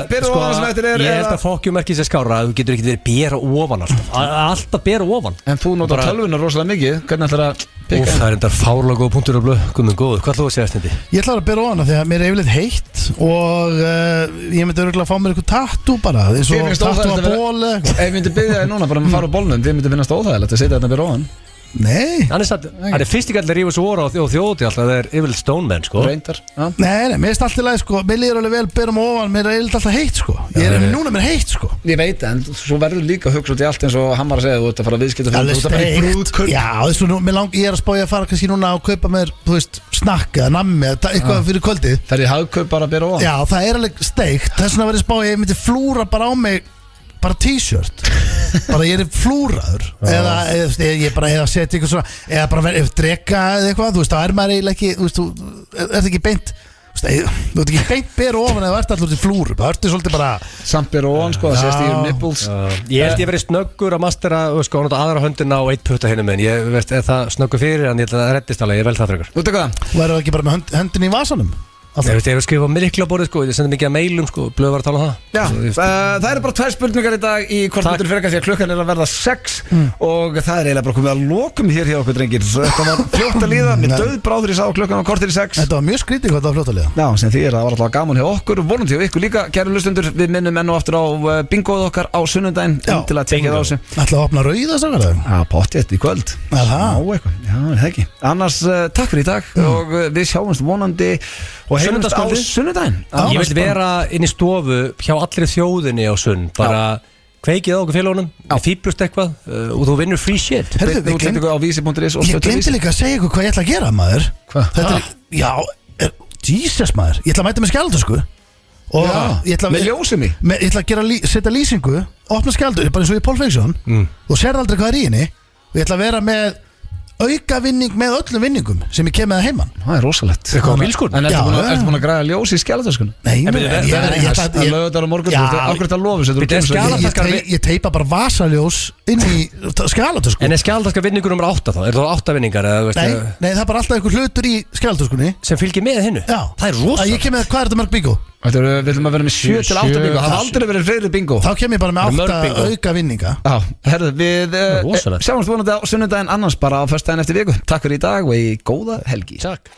byrðu Sko, ofan sem eftir er ég held að fokkjumerki sér skára að þú getur ekki verið bera ofan alltaf bera ofan En þú notar Bara- tölvuna rosalega mikið Hvernig ætlar að Úf, pikka það er endar fárlega góð punktur og blöð Guðmund góður, hvað ætlum þú að segja stendi? Ég ætla að bera á hana því að mér er yfirleitt heitt Og ég myndi örgulega að fá mér eitthvað tattoo bara Eins Þér og finnst tattoo á óþægilegt að vera- ból eða eitthvað. Ef ég myndi byggja þig núna bara að fara á bólnum Þið myndi finnast óþægilegt að setja þetta byrja ofan Nei, Hann er fyrst ekki allir rífus voru á þjóti alltaf, það er yfirleitt Stoneman sko. Reyndar nei, mér finnst alltaf leið sko. Mér líður alveg vel, berum ofan. Mér er alltaf heitt sko. Ég er núna mér heitt sko. Ég veit, en svo verður líka að hugsa út í allt eins og hann var að segja, þú ert að fara að viðskipta Alveg þú ert að fara í steikt. brúðkaup. Já, þessu nú, ég er að spája að fara kannski núna og kaupa mér, þú veist, snakk eða nammi eða eitthvað fyrir kvöldið. Það er í hagkaup bara að bera ofan. Já, það er alveg steikt. Þess vegna verður ég spája, ég myndi flúra bara á mig bara t-shirt. Bara ég er flúraður. Eða ég bara eða setja eitthvað svona, eða bara drega eða eitthvað, þú veist, þá er maður eiginlega ekki, þú veist, þú ert ekki beint, þú ert ekki beint bera ofan eða þú ert allur til flúru. Það ertu svolítið bara Samt bera ofan, sko, það sést í nipples. Ég held ég verið snöggur að mastera sko, aðra höndina og eitt putta hinum en ég veist, það snöggur fyrir en ég held að það reddist alveg, ég vel það frekar. Þú veit hvað? Verður ekki bara með höndin í vasanum? Ég veist, ég hef skrifað miklu á borðið sko, ég sendi mikið að mailum sko, blöð var að tala um það. Já, það eru bara 2 spurningar í dag í hvort myndur frekar því að klukkan er að verða 6 og það er eiginlega bara komið að lokum hér hjá okkur drengir. Þetta var fljótt að líða, mér döðbráður ég sá klukkan á kortir í 6. Þetta var mjög skrítið hvað það var fljótt að liða. Já, sem því það var alltaf gaman hjá okkur, vonandi hjá ykkur líka, kæru hlustundur, við minnum enn og aftur á bingoð okkar á sunnudaginn, til að tekja það á sig. Ætlaðu að opna rauða strákar? Já, pottþétt í kvöld. Já, það ekki. Annars, takk fyrir í dag og við sjáumst vonandi og heimumst á sunnudaginn. Ég vil vera inn í stofu hjá allri þjóðinni á sunn, bara kveikið á okkur félagunum, fýblust eitthvað og þú vinnur free shit. Herðu, Þú setur ykkur á vísi.is og Ég glemdi líka að segja ykkur hvað ég ætla að gera, maður. Hvað? Þetta er, já, Jesus maður. Ég ætla að mæta með skjaldösku og ég ætla með ljósum í. Ég ætla að gera, setja lýsingu, opna skjaldösku, bara eins og í Pulp Fiction og sérð aldrei hvað er í henni og ég ætla að vera með aukavinning með öllum vinningum sem ég kem með það heimann. Það er rosalegt. Eitthvað á bílskúrnum? En ertu búin að græða ljós í skjálatöskunum? Nei, Það lögðu þetta á morgun. Akkur þetta lofi ég teipa bara vasaljós inn í skjálatösku. En er skjálatöska vinningur nummer 8 þá? Er það 8 vinningar? Nei, það er bara alltaf einhver hlutur í skjálatöskunni sem fylgir með hinnu? Já. Það er rosalegt. Ég kem með, hvað er þetta mörg bingo? Við viljum að vera með 7 til 8 bingo. Það har aldrei verið fleiri bingo. Þá kem ég bara með 8 auka vinninga. Já, herðu, við sjáumst vonandi á sunnudaginn annars bara á föstudaginn eftir viku. Takk fyrir í dag og í góða helgi. Takk.